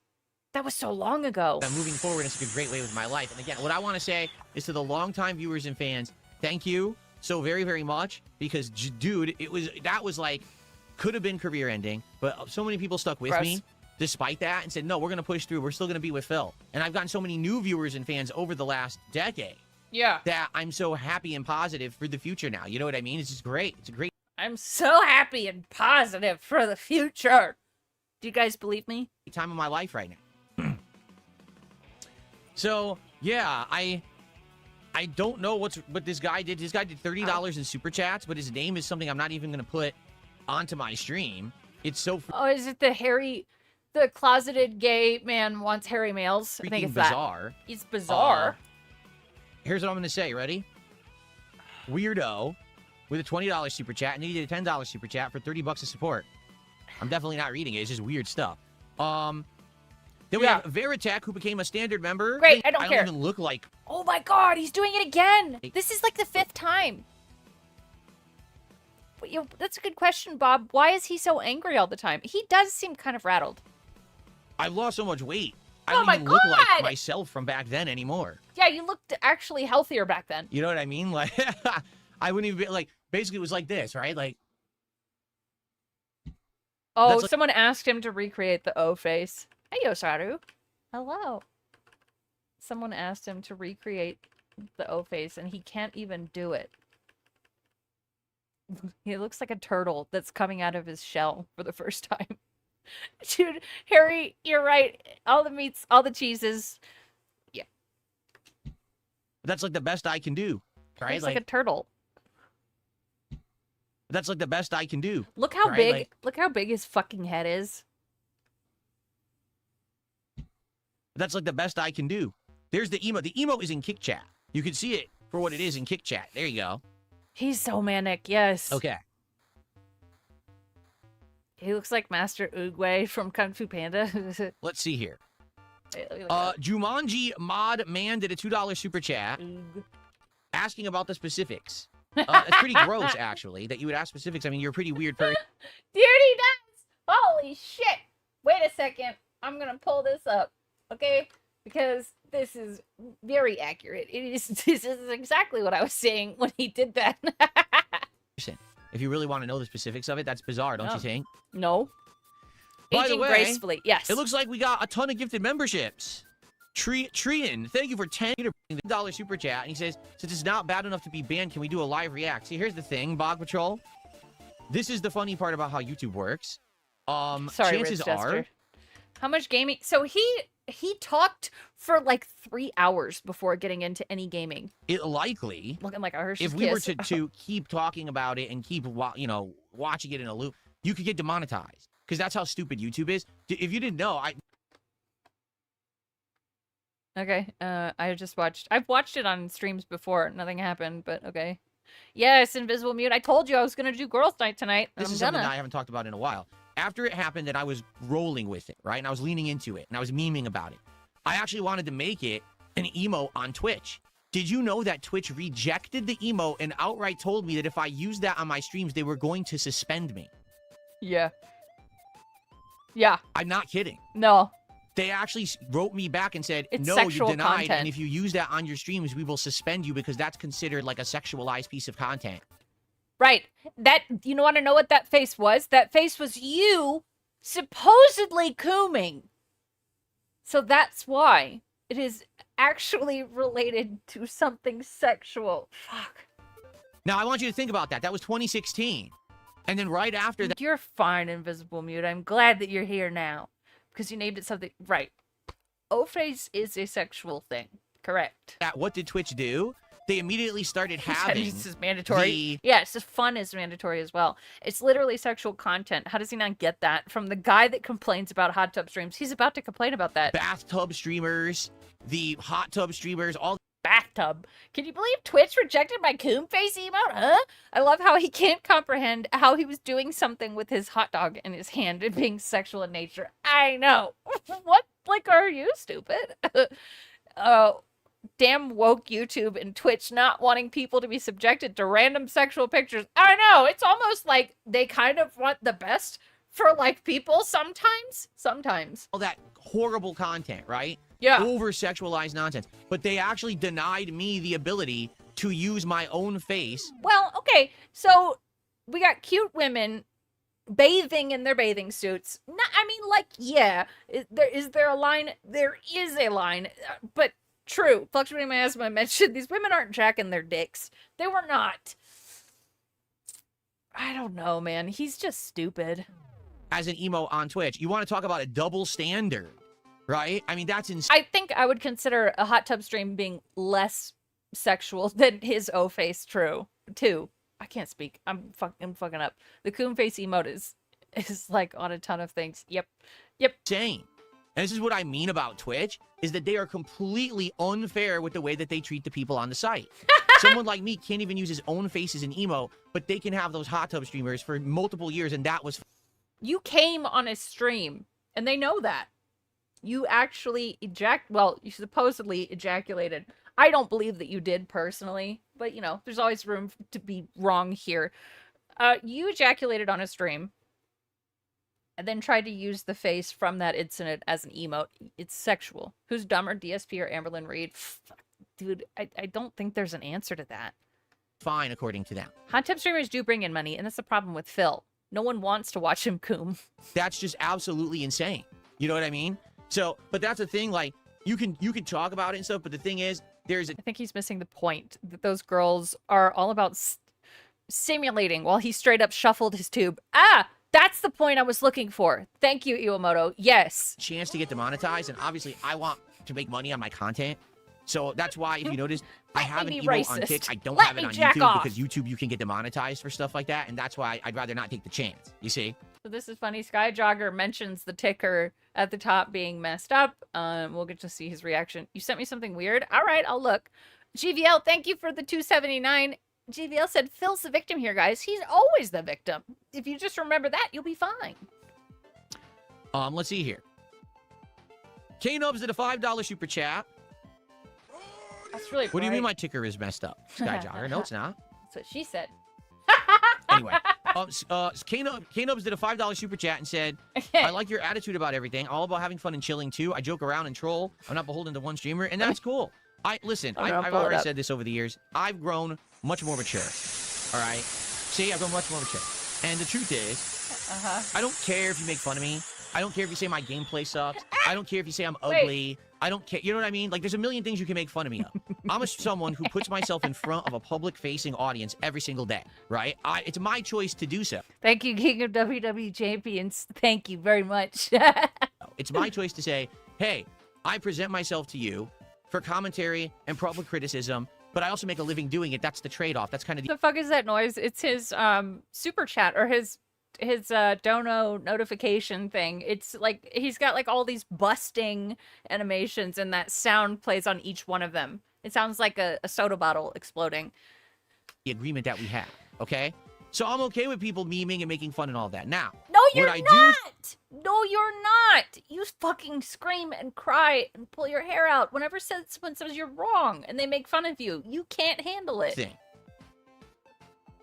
That was so long ago. I'm moving forward in such a great way with my life. And again, what I want to say is to the longtime viewers and fans, thank you so very, very much. Because, dude, that was like, could have been career ending. But so many people stuck with me despite that and said, no, we're going to push through. We're still going to be with Phil. And I've gotten so many new viewers and fans over the last decade. Yeah. That I'm so happy and positive for the future now. You know what I mean? It's just great. It's a great... I'm so happy and positive for the future. Do you guys believe me? time of my life right now. So, yeah, I don't know what this guy did. This guy did $30 in super chats, but his name is something I'm not even going to put onto my stream. It's so... Oh, is it the closeted gay man wants hairy males? I think it's bizarre. That. It's bizarre. Here's what I'm going to say. Ready? Weirdo with a $20 super chat, and then he did a $10 super chat for $30 of support. I'm definitely not reading it. It's just weird stuff. Then we have Veritech, who became a standard member. Great, I don't care. I don't even look like... Oh my god, he's doing it again! This is like the 5th time. But, that's a good question, Bob. Why is he so angry all the time? He does seem kind of rattled. I've lost so much weight. I don't even look like myself from back then anymore. Yeah, you looked actually healthier back then. You know what I mean? Like, I wouldn't even be like, basically it was like this, right? Like, oh, someone asked him to recreate the O face. Hey, Yosaru. Hello. Someone asked him to recreate the O face, and he can't even do it. He looks like a turtle that's coming out of his shell for the first time. Dude, Harry, you're right. All the meats, all the cheeses. Yeah. That's like the best I can do, right? Looks like a turtle. That's like the best I can do. Look how right? big. Like, Look how big his fucking head is. that's like the best I can do. There's the emo. The emo is in Kick Chat. You can see it for what it is in Kick Chat. There you go. He's so manic. Yes. Okay. He looks like Master Oogway from Kung Fu Panda. Let's see here. Hey, look at that. Jumanji Mod Man did a $2 super chat asking about the specifics. It's pretty gross, actually, that you would ask specifics. I mean, you're a pretty weird person. Dude, he does. Holy shit. Wait a second. I'm going to pull this up. Okay? Because this is very accurate. This is exactly what I was saying when he did that. If you really want to know the specifics of it, that's bizarre, don't Oh. you think? No. By Aging the way, gracefully. Yes. It looks like we got a ton of gifted memberships. Trian, thank you for $10 super chat. And he says, since it's not bad enough to be banned, can we do a live react? See, here's the thing, Bog Patrol. This is the funny part about how YouTube works. Sorry, chances Rich are... Jester. How much gaming? So he talked for like 3 hours before getting into any gaming. It likely, Looking like a Hershey's if we were Kiss. to keep talking about it and keep, watching it in a loop, you could get demonetized. Because that's how stupid YouTube is. If you didn't know, Okay, I've watched it on streams before. Nothing happened, but okay. Yes, Invisible Mute. I told you I was going to do Girls Night tonight. This is something that I haven't talked about in a while. After it happened and I was rolling with it, right? And I was leaning into it and I was memeing about it. I actually wanted to make it an emo on Twitch. Did you know that Twitch rejected the emo and outright told me that if I used that on my streams, they were going to suspend me? Yeah. Yeah. I'm not kidding. No. They actually wrote me back and said, It's no, you sexual denied, content. and if you use that on your streams, we will suspend you because that's considered like a sexualized piece of content. Right. You want to know what that face was? That face was you supposedly cooming. So that's why it is actually related to something sexual. Fuck. Now, I want you to think about that. That was 2016. And then right after that... You're fine, Invisible Mute. I'm glad that you're here now. Because you named it something... Right. O-face is a sexual thing. Correct. What did Twitch do? They immediately started having... This is mandatory. Yeah, it's just fun is mandatory as well. It's literally sexual content. How does he not get that? From the guy that complains about hot tub streams. He's about to complain about that. Bathtub streamers, the hot tub streamers, all... Bathtub. Can you believe Twitch rejected my Coom face emote? Huh? I love how he can't comprehend how he was doing something with his hot dog in his hand and being sexual in nature. I know. What like are you, stupid? Damn woke YouTube and Twitch not wanting people to be subjected to random sexual pictures. I know. It's almost like they kind of want the best for like people sometimes. Sometimes. All that horrible content, right? Yeah. Over-sexualized nonsense. But they actually denied me the ability to use my own face. Well, okay. So we got cute women bathing in their bathing suits. I mean, like, yeah. Is there a line? There is a line. But true. Fluctuating Miasma mentioned these women aren't jacking their dicks. They were not. I don't know, man. He's just stupid. As an emo on Twitch. You want to talk about a double standard, right? I mean, that's insane. I think I would consider a hot tub stream being less sexual than his O-face too. I can't speak. I'm fucking up. The Coom face emote is like on a ton of things. Yep. Insane. And this is what I mean about Twitch, is that they are completely unfair with the way that they treat the people on the site. Someone like me can't even use his own face as an emo, but they can have those hot tub streamers for multiple years, and that was... You came on a stream, and they know that. You actually you supposedly ejaculated. I don't believe that you did personally, but, you know, there's always room to be wrong here. You ejaculated on a stream, and then tried to use the face from that incident as an emote. It's sexual. Who's dumber, DSP or Amberlynn Reed? Dude, I don't think there's an answer to that. Fine, according to them. Hot tub streamers do bring in money, and that's the problem with Phil. No one wants to watch him coom. That's just absolutely insane. You know what I mean? So, but that's the thing, like, you can talk about it and stuff, but the thing is, I think he's missing the point that those girls are all about simulating while he straight up shuffled his tube. That's the point I was looking for. Thank you, Iwamoto. Yes. Chance to get demonetized, and obviously I want to make money on my content. So that's why, if you notice, I have an me be emote on racist. Kick. I don't Let have it me on jack YouTube off. because YouTube, you can get demonetized for stuff like that, and that's why I'd rather not take the chance. You see? So this is funny. Skyjogger mentions the ticker at the top being messed up. We'll get to see his reaction. You sent me something weird? All right, I'll look. GVL, thank you for the 279. GVL said, Phil's the victim here, guys. He's always the victim. If you just remember that, you'll be fine. Let's see here. K-Nubs did a $5 super chat. That's really What do you mean bright. my ticker is messed up? Skyjogger. No, it's not. That's what she said. Anyway, K-Nubs did a $5 super chat and said, I like your attitude about everything. All about having fun and chilling, too. I joke around and troll. I'm not beholden to one streamer, and that's cool. Listen, I've already said this over the years. I've grown much more mature. All right? See, I've grown much more mature. And the truth is, I don't care if you make fun of me. I don't care if you say my gameplay sucks. I don't care if you say I'm ugly. I don't care. You know what I mean? Like, there's a million things you can make fun of me of. I'm someone who puts myself in front of a public-facing audience every single day, right? It's my choice to do so. Thank you, King of WWE Champions. Thank you very much. It's my choice to say, hey, I present myself to you for commentary and public criticism, but I also make a living doing it. That's the trade-off. That's kind of The fuck is that noise? It's his super chat or his dono notification thing. It's like he's got like all these busting animations and that sound plays on each one of them. It sounds like a soda bottle exploding. the agreement that we have, okay? So I'm okay with people memeing and making fun and all that. Now, No, you're what I not! No, you're not! You fucking scream and cry and pull your hair out whenever someone says you're wrong and they make fun of you. You can't handle it. thing.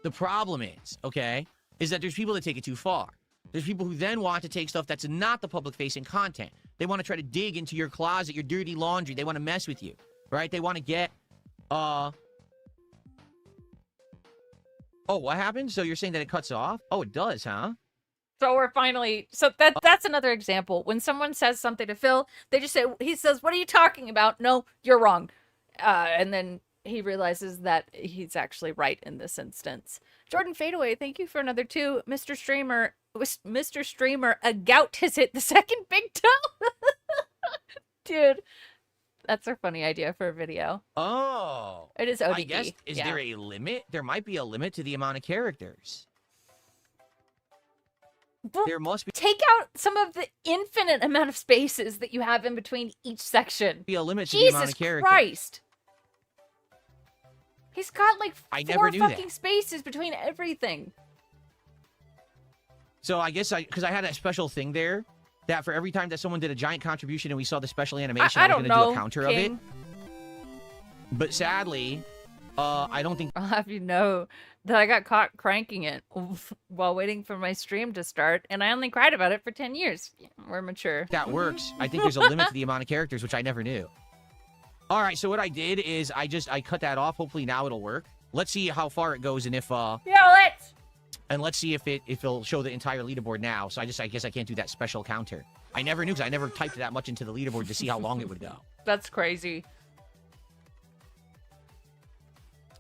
The problem is, okay, is that there's people that take it too far. There's people who then want to take stuff that's not the public-facing content. They want to try to dig into your closet, your dirty laundry. They want to mess with you, right? They want to get, Oh, what happened? So you're saying that it cuts off? Oh, it does, huh? So we're finally, so that's another example. When someone says something to Phil, they just say, he says, what are you talking about? No, you're wrong. And then he realizes that he's actually right in this instance. Jordan Fadeaway, thank you for another 2. Mr. Streamer, a gout has hit the second big toe. Dude, that's a funny idea for a video. Oh. It is ODD. I guess, is there a limit? There might be a limit to the amount of characters. Well, there must be. Take out some of the infinite amount of spaces that you have in between each section. Be a limit to Jesus the amount of characters. Christ. He's got like I 4 never knew fucking that. spaces between everything. So I guess because I had a special thing there that for every time that someone did a giant contribution and we saw the special animation, I I was don't going to do know, a counter King. of it. But sadly, I don't think. I'll have you know that I got caught cranking it while waiting for my stream to start, and I only cried about it for 10 years. Yeah, we're mature. That works. I think there's a limit to the amount of characters, which I never knew. All right, so what I did is I cut that off. Hopefully now it'll work. Let's see how far it goes and if let's see if it'll show the entire leaderboard now. So I guess I can't do that special counter. I never knew because I never typed that much into the leaderboard to see how long it would go. That's crazy.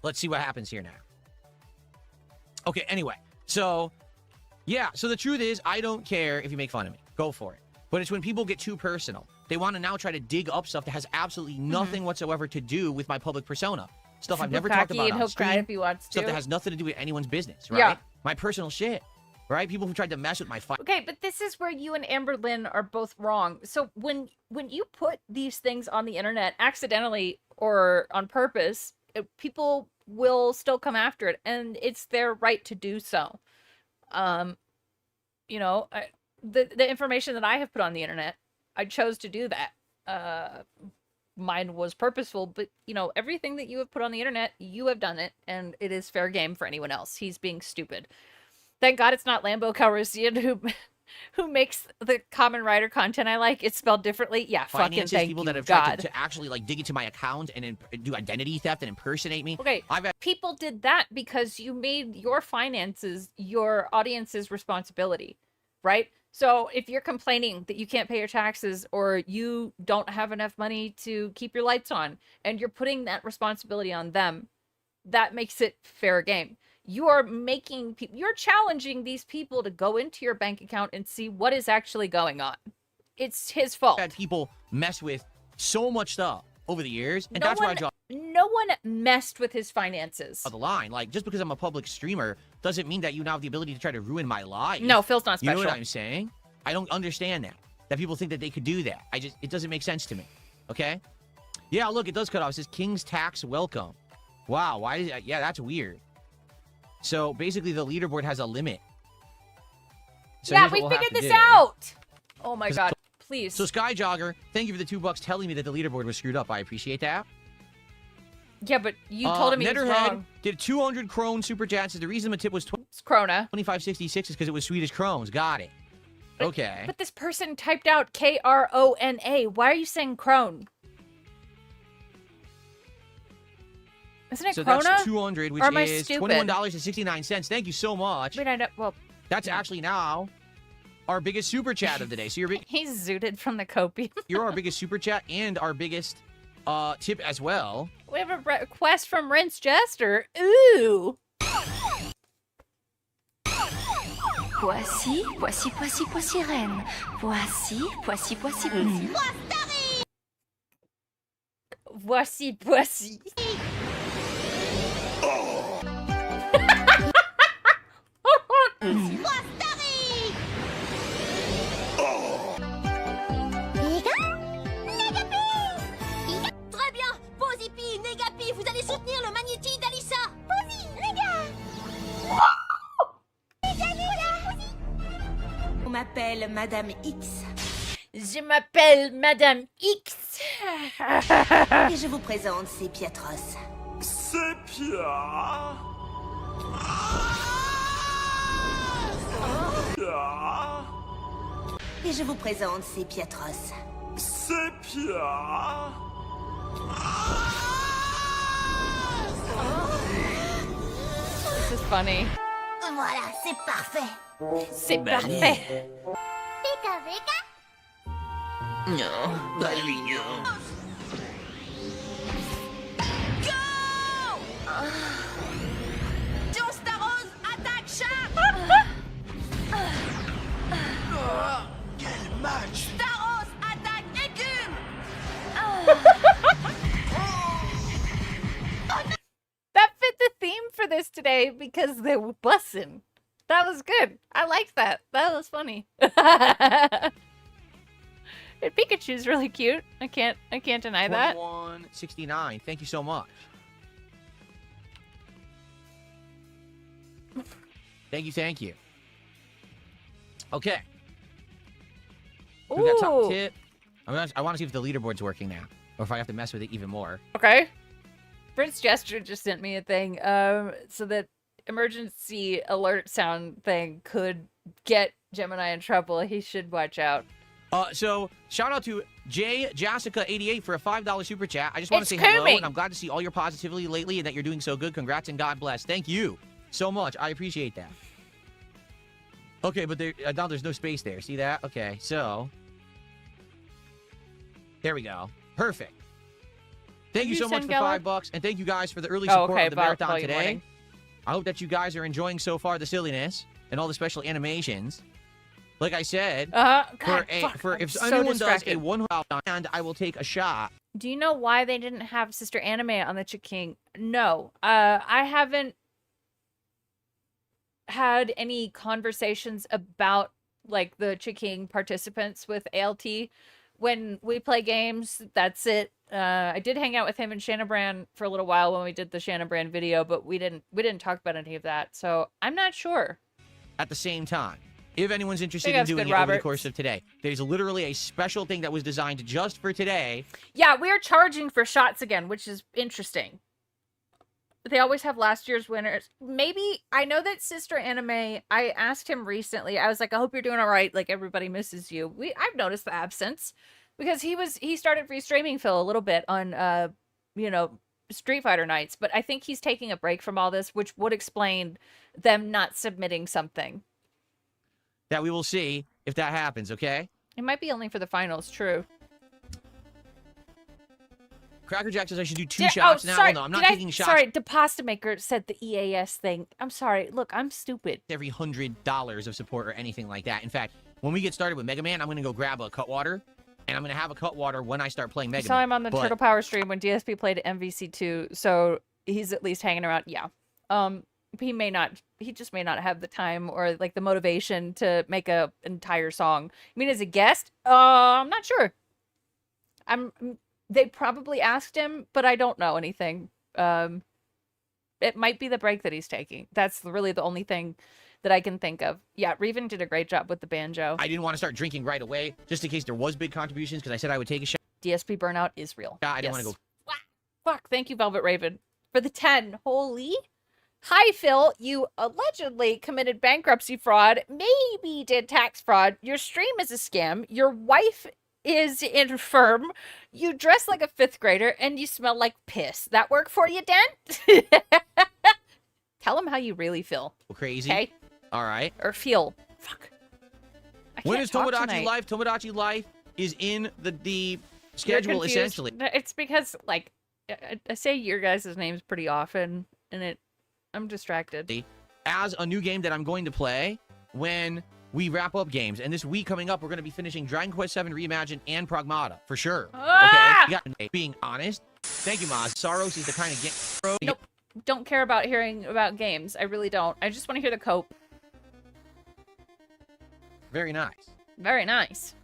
Let's see what happens here now. Okay, anyway. So, yeah. So the truth is, I don't care if you make fun of me. Go for it. But it's when people get too personal. They want to now try to dig up stuff that has absolutely nothing whatsoever to do with my public persona. Stuff I've never talked about and on he'll cry stream. if he wants Stuff to. that has nothing to do with anyone's business, right? Yeah. My personal shit, right? People who tried to mess with my fight. Okay, but this is where you and Amber Lynn are both wrong. So when you put these things on the internet accidentally or on purpose, people will still come after it, and it's their right to do so. You know, the information that I have put on the internet, I chose to do that. Mine was purposeful, but you know, everything that you have put on the internet, you have done it, and it is fair game for anyone else. He's being stupid. Thank God it's not Lambo Calrissian who makes the Common Rider content I like. It's spelled differently. Yeah, fucking Finances, thank people you, that have God. tried to actually like dig into my account and do identity theft and impersonate me. Okay, I've had people did that because you made your finances your audience's responsibility, right? So if you're complaining that you can't pay your taxes or you don't have enough money to keep your lights on and you're putting that responsibility on them, that makes it fair game. You are making people, you're challenging these people to go into your bank account and see what is actually going on. It's his fault. had people mess with so much stuff over the years, and No that's where I one- draw No one messed with his finances. the line. Like, just because I'm a public streamer doesn't mean that you now have the ability to try to ruin my life. No, Phil's not You know special. what I'm saying? I don't understand that. That people think that they could do that. It doesn't make sense to me. Okay? Yeah, look, it does cut off. It says King's Tax Welcome. Wow, why is yeah, that's weird. So basically the leaderboard has a limit. So yeah, here's we what we'll have figured to this do. out. Oh my god, please. So Sky Jogger, thank you for the $2 telling me that the leaderboard was screwed up. I appreciate that. Yeah, but you told him he was Netterhead wrong. did 200 Krone super chats. The reason the tip was It's Krona. 2566 is because it was Swedish Krones. Got it. Okay. But this person typed out Krona. Why are you saying crone? Isn't it So Krona? that's 200, which Or am I is stupid? $21.69. Thank you so much. Wait, I know. Well, That's actually now our biggest super chat of the day. So you're he's zooted from the copium. you're our biggest super chat and our biggest tip as well. We have a request from Rince Jester. Ooh. Voici, voici, voici, voici reine. Voici, voici, voici, voici. Voici, voici. Très bien, Posipi, Négapi, vous allez soutenir le magnéti d'Alissa. Posi, On m'appelle Madame X. Je m'appelle Madame X. Et je vous présente ces Pietros. Sépia. Et je vous présente ces Pietros. Sépia. This is funny. Voilà, c'est parfait. C'est parfait. Pika, pika. Non, pas lui, non. Dion Staros, attaque chat. Quel match! Staros, attaque écume. That fit the theme for this today because they were bussing. That was good. I liked that. That was funny. And Pikachu's really cute. I can't deny that. 2169. Thank you so much. Thank you. Okay. We got top Ooh. tip. I want to see if the leaderboard's working now, or if I have to mess with it even more. Okay. Prince Gesture just sent me a thing. So that emergency alert sound thing could get Gemini in trouble. He should watch out. So shout out to Jessica88 for a $5 super chat. I just want to It's say hello, Cooming. and I'm glad to see all your positivity lately and that you're doing so good. Congrats and God bless. Thank you so much. I appreciate that. Okay, but now there's no space there. See that? Okay, so there we go. Perfect. Thank you you so much send for Geller? $5, and thank you guys for the early Oh, support okay, of the volume marathon today. warning. I hope that you guys are enjoying so far the silliness and all the special animations. Like I said, God, fuck, if I'm so anyone does distracted. a one and I will take a shot. Do you know why they didn't have Sister Anime on the Chiking? No. I haven't had any conversations about like the Chiking participants with ALT. When we play games, that's it. I did hang out with him and Shannabran for a little while when we did the Shannabran video, but we didn't talk about any of that. So I'm not sure. At the same time, if anyone's interested Think in that's doing good, it over the Robert. course of today, there's literally a special thing that was designed just for today. Yeah, we are charging for shots again, which is interesting. They always have last year's winners. Maybe, I know that Sister Anime, I asked him recently, I was like, I hope you're doing all right. Like, everybody misses you. I've noticed the absence because he started restreaming Phil a little bit on, Street Fighter nights, but I think he's taking a break from all this, which would explain them not submitting something. That we will see if that happens, okay? It might be only for the finals, true. Cracker Jack says I should do two shots now. Sorry. Well, no, I'm not Did taking shots Sorry, the pasta maker said the EAS thing. I'm sorry. Look, I'm stupid. every $100 of support or anything like that. In fact, when we get started with Mega Man, I'm going to go grab a Cutwater And I'm going to have a Cutwater when I start playing Mega Saw Man. him on the But Turtle Power stream when DSP played MVC2, so he's at least hanging around. Yeah. He just may not have the time or like the motivation to make a entire song. I mean, as a guest, I'm not sure. They probably asked him, but I don't know anything. It might be the break that he's taking. That's really the only thing that I can think of. Yeah, Reven did a great job with the banjo. I didn't want to start drinking right away, just in case there was big contributions, because I said I would take a shot. DSP burnout is real. I didn't want to go. Fuck, thank you, Velvet Raven, for the 10. Holy. Hi, Phil. You allegedly committed bankruptcy fraud, maybe did tax fraud. Your stream is a scam. Your wife is infirm. You dress like a 5th grader, and you smell like piss. That work for you, Dent? Tell him how you really feel. Crazy. Okay? All right. Or feel. Fuck. When is Tomodachi tonight. Life? Tomodachi Life is in the schedule, essentially. It's because, like, I say your guys' names pretty often, and I'm distracted. As a new game that I'm going to play when we wrap up games. And this week coming up, we're going to be finishing Dragon Quest VII Reimagined and Pragmata, for sure. Ah! Okay? Being honest. Thank you, Maz. Saros is the kind of game... Nope. Don't care about hearing about games. I really don't. I just want to hear the cope. Very nice. Very nice.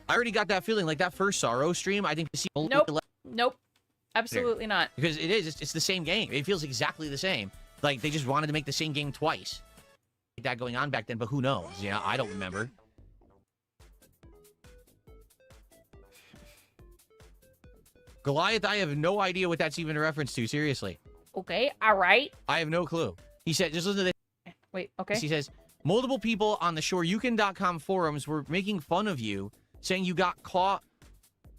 I already got that feeling, like that first Sorrow stream, I think... Nope. Nope. Absolutely not. Because it is. It's the same game. It feels exactly the same. Like, they just wanted to make the same game twice. That going on back then, but who knows? Yeah, I don't remember. Goliath, I have no idea what that's even a reference to, seriously. Okay, all right. I have no clue. He said, just listen to this. Wait, okay. He says, multiple people on the shoryuken.com forums were making fun of you, saying you got caught,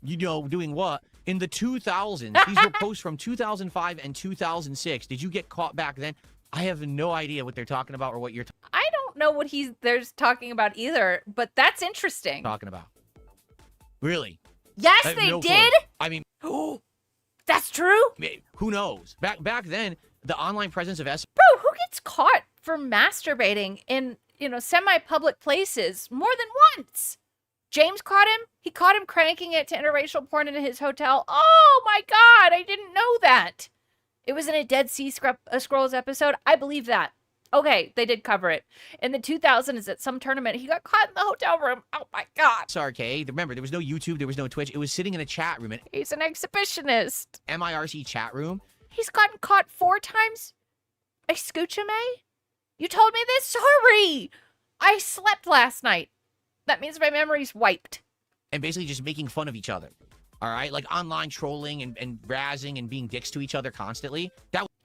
you know, doing what? In the 2000s. These were posts from 2005 and 2006. Did you get caught back then? I have no idea what they're talking about or what you're I don't know what they're talking about either, but that's interesting. talking about. Really? Yes, I have they no did. clue. I mean, that's true. Who knows? Back then, the online presence of Bro, who gets caught for masturbating in, semi-public places more than once? James caught him. He caught him cranking it to interracial porn in his hotel. Oh my God, I didn't know that. It was in a Dead Sea Scrolls episode. I believe that. Okay, they did cover it. In the 2000s at some tournament, he got caught in the hotel room. Oh my God. Arcade. Remember, there was no YouTube, there was no Twitch. It was sitting in a chat room. He's an exhibitionist. MIRC chat room. He's gotten caught 4 times. Escúchame? You told me this? Sorry. I slept last night. That means my memory's wiped. And basically just making fun of each other. All right? Like online trolling and razzing and being dicks to each other constantly.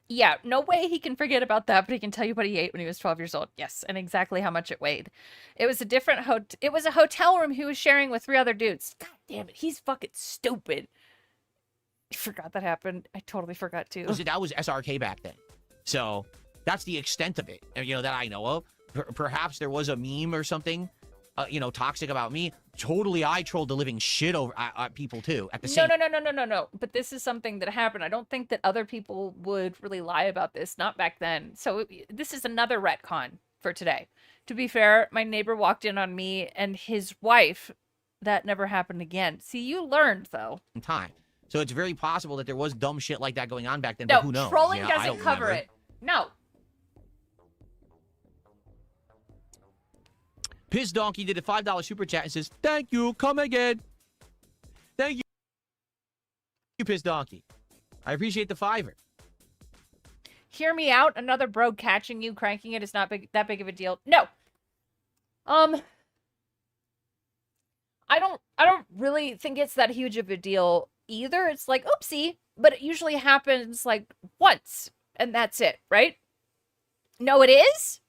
Yeah, no way he can forget about that, but he can tell you what he ate when he was 12 years old. Yes, and exactly how much it weighed. It was a different it was a hotel room he was sharing with 3 other dudes. God damn it, he's fucking stupid. I forgot that happened. I totally forgot too. That was SRK back then. So that's the extent of it, that I know of. Perhaps there was a meme or something, toxic about me. Totally, I trolled the living shit over people too at the same. No. But this is something that happened. I don't think that other people would really lie about this. Not back then. So this is another retcon for today. To be fair, my neighbor walked in on me and his wife. That never happened again. See, you learned though. Time. So it's very possible that there was dumb shit like that going on back then. No, but who knows? Trolling I doesn't don't cover remember. it. No. Piss Donkey did a $5 super chat and says, "Thank you, come again." Thank you, Piss Donkey. I appreciate the $5. Hear me out. Another bro catching you cranking it is not that big of a deal. No. I don't really think it's that huge of a deal either. It's like, oopsie, but it usually happens like once and that's it, right? No, it is?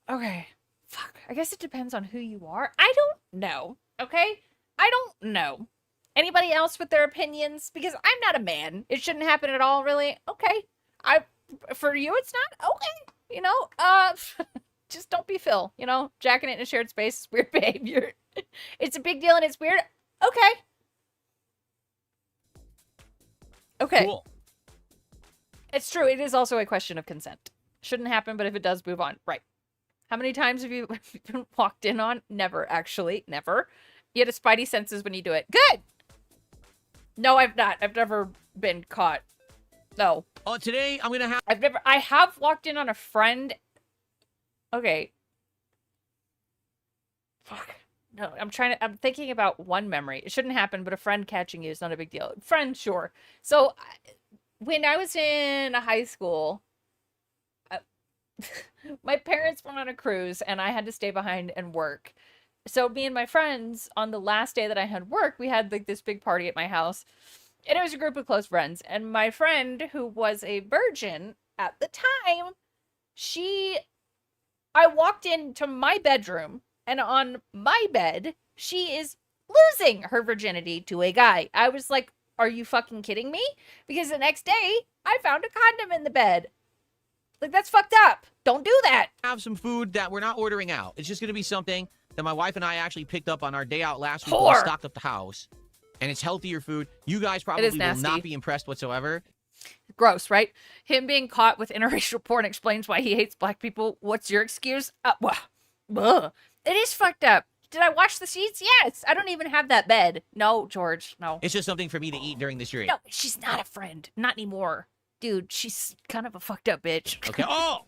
Okay. Fuck. I guess it depends on who you are. I don't know. Okay? I don't know. Anybody else with their opinions? Because I'm not a man. It shouldn't happen at all, really. Okay. For you, it's not? Okay. Just don't be Phil. Jacking it in a shared space is weird behavior. It's a big deal and it's weird. Okay. Okay. Cool. It's true. It is also a question of consent. Shouldn't happen, but if it does, move on. Right. How many times have you been walked in on? Never, actually. Never. You had a spidey senses when you do it. Good! No, I've not. I've never been caught. No. Oh, today I'm gonna have. I have walked in on a friend. Okay. Fuck. No, I'm thinking about one memory. It shouldn't happen, but a friend catching you is not a big deal. Friend, sure. So, when I was in high school, my parents went on a cruise and I had to stay behind and work. So me and my friends, on the last day that I had work, we had like this big party at my house. And it was a group of close friends. And my friend, who was a virgin at the time, I walked into my bedroom, and on my bed, she is losing her virginity to a guy. I was like, are you fucking kidding me? Because the next day, I found a condom in the bed. Like, that's fucked up. Don't do that. Have some food that we're not ordering out. It's just going to be something that my wife and I actually picked up on our day out last week when we stocked up the house. And it's healthier food. You guys probably will not be impressed whatsoever. Gross, right? Him being caught with interracial porn explains why he hates black people. What's your excuse? It is fucked up. Did I wash the sheets? Yes. I don't even have that bed. No, George, no. It's just something for me to eat during the stream. No, she's not a friend. Not anymore. Dude, she's kind of a fucked up bitch. Okay. Oh!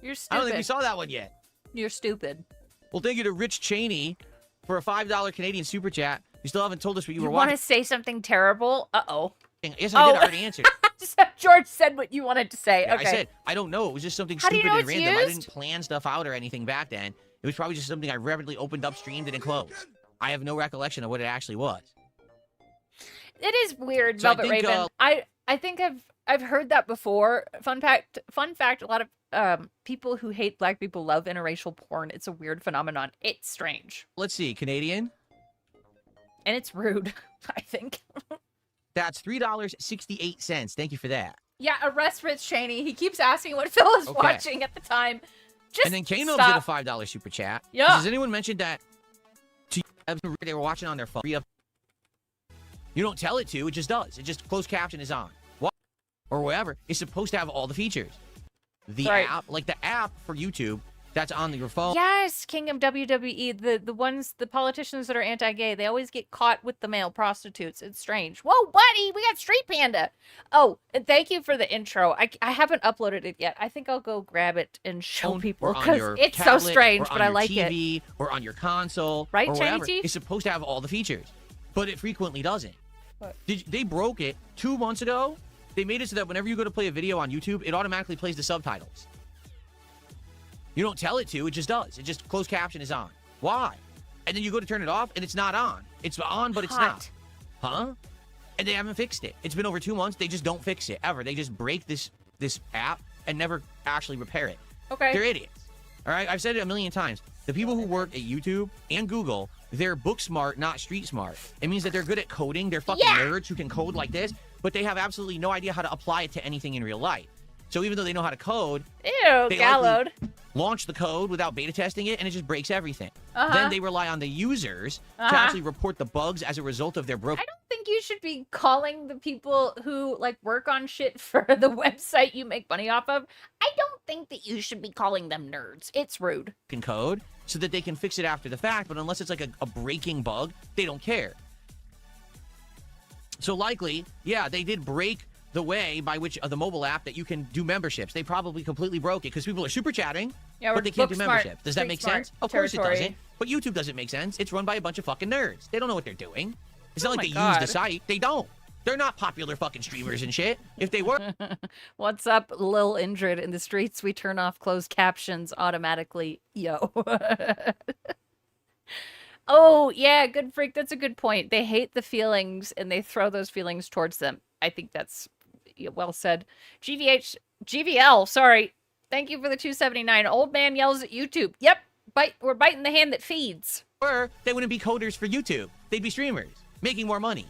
You're stupid. I don't think we saw that one yet. You're stupid. Well, thank you to Rich Cheney for a $5 Canadian super chat. You still haven't told us what you were want watching. to say something terrible? Uh-oh. Yes, I did. I already answered. George said what you wanted to say. Yeah, Okay. I said, I don't know. It was just something How do stupid you know and it's random. I used? didn't plan stuff out or anything back then. It was probably just something I rapidly opened up, streamed, and closed. I have no recollection of what it actually was. It is weird, So I Velvet think, Raven. I think I've heard that before. Fun fact, a lot of people who hate black people love interracial porn. It's a weird phenomenon. It's strange. Let's see, Canadian. And it's rude, I think. That's $3.68. Thank you for that. Yeah, arrest Rich Cheney. He keeps asking what Phil is Okay. watching at the time. Just And then Kano's stop. did a $5 super chat. Yeah. Has anyone mentioned that they were watching on their phone? You don't tell it to, it just does. It just closed caption is on. What? Or whatever. It's supposed to have all the features. The app, like the app for YouTube, that's on your phone. Yes, King of WWE, the politicians that are anti-gay, they always get caught with the male prostitutes. It's strange. Whoa, buddy, we got Street Panda. Oh, and thank you for the intro. I haven't uploaded it yet. I think I'll go grab it and show people Or on because your it's so tablet, strange, or but on I your like TV, it. Or on your console, Right, or Shiny whatever. Teeth? It's supposed to have all the features, but it frequently doesn't. What? They broke it 2 months ago. They made it so that whenever you go to play a video on YouTube, it automatically plays the subtitles. You don't tell it to, it just does. It just closed caption is on. Why? And then you go to turn it off, and it's not on. It's on, but it's not. Huh? And they haven't fixed it. It's been over 2 months. They just don't fix it, ever. They just break this app and never actually repair it. Okay. They're idiots. All right? I've said it a million times. The people who work at YouTube and Google, they're book smart, not street smart. It means that they're good at coding. They're fucking nerds who can code like this, but they have absolutely no idea how to apply it to anything in real life. So even though they know how to code, Ew, they Gallowed. launch the code without beta testing it, and it just breaks everything. Then they rely on the users to actually report the bugs as a result of their broken. I don't think you should be calling the people who like work on shit for the website you make money off of. I don't think that you should be calling them nerds. It's rude. Code so that they can fix it after the fact, but unless it's like a breaking bug, they don't care. So likely, yeah, they did break the way by which the mobile app that you can do memberships. They probably completely broke it because people are super chatting, but they can't do memberships. Does that make sense? Of course it doesn't. But YouTube doesn't make sense. It's run by a bunch of fucking nerds. They don't know what they're doing. It's not like they use the site. They don't. They're not popular fucking streamers and shit. If they were. What's up, Lil Injured? In the streets, we turn off closed captions automatically. Yo. Oh, yeah, good freak. That's a good point. They hate the feelings and they throw those feelings towards them. I think that's well said. GVL, sorry. Thank you for the 279. Old man yells at YouTube. Yep, we're biting the hand that feeds. Or they wouldn't be coders for YouTube. They'd be streamers, making more money.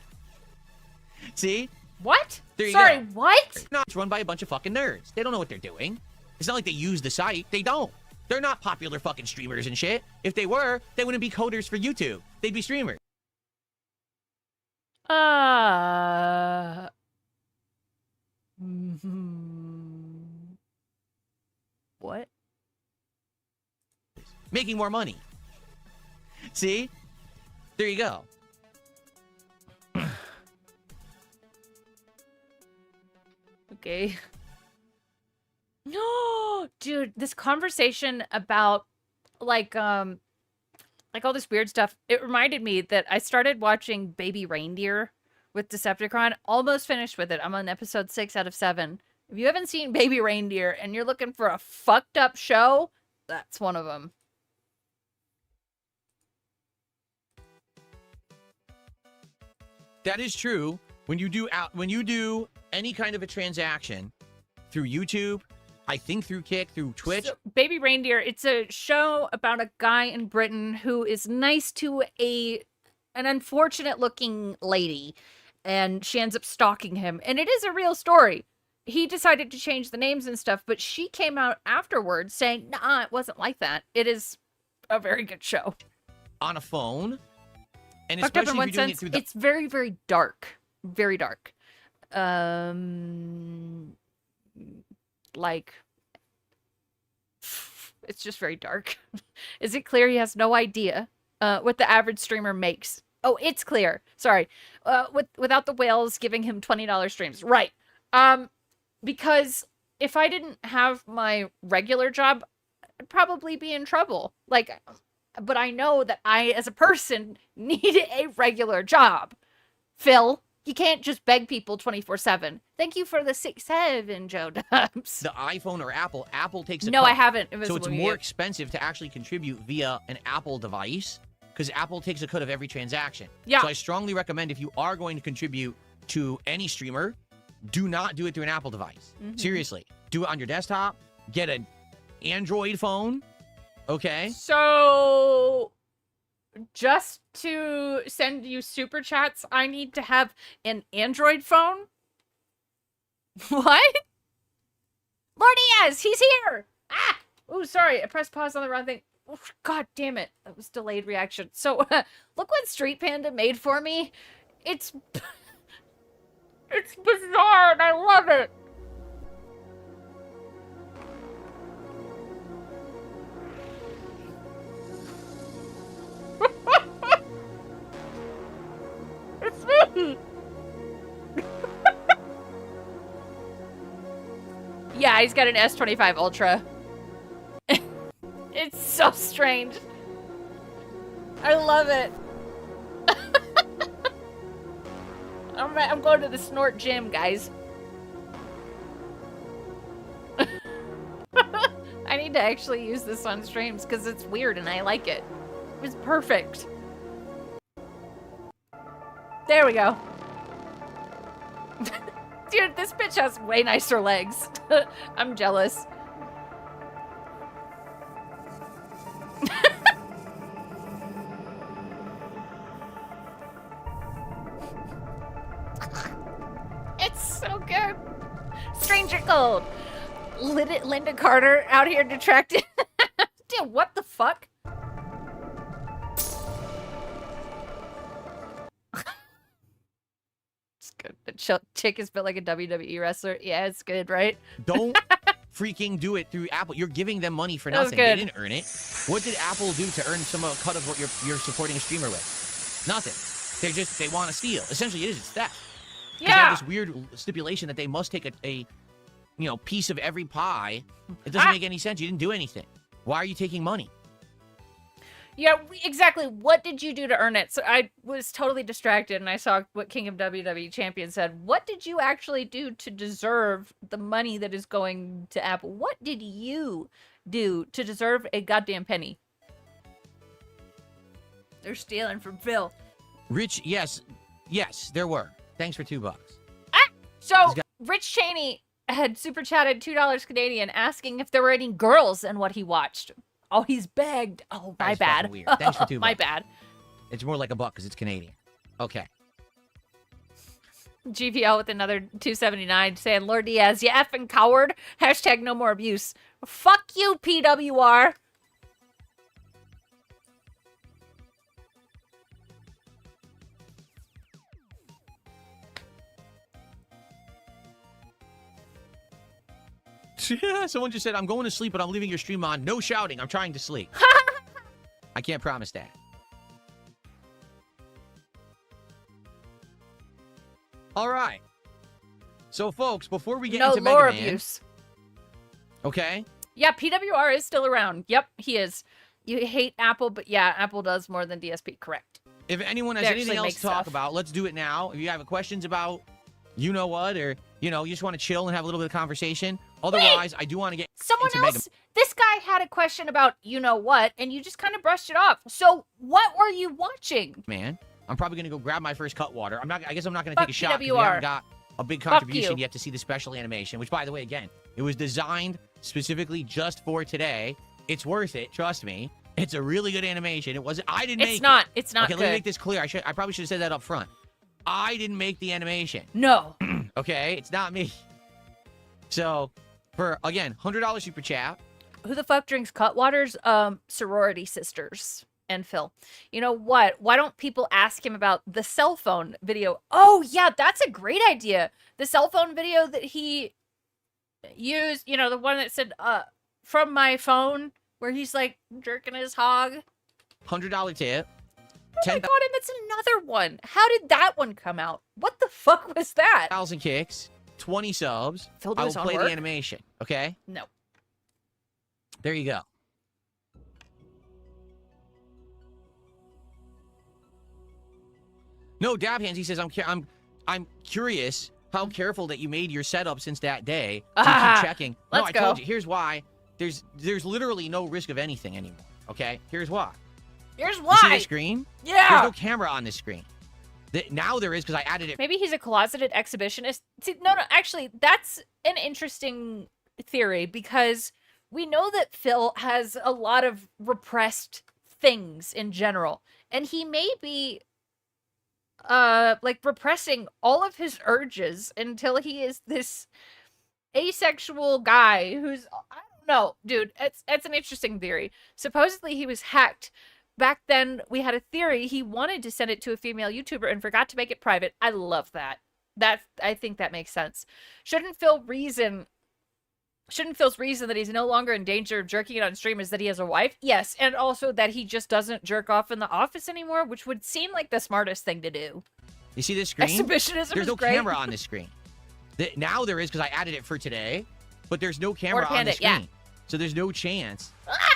See? What? There you Sorry, go. what? No, it's run by a bunch of fucking nerds. They don't know what they're doing. It's not like they use the site. They don't. They're not popular fucking streamers and shit. If they were, they wouldn't be coders for YouTube. They'd be streamers. What? Making more money. See? There you go. Okay. No, dude, this conversation about like all this weird stuff, it reminded me that I started watching Baby Reindeer with Decepticon. Almost finished with it. I'm on episode 6 out of 7. If you haven't seen Baby Reindeer and you're looking for a fucked up show, that's one of them. That is true. When you do any kind of a transaction through YouTube, I think through Kick, through Twitch. So, Baby Reindeer, it's a show about a guy in Britain who is nice to an unfortunate looking lady, and she ends up stalking him. And it is a real story. He decided to change the names and stuff, but she came out afterwards saying, nah, it wasn't like that. It is a very good show. On a phone. And Fucked up especially in if you're one doing sense, it through the... it's very, very dark. Very dark. Like, it's just very dark. Is it clear he has no idea what the average streamer makes? Oh, it's clear. Sorry. Without the whales giving him $20 streams. Right. Because if I didn't have my regular job, I'd probably be in trouble. Like, but I know that I, as a person, need a regular job. Phil, you can't just beg people 24/7. Thank you for the 6-7, Joe Dubs. The iPhone or Apple. Apple takes a No, cut. I haven't. So it's more expensive to actually contribute via an Apple device because Apple takes a cut of every transaction. Yeah. So I strongly recommend if you are going to contribute to any streamer, do not do it through an Apple device. Mhm. Seriously. Do it on your desktop. Get an Android phone. Okay? So, just to send you super chats, I need to have an Android phone? What? Lord Diaz, he's here! Ah! Oh, sorry, I pressed pause on the wrong thing. Oh, God damn it. That was delayed reaction. So, look what Street Panda made for me. It's... it's bizarre and I love it. It's me! Yeah, he's got an S25 Ultra. It's so strange. I love it. I'm going to the Snort Gym, guys. I need to actually use this on streams because it's weird and I like it. It's perfect. There we go. Dude, this bitch has way nicer legs. I'm jealous. It's so good. Stranger Gold. Linda Carter out here detracted. Dude, what the fuck? It's good. The chick is built like a WWE wrestler. Yeah, it's good, right? Don't freaking do it through Apple. You're giving them money for That was nothing. They good. didn't earn it. What did Apple do to earn some cut of what you're supporting a streamer with? Nothing. They want to steal. Essentially, it is theft. 'Cause they Yeah. have this weird stipulation that they must take a piece of every pie. It doesn't make any sense. You didn't do anything. Why are you taking money? Yeah, exactly. What did you do to earn it? So I was totally distracted and I saw what King of WWE Champion said. What did you actually do to deserve the money that is going to Apple? What did you do to deserve a goddamn penny? They're stealing from Phil. Rich, yes, there were. Thanks for $2. So Rich Cheney had super chatted $2 Canadian asking if there were any girls in what he watched. Oh, he's begged. Oh, my That's bad. fucking weird. Thanks for $2. My bad. It's more like $1 because it's Canadian. Okay. GPL with another 279 saying, Lord Diaz, you effing coward. Hashtag no more abuse. Fuck you, PWR. Someone just said, I'm going to sleep, but I'm leaving your stream on. No shouting. I'm trying to sleep. I can't promise that. All right. So, folks, before we get No into lore Mega Man, abuse. okay? Yeah, PWR is still around. Yep, he is. You hate Apple, but yeah, Apple does more than DSP. Correct. If anyone has They anything actually else make to talk stuff. about, let's do it now. If you have questions about you know what, or, you know, you just want to chill and have a little bit of conversation. Otherwise, I do want to get Someone into else, this guy had a question about you know what, and you just kind of brushed it off. So what were you watching? Man, I'm probably going to go grab my first cut water. I guess I'm not going to Fuck take a shot because we PWR. haven't got a big Fuck contribution you. yet to see the special animation, which, by the way, again, it was designed specifically just for today. It's worth it. Trust me. It's a really good animation. It wasn't. I didn't make It's not. it. It's not Okay, good. let me make this clear. I probably should have said that up front. I didn't make the animation. No. Okay, it's not me. So, for again, $100 super chat. Who the fuck drinks Cutwater's? Sorority sisters and Phil. You know what? Why don't people ask him about the cell phone video? Oh yeah, that's a great idea. The cell phone video that he used, you know, the one that said from my phone, where he's like jerking his hog. $100 tip. Oh my god, and that's another one. How did that one come out? What the fuck was that? 1,000 kicks, 20 subs. Phil I will does on play work? the animation. Okay. No. There you go. No, Dab Hands, he says, I'm curious how careful that you made your setup since that day to keep checking. No, let's I told go. you. Here's why. There's literally no risk of anything anymore. Okay? Here's why. Here's You see why. the screen? Yeah. There's no camera on this screen. Now there is because I added it. Maybe he's a closeted exhibitionist. See, no, actually, that's an interesting theory because we know that Phil has a lot of repressed things in general, and he may be like repressing all of his urges until he is this asexual guy who's, I don't know, dude, it's an interesting theory. Supposedly he was hacked. Back then, we had a theory he wanted to send it to a female YouTuber and forgot to make it private. I love that. I think that makes sense. Shouldn't Phil's reason that he's no longer in danger of jerking it on stream is that he has a wife? Yes, and also that he just doesn't jerk off in the office anymore, which would seem like the smartest thing to do. You see this screen? Exhibitionism There's is no great. camera on this screen. Now there is because I added it for today, but there's no camera on the screen. Yeah. So there's no chance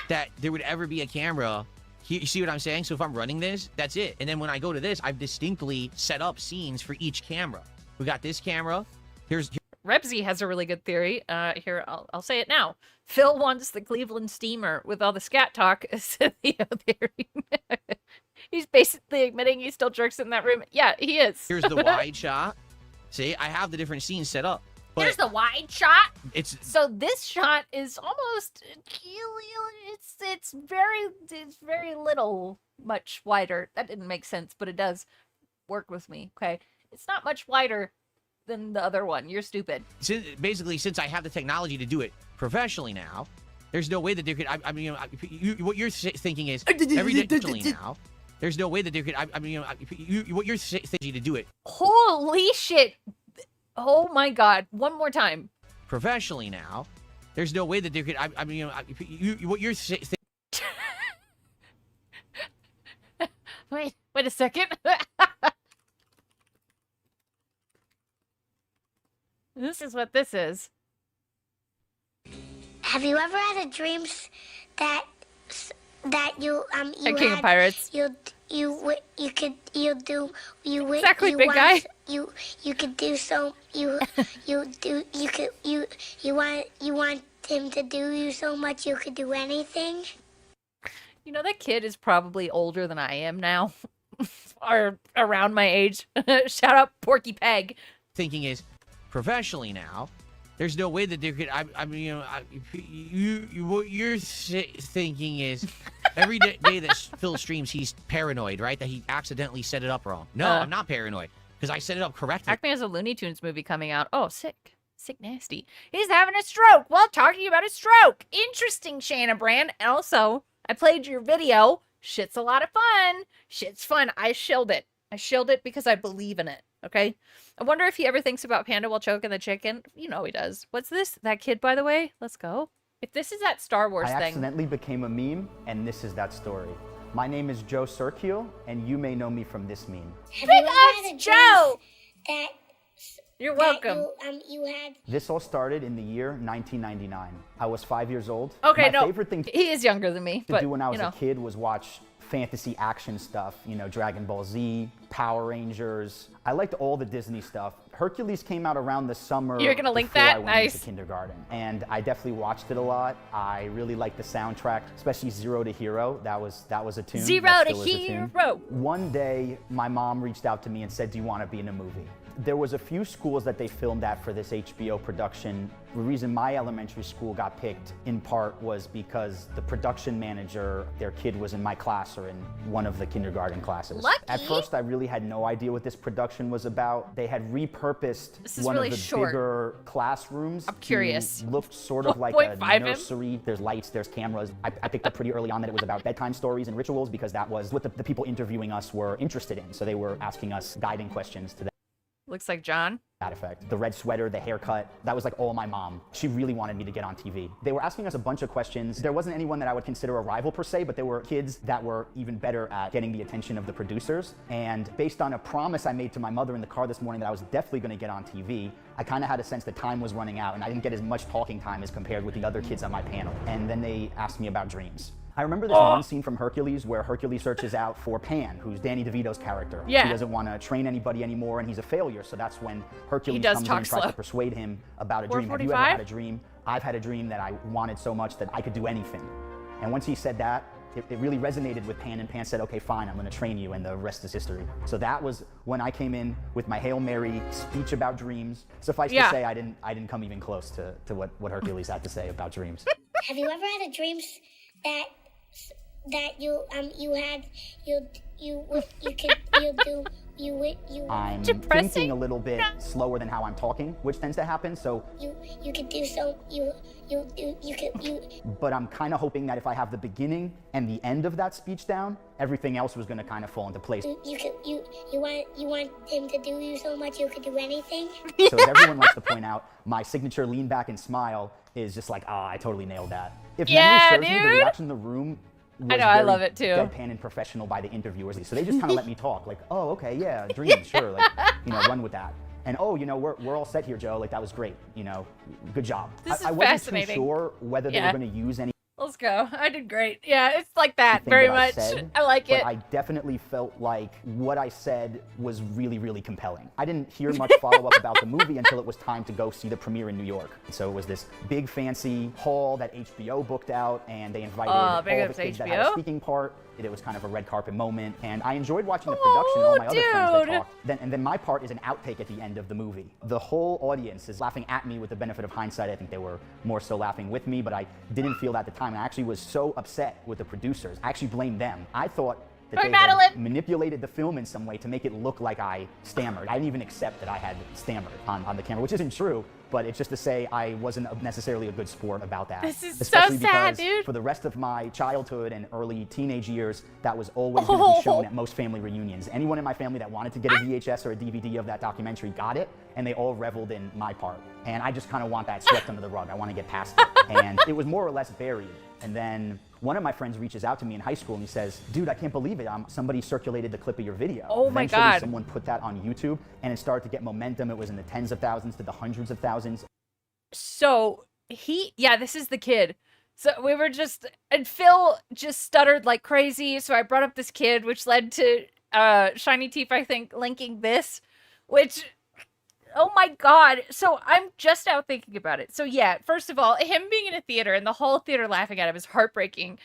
that there would ever be a camera. You see what I'm saying? So if I'm running this, that's it. And then when I go to this, I've distinctly set up scenes for each camera. We got this camera. Rebsy has a really good theory. Here, I'll say it now. Phil wants the Cleveland Steamer with all the scat talk as the theory. He's basically admitting he still jerks in that room. Yeah, he is. Here's the wide shot. See, I have the different scenes set up. But Here's the wide shot. It's So this shot is almost it's very little much wider. That didn't make sense, but it does work with me. Okay. It's not much wider than the other one. You're stupid. basically, since I have the technology to do it professionally now, there's no way that there could. What you're thinking is professionally now. There's no way that there could. What you're thinking to do it Holy shit. Oh my god. One more time. professionally now. There's no way that there could. What you're thinking. Wait a second. This is what this is. Have you ever had a dream that you King of had, Pirates. you could Exactly, you big want, guy. you could do so you want him to do you so much you could do anything. You know, that kid is probably older than I am now. Or around my age. Shout out Porky Peg. Thinking is professionally now. There's no way that there could. What you're thinking is every day that Phil streams, he's paranoid, right? That he accidentally set it up wrong. No, I'm not paranoid because I set it up correctly. Acme has a Looney Tunes movie coming out. Oh, sick. Sick nasty. He's having a stroke while talking about a stroke. Interesting, Shanna Brand. And also, I played your video. Shit's a lot of fun. Shit's fun. I shilled it. I shilled it because I believe in it. Okay? I wonder if he ever thinks about Panda while choking the chicken. You know he does. What's this? That kid, by the way? Let's go. If this is that Star Wars I thing. accidentally became a meme, and this is that story. My name is Joe Sergio, and you may know me from this meme. Big ups, Joe! You're that welcome. you had. This all started in the year 1999. I was 5 years old. Okay, My no, favorite thing he is younger than me, to but do when I was you know. a kid was watch fantasy action stuff, you know, Dragon Ball Z, Power Rangers. I liked all the Disney stuff. Hercules came out around the summer. You're gonna link before that? I went Nice. into kindergarten, and I definitely watched it a lot. I really liked the soundtrack, especially Zero to Hero. That was a tune. Zero That to still is a tune. Hero. One day, my mom reached out to me and said, "Do you want to be in a movie?" There was a few schools that they filmed at for this HBO production. The reason my elementary school got picked in part was because the production manager, their kid was in my class or in one of the kindergarten classes. Lucky. At first, I really had no idea what this production was about. They had repurposed This is one really of the short. bigger classrooms. I'm curious. Looked sort of like 1.5 a him? nursery. There's lights, there's cameras. I picked up pretty early on that it was about bedtime stories and rituals because that was what the people interviewing us were interested in. So they were asking us guiding questions to Looks like John. that effect. The red sweater, the haircut, that was like all my mom. She really wanted me to get on TV. They were asking us a bunch of questions. There wasn't anyone that I would consider a rival per se, but there were kids that were even better at getting the attention of the producers. And based on a promise I made to my mother in the car this morning that I was definitely gonna get on TV, I kind of had a sense that time was running out and I didn't get as much talking time as compared with the other kids on my panel. And then they asked me about dreams. I remember this one scene from Hercules where Hercules searches out for Pan, who's Danny DeVito's character. Yeah. He doesn't want to train anybody anymore and he's a failure, so that's when Hercules does comes in talk and tries slow. to persuade him about a dream. Have you ever 4:45? had a dream? I've had a dream that I wanted so much that I could do anything. And once he said that, it really resonated with Pan, and Pan said, okay, fine, I'm gonna train you, and the rest is history. So that was when I came in with my Hail Mary speech about dreams. Suffice to say, I didn't come even close to what Hercules had to say about dreams. Have you ever had a dream that you I'm depressing? thinking a little bit slower than how I'm talking, which tends to happen, so. You could do so you But I'm kind of hoping that if I have the beginning and the end of that speech down, everything else was gonna kind of fall into place. you want him to do you so much you could do anything? So as everyone likes to point out, my signature lean back and smile is just like, I totally nailed that. If memory serves me, the reaction in the room was I know, I very love it too. deadpan and professional by the interviewers. So they just kind of let me talk, like, oh, okay, yeah, dreams, sure, like, you know, run with that. And oh, you know, we're all set here, Joe. Like that was great, you know, good job. This is I wasn't fascinating. too sure whether they were going to use any. Let's go. I did great. Yeah, it's like that thing very that I much. said, I like but it. I definitely felt like what I said was really, really compelling. I didn't hear much follow-up about the movie until it was time to go see the premiere in New York. And so it was this big fancy hall that HBO booked out, and they invited all the kids that had a HBO? speaking part. It was kind of a red carpet moment, and I enjoyed watching the production. All my other friends they talked. Then my part is an outtake at the end of the movie. The whole audience is laughing at me. With the benefit of hindsight, I think they were more so laughing with me, but I didn't feel that at the time. I actually was so upset with the producers. I actually blamed them. I thought that they had manipulated the film in some way to make it look like I stammered. I didn't even accept that I had stammered on the camera, which isn't true, but it's just to say I wasn't necessarily a good sport about that. This is Especially so sad, because dude. for the rest of my childhood and early teenage years, that was always going to be shown at most family reunions. Anyone in my family that wanted to get a VHS or a DVD of that documentary got it, and they all reveled in my part. And I just kind of want that swept under the rug. I want to get past it. And it was more or less buried. And then one of my friends reaches out to me in high school and he says, dude, I can't believe it. Somebody circulated the clip of your video. Oh my Eventually, God. someone put that on YouTube and it started to get momentum. It was in the tens of thousands to the hundreds of thousands. So this is the kid. So we were just, and Phil just stuttered like crazy. So I brought up this kid, which led to Shiny Teeth, I think, linking this, which, oh my God. So I'm just now thinking about it. So yeah, first of all, him being in a theater and the whole theater laughing at him is heartbreaking.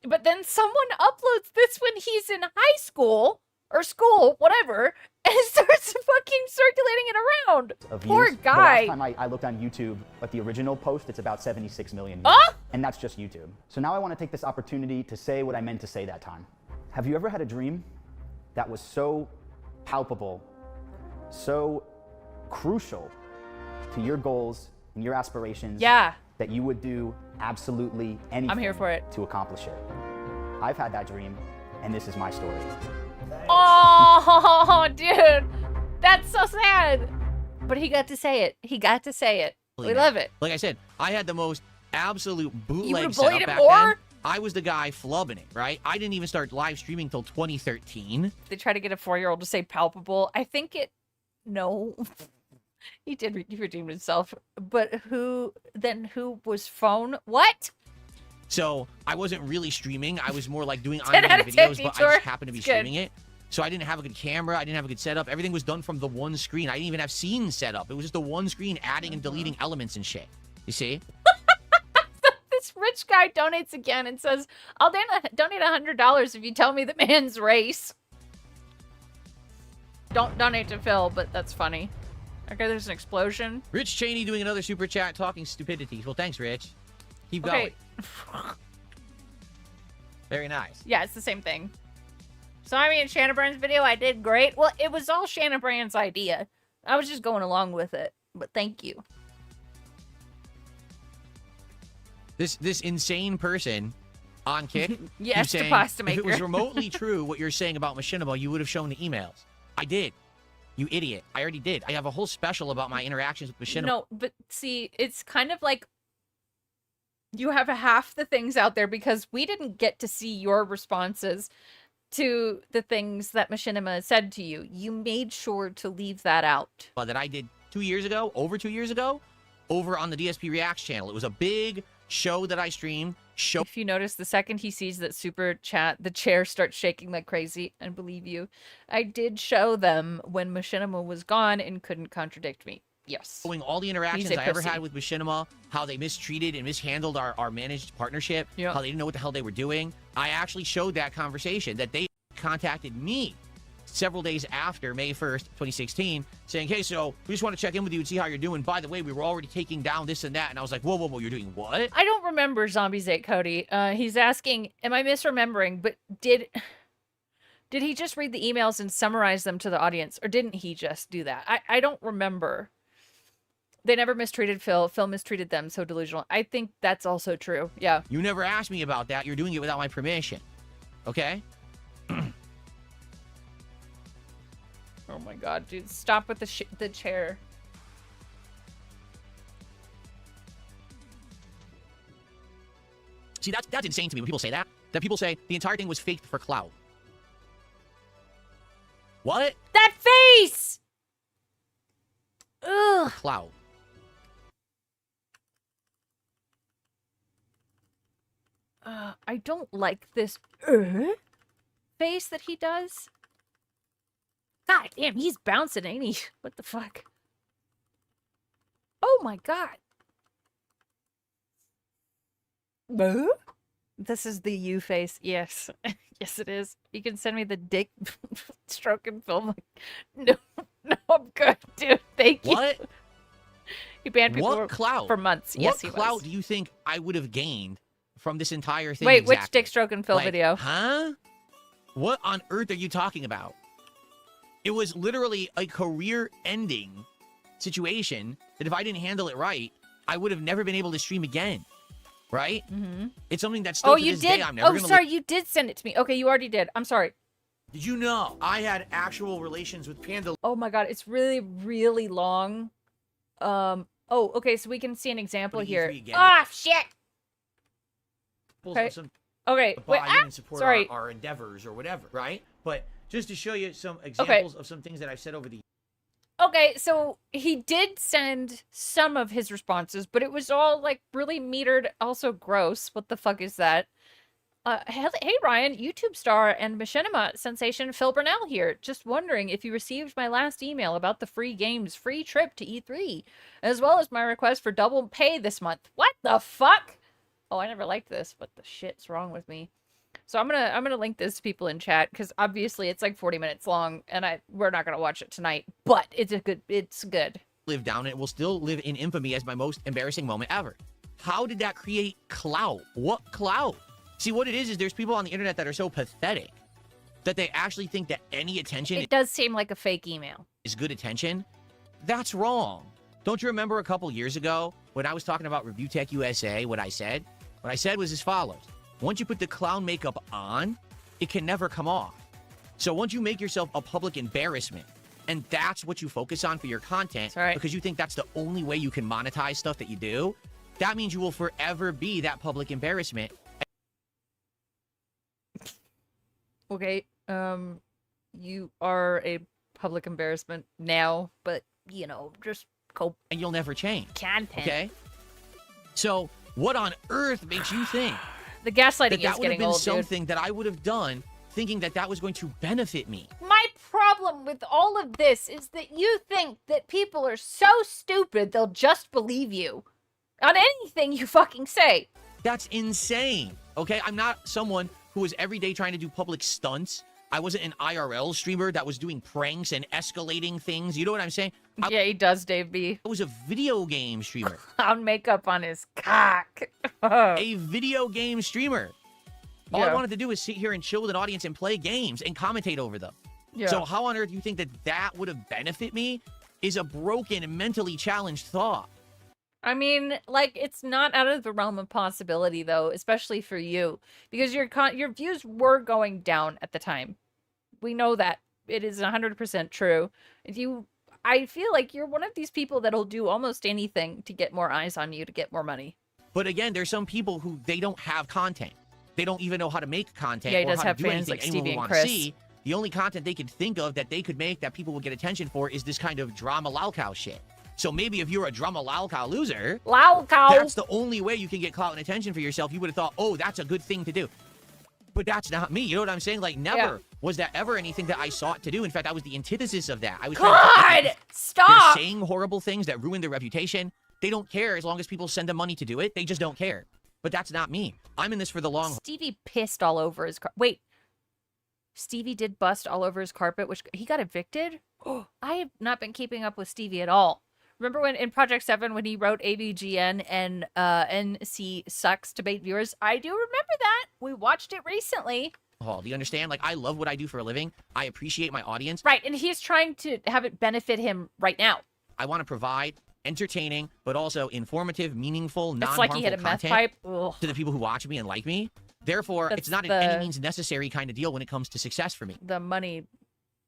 But then someone uploads this when he's in high school or school, whatever, and starts fucking circulating it around. Poor views. guy. The last time I looked on YouTube at the original post, it's about 76 million views. Huh? And that's just YouTube. So now I want to take this opportunity to say what I meant to say that time. Have you ever had a dream that was so palpable, so crucial to your goals and your aspirations that you would do absolutely anything I'm here for it. to accomplish it? I've had that dream, and this is my story. Oh, dude, that's so sad. But he got to say it. He got to say it. We love it. Like I said, I had the most absolute You bootleg would've setup bullied him back more? then. I was the guy flubbing it, right? I didn't even start live streaming till 2013. They try to get a 4-year-old to say palpable. I think it, no. He did. He redeemed himself. But who was phone? What? So I wasn't really streaming. I was more like doing 10 out on-demand of 10, videos, but I Vitor. just happened to be It's good. streaming it. So I didn't have a good camera. I didn't have a good setup. Everything was done from the one screen. I didn't even have scenes set up. It was just the one screen adding and deleting elements and shit. You see? This rich guy donates again and says, I'll donate $100 if you tell me the man's race. Don't donate to Phil, but that's funny. Okay, there's an explosion. Rich Cheney doing another super chat talking stupidity. Well, thanks, Rich. Keep Okay. going. Very nice. Yeah, it's the same thing. Saw me in Shannon Brand's video. I did great. Well, it was all Shannon Brand's idea. I was just going along with it. But thank you. This insane person on Kick. Yes, keeps saying, the pasta if it was maker. remotely true what you're saying about Machinima, you would have shown the emails. I did. You idiot. I already did. I have a whole special about my interactions with Machinima. No, but see, it's kind of like you have half the things out there because we didn't get to see your responses to the things that Machinima said to you. You made sure to leave that out. That I did 2 years ago, over 2 years ago, over on the DSP Reacts channel. It was a big show that I streamed. If you notice, the second he sees that super chat, the chair starts shaking like crazy. And believe you, I did show them when Machinima was gone and couldn't contradict me. Yes. Showing all the interactions He's a I ever pussy. had with Machinima, how they mistreated and mishandled our managed partnership, how they didn't know what the hell they were doing. I actually showed that conversation that they contacted me several days after May 1st, 2016, saying, hey, so we just want to check in with you and see how you're doing. By the way, we were already taking down this and that. And I was like, whoa, whoa, whoa, you're doing what? I don't remember Zombies 8 Cody. He's asking, am I misremembering? But did he just read the emails and summarize them to the audience? Or didn't he just do that? I don't remember. They never mistreated Phil. Phil mistreated them. So delusional. I think that's also true. Yeah. You never asked me about that. You're doing it without my permission. Okay? Oh my god, dude. Stop with the chair. See, that's insane to me when people say that. That people say the entire thing was faked for clout. What? That face! Ugh. Clout. I don't like this face that he does. God damn, he's bouncing, ain't he? What the fuck? Oh my god. This is the you face. Yes. Yes, it is. You can send me the dick stroking film. No, I'm good, dude. Thank you. What? He banned people What clout? for months. What Yes, he clout was. do you think I would have gained from this entire thing? Wait, which exactly? dick stroking Phil Like, video? Huh? What on earth are you talking about? It was literally a career-ending situation that if I didn't handle it right, I would have never been able to stream again. Right? Mm-hmm. It's something that's still Oh, to you this did? day I'm never Oh, gonna sorry, you did send it to me. Okay, you already did. I'm sorry. Did you know I had actual relations with Panda? Oh my god, it's really, really long. Oh, okay, so we can see an example here. Ah, shit! Okay. Okay, wait, And support sorry. our endeavors or whatever, right? But just to show you some examples of some things that I've said over the Okay, so he did send some of his responses, but it was all, like, really metered, also gross. What the fuck is that? Hey, Ryan, YouTube star and Machinima sensation Phil Burnell here. Just wondering if you received my last email about the free games free trip to E3, as well as my request for double pay this month. What the fuck? Oh, I never liked this. What the shit's wrong with me? So I'm gonna link this to people in chat because obviously it's like 40 minutes long, and we're not gonna watch it tonight. But it's good. live down, and it will still live in infamy as my most embarrassing moment ever. How did that create clout? What clout? See, what it is there's people on the internet that are so pathetic that they actually think that any attention It does seem like a fake email. is good attention. That's wrong. Don't you remember a couple years ago when I was talking about Review Tech USA, what I said? What I said was as follows. Once you put the clown makeup on, it can never come off. So once you make yourself a public embarrassment, and that's what you focus on for your content, because you think that's the only way you can monetize stuff that you do, that means you will forever be that public embarrassment. Okay, you are a public embarrassment now, but you know, just cope. And you'll never change. Content. Okay? So, what on earth makes you think The gaslighting that is would have getting been old, dude. something that I would have done thinking that that was going to benefit me? My problem with all of this is that you think that people are so stupid they'll just believe you on anything you fucking say. That's insane. Okay? I'm not someone who was every day trying to do public stunts. I wasn't an IRL streamer that was doing pranks and escalating things. You know what I'm saying? Yeah, he does, Dave B. I was a video game streamer. Clown makeup on his cock. A video game streamer. All I Yeah. wanted to do was sit here and chill with an audience and play games and commentate over them. Yeah. So how on earth do you think that that would have benefited me is a broken and mentally challenged thought. I mean, like, it's not out of the realm of possibility, though, especially for you, because your views were going down at the time. We know that. It is 100% true. I feel like you're one of these people that'll do almost anything to get more eyes on you, to get more money. But again, there's some people who they don't have content. They don't even know how to make content. Yeah, he or does how to have do fans anything like anyone Stevie would and want Chris. to see. The only content they could think of that they could make that people would get attention for is this kind of drama lalcow shit. So maybe if you're a drama lalcow loser, that's the only way you can get clout and attention for yourself. You would have thought, oh, that's a good thing to do. But that's not me. You know what I'm saying? Like, never was that ever anything that I sought to do. In fact, I was the antithesis of that. I was God, stop! They're saying horrible things that ruin their reputation. They don't care as long as people send them money to do it. They just don't care. But that's not me. I'm in this for the long haul. Stevie pissed all over his car. Wait. Stevie did bust all over his carpet, which he got evicted? I have not been keeping up with Stevie at all. Remember when in Project 7 when he wrote ABGN and NC sucks to bait viewers? I do remember that. We watched it recently. Do you understand? Like, I love what I do for a living. I appreciate my audience. Right, and he's trying to have it benefit him right now. I want to provide entertaining, but also informative, meaningful, It's non-harmful like he hit a meth content pipe. Ugh. to the people who watch me and like me. Therefore, That's it's not an any means necessary kind of deal when it comes to success for me. The money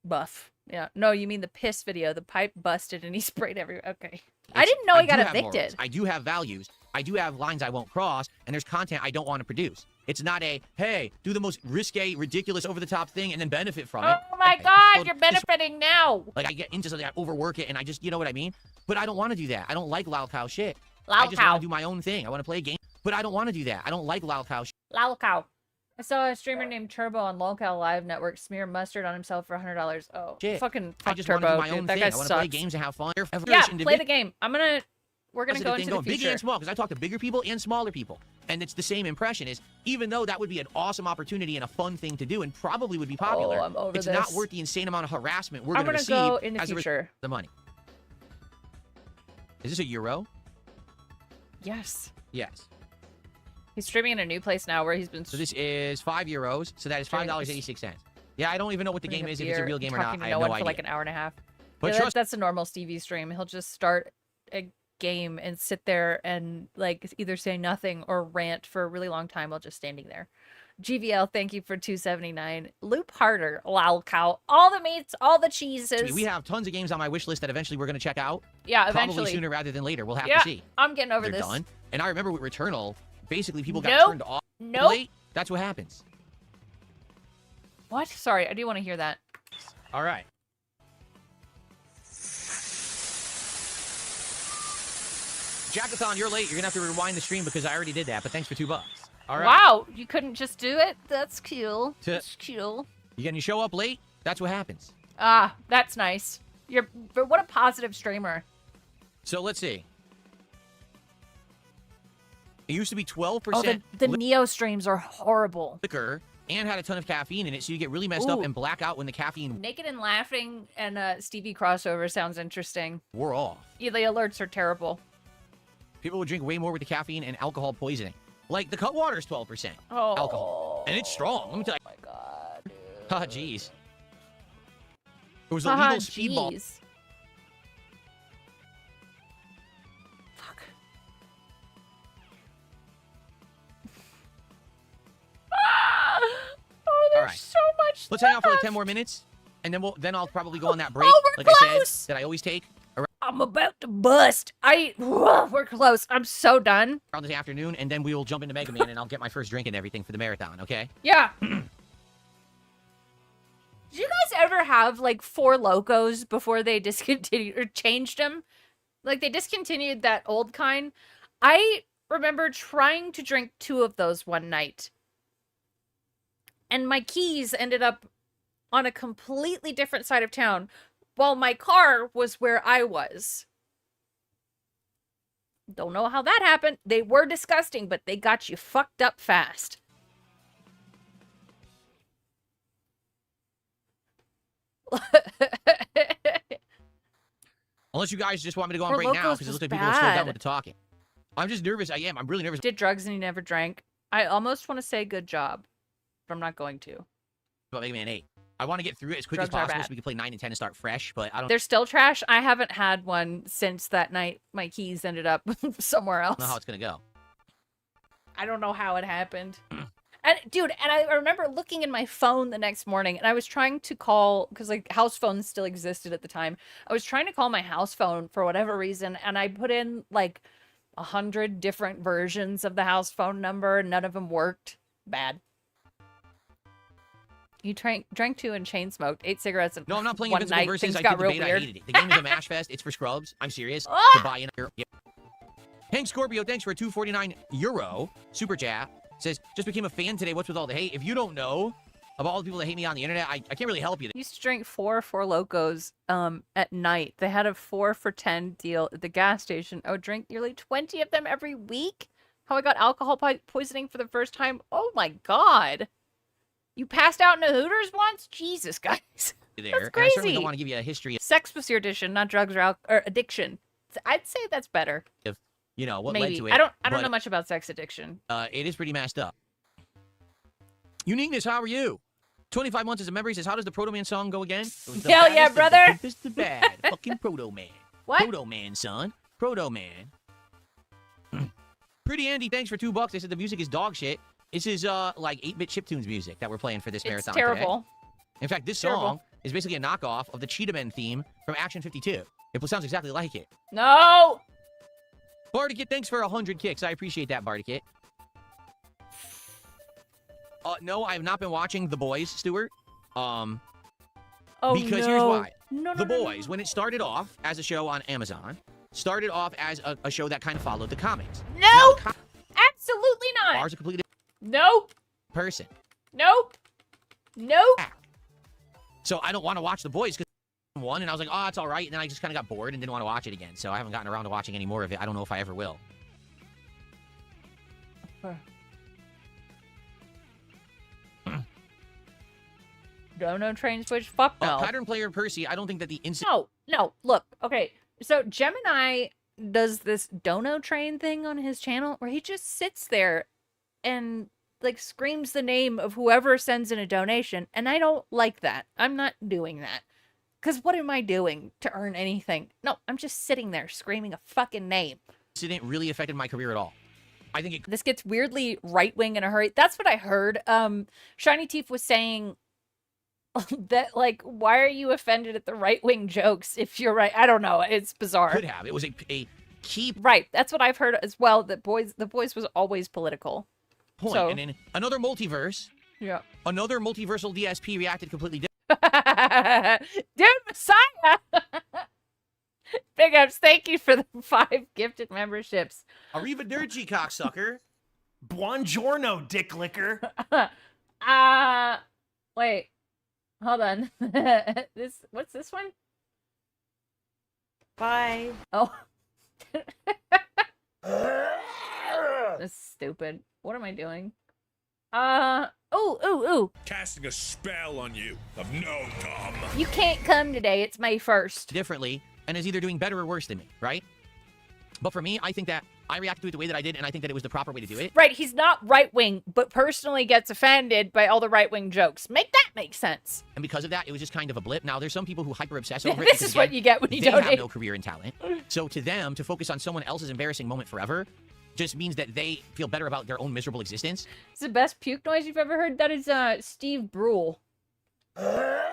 buff. Yeah. No, you mean the piss video. The pipe busted and he sprayed everywhere. Okay. I didn't know he got do have evicted. morals. I do have values. I do have lines I won't cross, and there's content I don't want to produce. It's not a, hey, do the most risque, ridiculous, over-the-top thing and then benefit from it. Oh my God, you're benefiting now. Like, I get into something, I overwork it, and I just, you know what I mean? But I don't want to do that. I don't like lalcow shit. I just want to do my own thing. I want to play a game, but I don't want to do that. I don't like lalcow shit. Lalcow. I saw a streamer named Turbo on Lolcow Live Network smear mustard on himself for $100. Oh, Shit. fucking I fuck just Turbo, want to do my dude. own That thing. guy I want to sucks. play games and have fun. Yeah, play the game. We're gonna That's go the thing, into the going big future. and small, because I talk to bigger people and smaller people, and it's the same impression. Is even though that would be an awesome opportunity and a fun thing to do, and probably would be popular, I'm over it's not this. worth the insane amount of harassment we're I'm going to gonna receive go in the as a result future. of the money. Is this a euro? Yes. Yes. He's streaming in a new place now where he's been. So this is €5. So that is $5.86. Yeah, I don't even know what the game is, if it's a real game or not. Talking to I no have no one idea. for like an hour and a half. But Yeah, trust that's a normal Stevie stream. He'll just start a game and sit there and like either say nothing or rant for a really long time while just standing there. GVL, thank you for $2.79. Loop harder, lalcow. All the meats, all the cheeses. We have tons of games on my wish list that eventually we're going to check out. Yeah, Probably eventually. sooner rather than later. We'll have Yeah, to see. I'm getting over They're this. done. And I remember with Returnal, basically people got Nope. turned off Nope. late. That's what happens. What? Sorry, I do want to hear that. All right. Jackathon, you're late. You're going to have to rewind the stream because I already did that, but thanks for $2. All right. Wow, you couldn't just do it? That's cool. To- That's cool. You show up late, that's what happens. Ah, that's nice. But what a positive streamer. So let's see. It used to be 12% Oh, the Neo streams are horrible. liquor and had a ton of caffeine in it, so you get really messed up Ooh. and black out when the caffeine Naked and Laughing and Stevie crossover sounds interesting. wore off. Yeah, the alerts are terrible. People would drink way more with the caffeine and alcohol poisoning. Like, the Cutwater is 12% Oh. alcohol. And it's strong. Let me tell you. Oh my god, dude. Ah, jeez. It was a Haha, legal speedball. jeez. Fuck. Oh, there's right. so much Let's hang out for like 10 left. more minutes, and then I'll probably go on that break, we're like I close. said, that I always take I'm about to bust. We're close. I'm so done. around this afternoon, and then we will jump into Mega Man, and I'll get my first drink and everything for the marathon, okay? Yeah. Did you guys ever have like Four Locos before they discontinued or changed them? Like they discontinued that old kind. I remember trying to drink 2 of those one night. And my keys ended up on a completely different side of town while my car was where I was. Don't know how that happened. They were disgusting, but they got you fucked up fast. Unless you guys just want me to go on Four break now, Locos because it was looks like people are still done bad. with the talking. I'm just nervous. I am. I'm really nervous. Did drugs and he never drank. I almost want to say good job, but I'm not going to. About Mega Man 8. I want to get through it as quick as Drugs are possible bad. so we can play 9 and 10 and start fresh, but I don't They're still trash. I haven't had one since that night my keys ended up somewhere else. know how it's going to go. I don't know how it happened. And dude, and I remember looking in my phone the next morning and I was trying to call, because like house phones still existed at the time. I was trying to call my house phone for whatever reason, and I put in like 100 different versions of the house phone number and none of them worked. Bad. You drank 2 and chain smoked, 8 cigarettes and No, I'm not playing one Invincible night. Versus. Things I got did the real beta. weird. I hated it. The game is a mash fest. It's for scrubs. I'm serious. Ah! To buy in. Yep. Hank Scorpio, thanks for a €2.49 super chat. Says, just became a fan today. What's with all the hate? If you don't know about all the people that hate me on the internet, I can't really help you. I used to drink 4 Locos at night. They had a 4 for $10 deal at the gas station. I would drink nearly 20 of them every week. How I got alcohol poisoning for the first time. Oh my god. You passed out in a Hooters once? Jesus, guys. There. That's And I crazy. certainly don't want to give you a history Sex was your addiction, not drugs or addiction. I'd say that's better. of, you know, what Maybe. led to it. I don't but, know much about sex addiction. It is pretty messed up. Uniqueness, how are you? 25 months as a member. He says, how does the Proto Man song go again? The Hell yeah, baddest of brother. The deepest, the bad. Fucking Proto Man. What? Proto Man, son. Proto Man. Pretty Andy, thanks for $2. They said the music is dog shit. This is like 8-bit chiptunes music that we're playing for this It's marathon terrible. today. In fact, this Terrible. song is basically a knockoff of the Cheetah Men theme from Action 52. It sounds exactly like it. No! Bardikit, thanks for 100 kicks. I appreciate that, Bardikit. No, I have not been watching The Boys, Stuart. Oh, Because no. here's why. No, The Boys, when it started off as a show on Amazon, started off as a show that kind of followed the comics. No! Absolutely not. Ours a completely Nope. person. Nope. Nope. So I don't want to watch The Boys because one, and I was like, oh, it's all right. And then I just kind of got bored and didn't want to watch it again. So I haven't gotten around to watching any more of it. I don't know if I ever will. Dono train switch? Fuck no. Pattern player Percy, I don't think that the instant. No. Look, okay. So Gemini does this Dono train thing on his channel where he just sits there and like screams the name of whoever sends in a donation, and I don't like that. I'm not doing that. Because what am I doing to earn anything? No, I'm just sitting there screaming a fucking name. Incident really affected my career at all. I think it. This gets weirdly right-wing in a hurry. That's what I heard. Shiny Teeth was saying that, like, why are you offended at the right-wing jokes if you're right? I don't know. It's bizarre. Could have. It was a key Right. That's what I've heard as well, that The Boys was always political. point. So, And in another multiverse, yeah. another multiversal DSP reacted completely different. Dude, Messiah! Big ups. Thank you for the 5 gifted memberships. Arrivederci, cocksucker. Buongiorno, dick licker. Wait. Hold on. What's this one? Bye. Oh. That's stupid. What am I doing? Ooh. Casting a spell on you of no dumb. You can't come today. It's May 1st. Differently, and is either doing better or worse than me, right? But for me, I think that I reacted to it the way that I did, and I think that it was the proper way to do it. Right, he's not right-wing, but personally gets offended by all the right-wing jokes. Make that make sense. And because of that, it was just kind of a blip. Now, there's some people who hyper-obsess over it. This because, is what again, you get when you they donate. have no career and talent. So to them, to focus on someone else's embarrassing moment forever just means that they feel better about their own miserable existence. It's the best puke noise you've ever heard. That is Steve Brule. But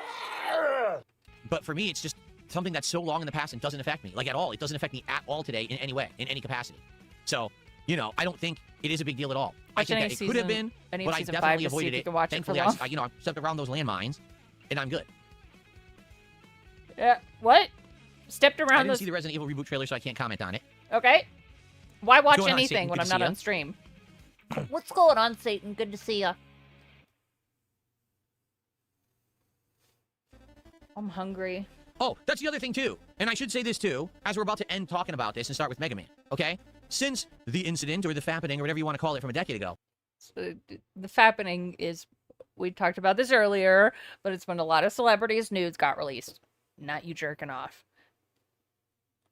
for me, it's just something that's so long in the past and doesn't affect me. Like, at all. It doesn't affect me at all today in any way, in any capacity. So, you know, I don't think it is a big deal at all. I think that it could have been, but I definitely avoided it. Thankfully, I stepped around those landmines, and I'm good. What? Stepped I around didn't those. see the Resident Evil reboot trailer, so I can't comment on it. Okay. Why watch going on, anything Satan? when Good I'm to see not ya. on stream? What's going on, Satan? Good to see ya. I'm hungry. Oh, that's the other thing, too. And I should say this, too, as we're about to end talking about this and start with Mega Man, okay? Since the incident or the fappening or whatever you want to call it from a decade ago. So, the fappening is, we talked about this earlier, but it's when a lot of celebrities' nudes got released. Not you jerking off.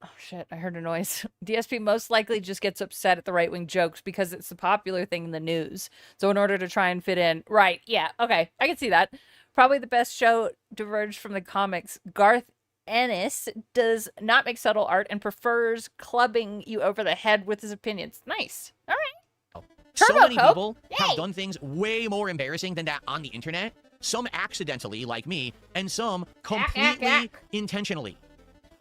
Oh, shit, I heard a noise. DSP most likely just gets upset at the right-wing jokes because it's the popular thing in the news. So in order to try and fit in... Right, yeah, okay, I can see that. Probably the best show diverged from the comics. Garth Ennis does not make subtle art and prefers clubbing you over the head with his opinions. Nice. All right. So many Turbo people Yay! have done things way more embarrassing than that on the internet. Some accidentally, like me, and some completely intentionally.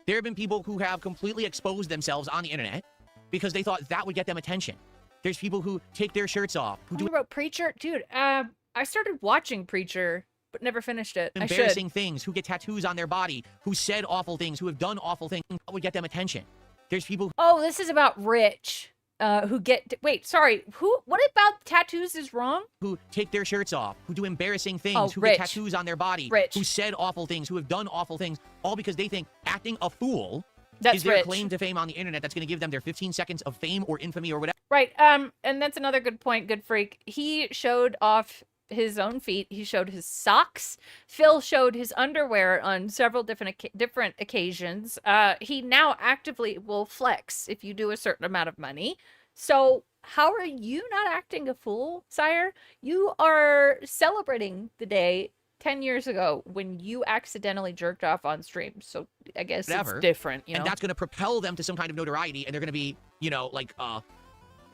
There have been people who have completely exposed themselves on the internet because they thought that would get them attention. There's people who take their shirts off, who do You wrote Preacher? Dude, I started watching Preacher, but never finished it. I should. embarrassing things, who get tattoos on their body, who said awful things, who have done awful things. That would get them attention. There's people Oh, this is about Rich, who get... Wait, sorry. What about tattoos is wrong? who take their shirts off, who do embarrassing things, Oh, who Rich. get tattoos on their body, Rich. who said awful things, who have done awful things, all because they think acting a fool That's is their Rich. claim to fame on the internet that's going to give them their 15 seconds of fame or infamy or whatever. Right, and that's another good point, Good Freak. He showed off his own feet. He showed his socks. Phil showed his underwear on several different occasions. He now actively will flex if you do a certain amount of money. So how are you not acting a fool, sire? You are celebrating the day 10 years ago when you accidentally jerked off on stream. So I guess Whatever. it's different, you know? And that's going to propel them to some kind of notoriety, and they're going to be, you know, like,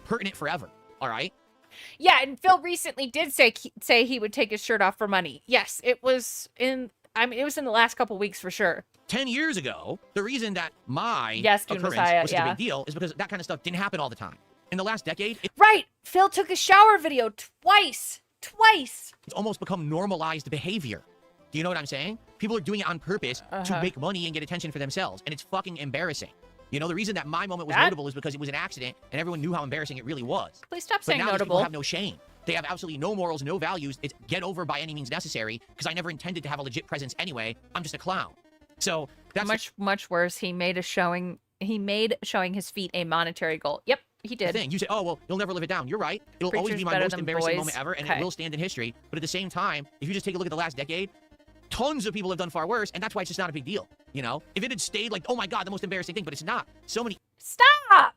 pertinent forever. All right? Yeah, and Phil recently did say he would take his shirt off for money. Yes, it was in the last couple weeks for sure. 10 years ago, the reason that my Yes, Dune occurrence Messiah, was such a yeah. big deal is because that kind of stuff didn't happen all the time. In the last decade, Right, Phil took a shower video twice. it's almost become normalized behavior. Do you know what I'm saying? People are doing it on purpose to Uh-huh. make money and get attention for themselves, and it's fucking embarrassing. You know, the reason that my moment was That- notable is because it was an accident, and everyone knew how embarrassing it really was. Please stop But saying now these people notable. have no shame. They have absolutely no morals, no values. It's get over by any means necessary, because I never intended to have a legit presence anyway. I'm just a clown. So that's much worse. He made showing his feet a monetary goal. Yep, he the did. thing. You say, oh, well, you'll never live it down. You're right. It'll always Preacher's be my better most than embarrassing boys. moment ever, and Okay. it will stand in history. But at the same time, if you just take a look at the last decade, tons of people have done far worse, and that's why it's just not a big deal. You know? If it had stayed like, oh my God, the most embarrassing thing, but it's not. So many Stop!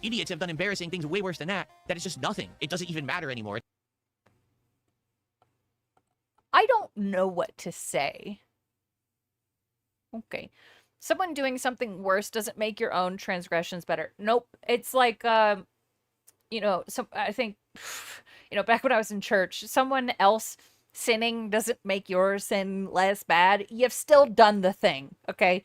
idiots have done embarrassing things way worse than that it's just nothing. It doesn't even matter anymore. I don't know what to say. Okay. Someone doing something worse doesn't make your own transgressions better. Nope. It's like, you know, I think, you know, back when I was in church, someone else sinning doesn't make your sin less bad. You've still done the thing, okay?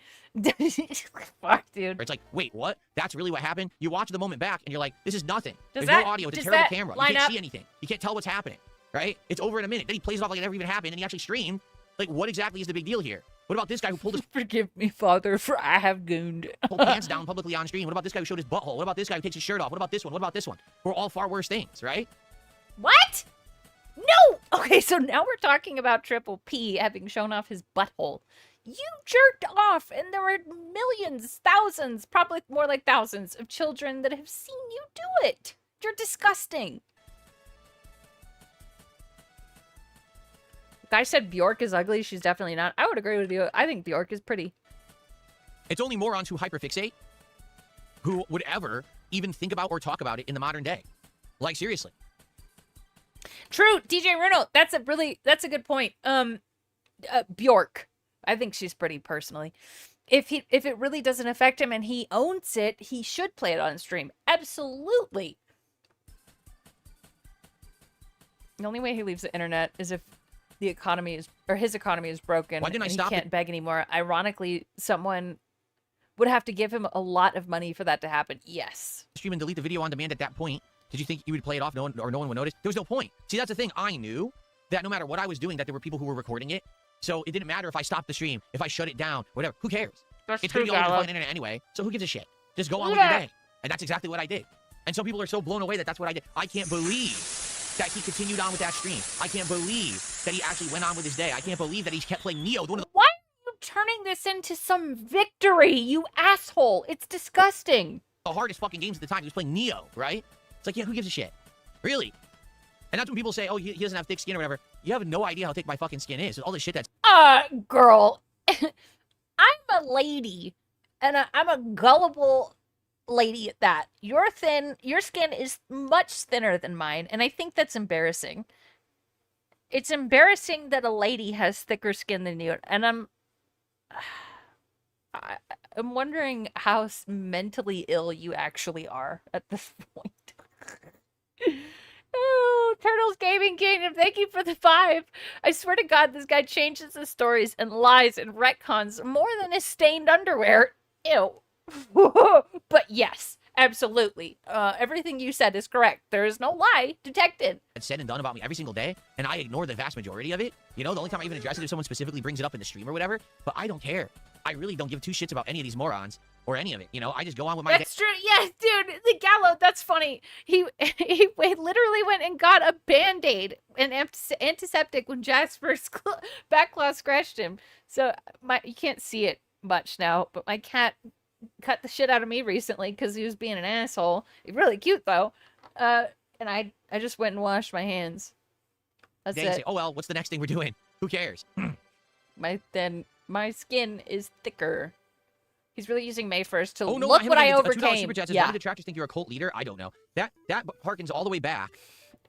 Fuck, dude. It's like, wait, what? That's really what happened? You watch the moment back, and you're like, this is nothing. Does There's that- no audio. It's a does terrible that camera. You line can't up? see anything. You can't tell what's happening, right? It's over in a minute. Then he plays it off like it never even happened, and he actually streamed. Like, what exactly is the big deal here? What about this guy who pulled his Forgive me, Father, for I have gooned. pulled pants down publicly on stream? What about this guy who showed his butthole? What about this guy who takes his shirt off? What about this one? What about this one? We're all far worse things, right? What? No! Okay, so now we're talking about Triple P having shown off his butthole. You jerked off, and there are millions, thousands, probably more like thousands of children that have seen you do it. You're disgusting. Guy said Bjork is ugly. She's definitely not. I would agree with you. I think Bjork is pretty. It's only morons who hyperfixate who would ever even think about or talk about it in the modern day. Like, seriously. True, DJ Runo. That's a good point. Bjork. I think she's pretty personally. If it really doesn't affect him and he owns it, he should play it on stream. Absolutely. The only way he leaves the internet is if the economy is, or his economy is broken. Why didn't I and stop he can't it? beg anymore. Ironically, someone would have to give him a lot of money for that to happen. Yes. Stream and delete the video on demand at that point. Did you think you would play it off? No one would notice. There was no point. See, that's the thing. I knew that no matter what I was doing, that there were people who were recording it. So it didn't matter if I stopped the stream, if I shut it down, whatever. Who cares? That's it's true, going to be all over the Bayaaa. fucking internet anyway. So who gives a shit? Just go on with your day. And that's exactly what I did. And some people are so blown away that that's what I did. I can't believe that he continued on with that stream. I can't believe that he actually went on with his day. I can't believe that he kept playing Neo. One of the Why are you turning this into some victory, you asshole? It's disgusting. hardest fucking games at the time. He was playing Neo, right? It's like, yeah, who gives a shit? Really? And that's when people say, oh, he doesn't have thick skin or whatever. You have no idea how thick my fucking skin is. All this shit that's... Girl, I'm a lady, and I'm a gullible lady at that. You're thin. Your skin is much thinner than mine, and I think that's embarrassing. It's embarrassing that a lady has thicker skin than you, and I'm wondering how mentally ill you actually are at this point. Oh, Turtles Gaming Kingdom, thank you for the 5. I swear to God, this guy changes his stories and lies and retcons more than his stained underwear. Ew. But yes, absolutely. Everything you said is correct. There is no lie detected. It's said and done about me every single day, and I ignore the vast majority of it. You know, the only time I even address it is if someone specifically brings it up in the stream or whatever, but I don't care. I really don't give two shits about any of these morons or any of it. You know, I just go on with my day. That's true. Yes, dude. The Gallo, that's funny. He literally went and got a Band-Aid, an antiseptic when Jasper's back claw scratched him. So you can't see it much now, but my cat cut the shit out of me recently because he was being an asshole. He's really cute though. And I just went and washed my hands. That's They it. say, oh well, what's the next thing we're doing? Who cares? My skin is thicker. He's really using May 1st to Oh no, look him what I getting a $2 overcame. super chat says, Yeah. why do detractors think you're a cult leader? I don't know. That harkens all the way back.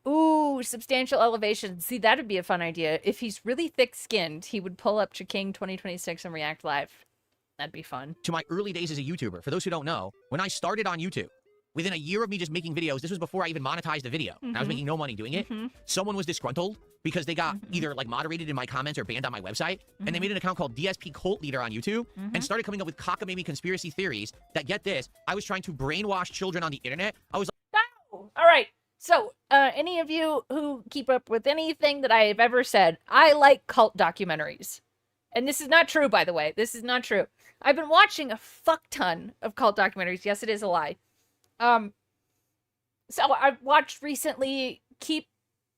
Ooh, substantial elevation. See, that'd be a fun idea. If he's really thick-skinned, he would pull up Chiking 2026 and react live. That'd be fun. To my early days as a YouTuber, for those who don't know, when I started on YouTube, within a year of me just making videos, this was before I even monetized the video. And I was making no money doing it. Someone was disgruntled because they got either like moderated in my comments or banned on my website. And they made an account called DSP Cult Leader on YouTube and started coming up with cockamamie conspiracy theories that, get this, I was trying to brainwash children on the internet. I was like, Oh, all right. So, any of you who keep up with anything that I have ever said, I like cult documentaries. And this is not true, by the way. This is not true. I've been watching a fuck ton of cult documentaries. Yes, it is a lie. So I've watched recently Keep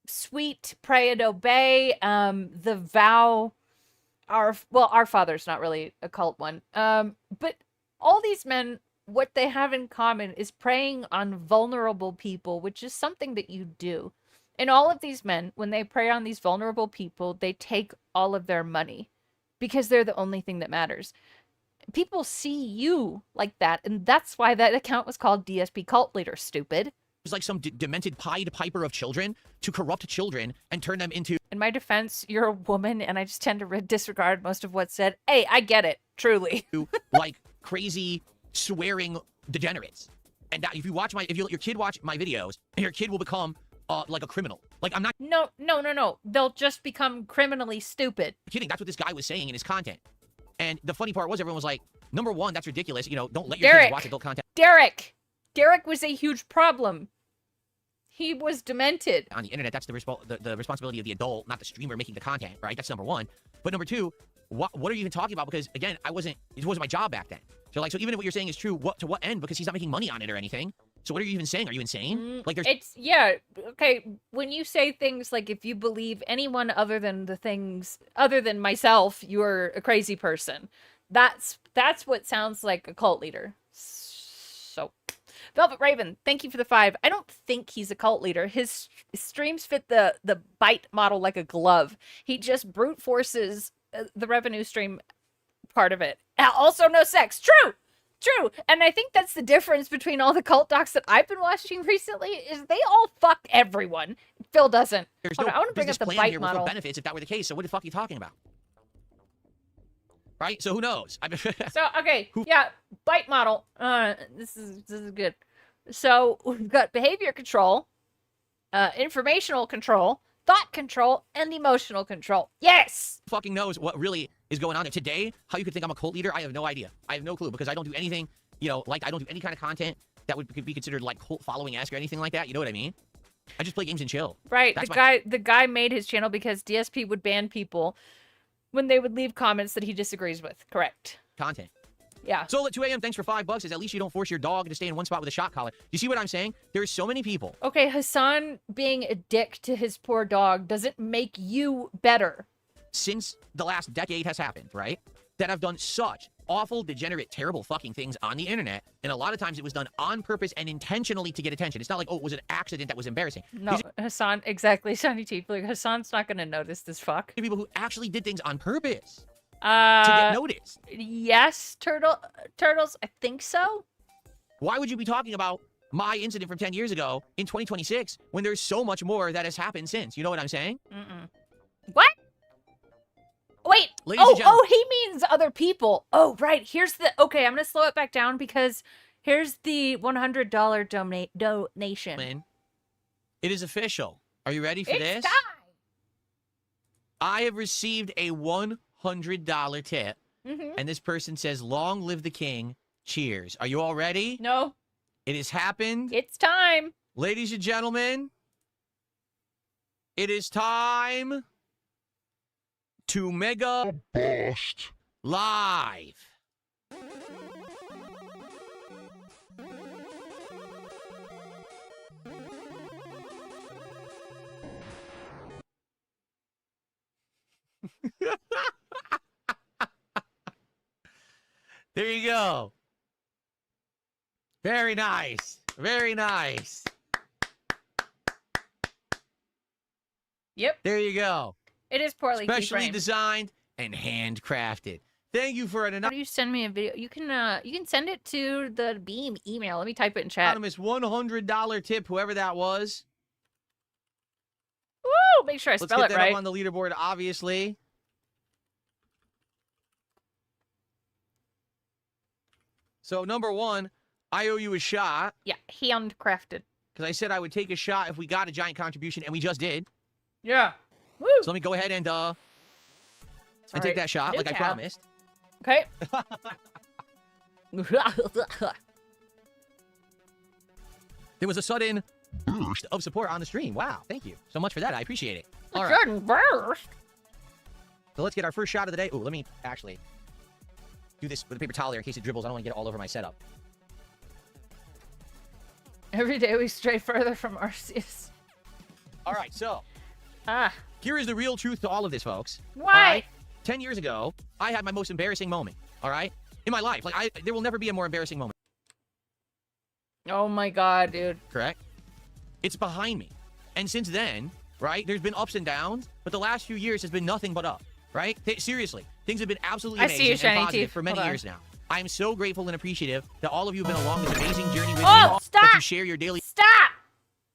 Sweet, Pray and Obey, The Vow, Our Father's not really a cult one. But all these men, what they have in common is preying on vulnerable people, which is something that you do. And all of these men, when they prey on these vulnerable people, they take all of their money because they're the only thing that matters. People see you like that, and that's why that account was called DSP Cult Leader, stupid. was like some demented Pied Piper of children to corrupt children and turn them into... In my defense, you're a woman, and I just tend to disregard most of what's said. Hey, I get it, truly. like crazy swearing degenerates. And that if you let your kid watch my videos, your kid will become like a criminal. Like, I'm not... No. They'll just become criminally stupid. kidding. That's what this guy was saying in his content. And the funny part was everyone was like, number one, that's ridiculous. You know, don't let your kids watch adult content. Derek was a huge problem. He was demented. On the internet, that's the responsibility of the adult, not the streamer making the content, right? That's number one. But number two, what are you even talking about? Because again, it wasn't my job back then. So even if what you're saying is true, to what end? Because he's not making money on it or anything. So what are you even saying? Are you insane? Like Okay. When you say things like, if you believe anyone other than myself, you're a crazy person. That's what sounds like a cult leader. So, Velvet Raven, thank you for the 5. I don't think he's a cult leader. His streams fit the bite model like a glove. He just brute forces the revenue stream part of it. Also, no sex. True. And I think that's the difference between all the cult docs that I've been watching recently is they all fuck everyone. Phil doesn't. There's Hold no on, I want to bring up business the plan bite here with model. no benefits if that were the case. So what the fuck are you talking about? Right? So who knows? So, okay. Yeah, bite model. This is good. So, we've got behavior control, informational control, thought control, and emotional control. Yes! Who fucking knows what really is going on there. Today, how you could think I'm a cult leader, I have no idea. I have no clue because I don't do anything, like I don't do any kind of content that could be considered like cult following-esque or anything like that. You know what I mean? I just play games and chill. Right. That's The guy made his channel because DSP would ban people when they would leave comments that he disagrees with. Correct. Content. Yeah. Soul at 2 a.m. Thanks for $5. Is at least you don't force your dog to stay in one spot with a shot collar. You see what I'm saying? There's so many people. Okay, Hassan being a dick to his poor dog doesn't make you better. Since the last decade has happened, right? That have done such awful, degenerate, terrible fucking things on the internet. And a lot of times it was done on purpose and intentionally to get attention. It's not like, oh, it was an accident that was embarrassing. No, Hassan, exactly, Shiny Teeth. Like, Hassan's not gonna notice this fuck. People who actually did things on purpose. To To get noticed. Yes, Turtles, I think so. Why would you be talking about my incident from 10 years ago in 2026 when there's so much more that has happened since? You know what I'm saying? What? Wait. Ladies and gentlemen. Oh, he means other people. Oh, right. Here's the. Okay, I'm gonna slow it back down because here's the $100 donation. It is official. Are you ready for this? Time. I have received a $100 tip, Mhm. and this person says, "Long live the king. Cheers." Are you all ready? No. It has happened. It's time. Ladies and gentlemen, it is time to Mega Bust Live. There you go. Very nice. Very nice. Yep. There you go. It is poorly Specially keyframed. designed and handcrafted. Thank you for an How do you send me a video? You can send it to the Beam email. Let me type it in chat. anonymous $100 tip, whoever that was. Woo! Make sure I Let's spell get it that right. up on the leaderboard, obviously. So, number one, I owe you a shot. Yeah, handcrafted. Because I said I would take a shot if we got a giant contribution, and we just did. Yeah. Woo! So let me go ahead and take that shot New like I tab. promised. Okay. There was a sudden burst of support on the stream. Wow, thank you so much for that. I appreciate it. All right. Sudden burst. So let's get our first shot of the day. Oh, let me actually do this with a paper towel there in case it dribbles. I don't want to get it all over my setup. Every day we stray further from Arceus. All right, so Ah. here is the real truth to all of this, folks. Why? All right? 10 years ago, I had my most embarrassing moment, all right? In my life. Like, there will never be a more embarrassing moment. Oh my god, dude. Correct? It's behind me. And since then, right, there's been ups and downs, but the last few years has been nothing but up, right? Seriously, things have been absolutely I see amazing you, and shiny positive teeth. for many Hold on. years now. I am so grateful and appreciative that all of you have been along this amazing journey with me. Oh, stop! That you share your daily... Stop!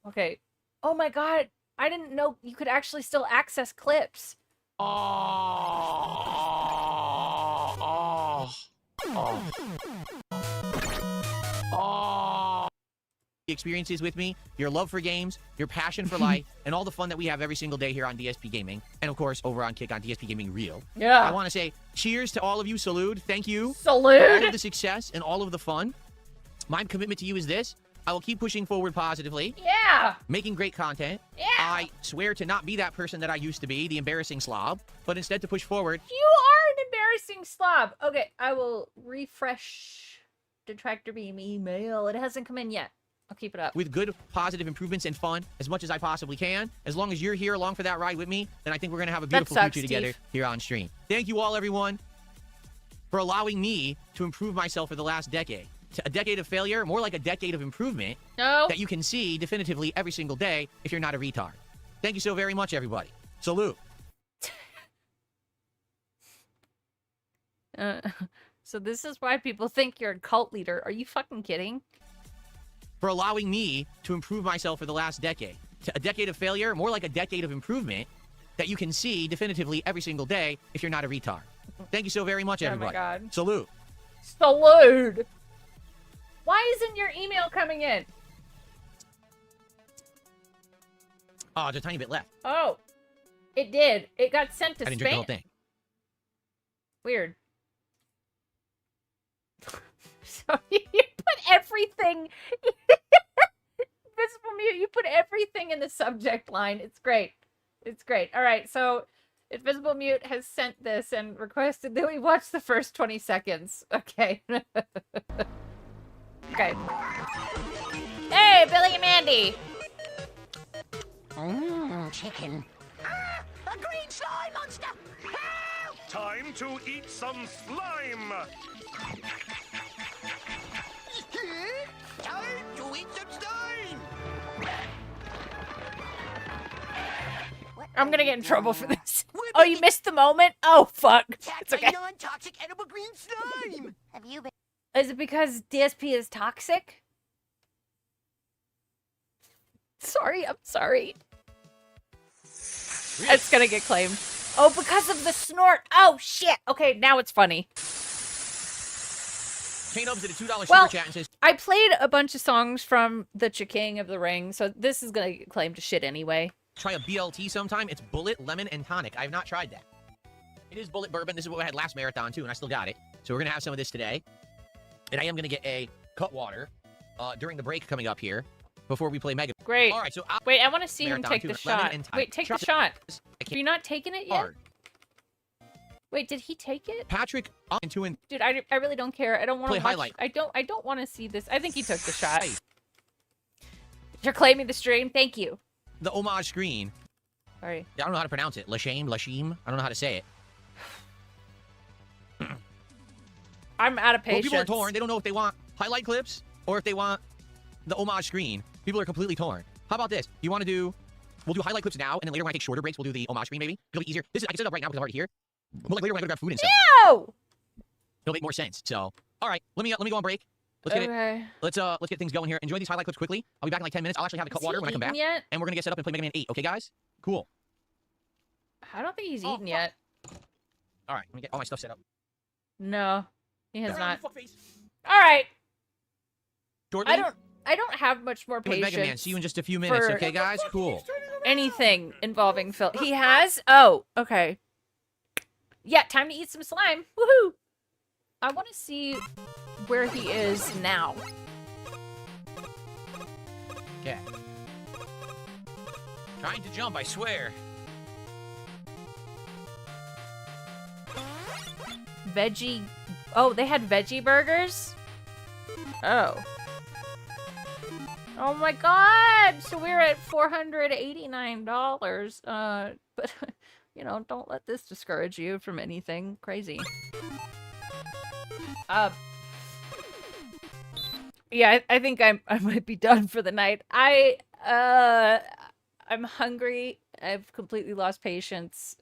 Okay. Oh my god. I didn't know you could actually still access clips. Experiences with me, your love for games, your passion for life, and all the fun that we have every single day here on DSP Gaming, and of course over on Kick on DSP Gaming Real. Yeah. I want to say cheers to all of you. Salute. Thank you. Salute. For all of the success and all of the fun. My commitment to you is this: I will keep pushing forward positively. Yeah. Making great content. Yeah. I swear to not be that person that I used to be, the embarrassing slob, but instead to push forward. You are an embarrassing slob. Okay, I will refresh Detractor Beam email. It hasn't come in yet. I'll keep it up. With good, positive improvements and fun as much as I possibly can. As long as you're here along for that ride with me, then I think we're going to have a beautiful sucks, future together Steve. here on stream. Thank you all, everyone, for allowing me to improve myself for the last decade. A decade of failure, more like a decade of improvement No. that you can see definitively every single day if you're not a retard. Thank you so very much, everybody. Salute. So this is why people think you're a cult leader. Are you fucking kidding? For allowing me to improve myself for the last decade. A decade of failure, more like a decade of improvement that you can see definitively every single day if you're not a retard. Thank you so very much, everybody. Oh my god. Salute. Salute. Why isn't your email coming in? Oh, there's a tiny bit left. Oh, it did. It got sent to I didn't drink the whole spam. thing. Weird. So you put everything. Visible mute. You put everything in the subject line. It's great. It's great. All right. So Invisible Mute has sent this and requested that we watch the first 20 seconds. Okay. Okay. Hey, Billy and Mandy! Chicken. Ah, a green slime monster! Help! Time to eat some slime! Time to eat some slime! I'm gonna get in trouble for this. Oh, you missed the moment? Oh, fuck. It's okay. Non-toxic edible green slime! Have you been... Is it because DSP is toxic? Sorry, I'm sorry. It's gonna get claimed. Oh, because of the snort. Oh, shit. Okay, now it's funny. Kane opens at a $2 Well, super chat and says, I played a bunch of songs from the King of the Ring, so this is gonna get claimed to shit anyway. try a BLT sometime. It's bullet, lemon, and tonic. I have not tried that. It is bullet bourbon. This is what I had last marathon, too, and I still got it. So we're going to have some of this today. And I am going to get a cut water during the break coming up here before we play Mega. Great. All right, so wait, I want to see him marathon take too, the lemon shot. and tonic. Wait, take the shot. Have you not taken it yet? Hard. Wait, did he take it? Patrick, into and Dude, I really don't care. I don't want Play to watch. highlight. I don't want to see this. I think he took the shot. You're claiming the stream. Thank you. the homage screen. Sorry. I don't know how to pronounce it. Lashim. I don't know how to say it. I'm out of Well, patience. people are torn. They don't know if they want highlight clips or if they want the homage screen. People are completely torn. How about this? You want to do... We'll do highlight clips now, and then later when I take shorter breaks, we'll do the homage screen, maybe. It'll be easier. This is, I can set it up right now because I'm already here. But like later when I go grab food and stuff, No! it'll make more sense. So, all right, let me go on break. Let's get Okay. it. Let's get things going here. Enjoy these highlight clips quickly. I'll be back in like 10 minutes. I'll actually have the cut Is he water when I come back, eaten yet? and we're gonna get set up and play Mega Man 8. Okay, guys? Cool. I don't think he's eaten yet. All right, let me get all my stuff set up. No, he has Get not. around, you fuckface. All right. Jordan, I don't have much more with patience. Mega Man. See you in just a few minutes. for Okay, guys? Cool. anything involving Phil. He has? Oh, okay. Yeah, time to eat some slime. Woohoo! I want to see where he is now. Okay. Trying to jump, I swear. Veggie... Oh, they had veggie burgers? Oh. Oh my god! So we're at $489. But, you know, don't let this discourage you from anything crazy. Yeah, I think I might be done for the night. I'm hungry. I've completely lost patience.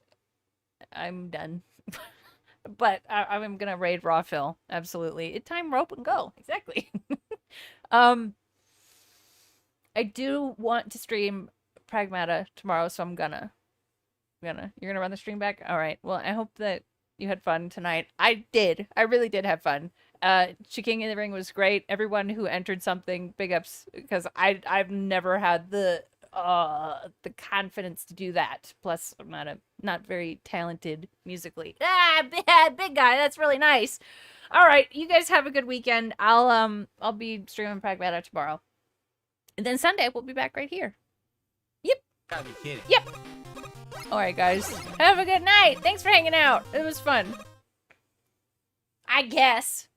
I'm done. But I'm gonna raid Raw Phil. Absolutely. It's time rope and go. Exactly. I do want to stream Pragmata tomorrow, so I'm gonna. You're gonna run the stream back? Alright. Well, I hope that you had fun tonight. I did. I really did have fun. King in the Ring was great. Everyone who entered something, big ups, because I've never had the confidence to do that. Plus, I'm not very talented musically. Big guy, that's really nice. All right, you guys have a good weekend. I'll be streaming Pragmata tomorrow, and then Sunday we'll be back right here. Yep. Gotta be kidding. Yep. All right, guys, have a good night. Thanks for hanging out. It was fun. I guess.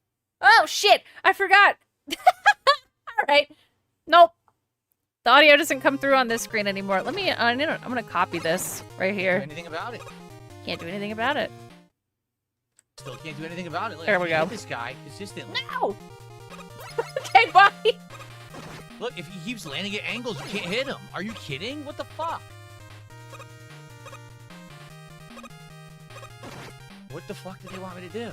Oh shit! I forgot. All right. Nope. The audio doesn't come through on this screen anymore. Let me, I'm gonna copy this right here. Do anything about it. Can't do anything about it. Still can't do anything about it. Look, There we you go. hit this guy consistently. No! Okay, bye! Look, if he keeps landing at angles, you can't hit him. Are you kidding? What the fuck? What the fuck did they want me to do?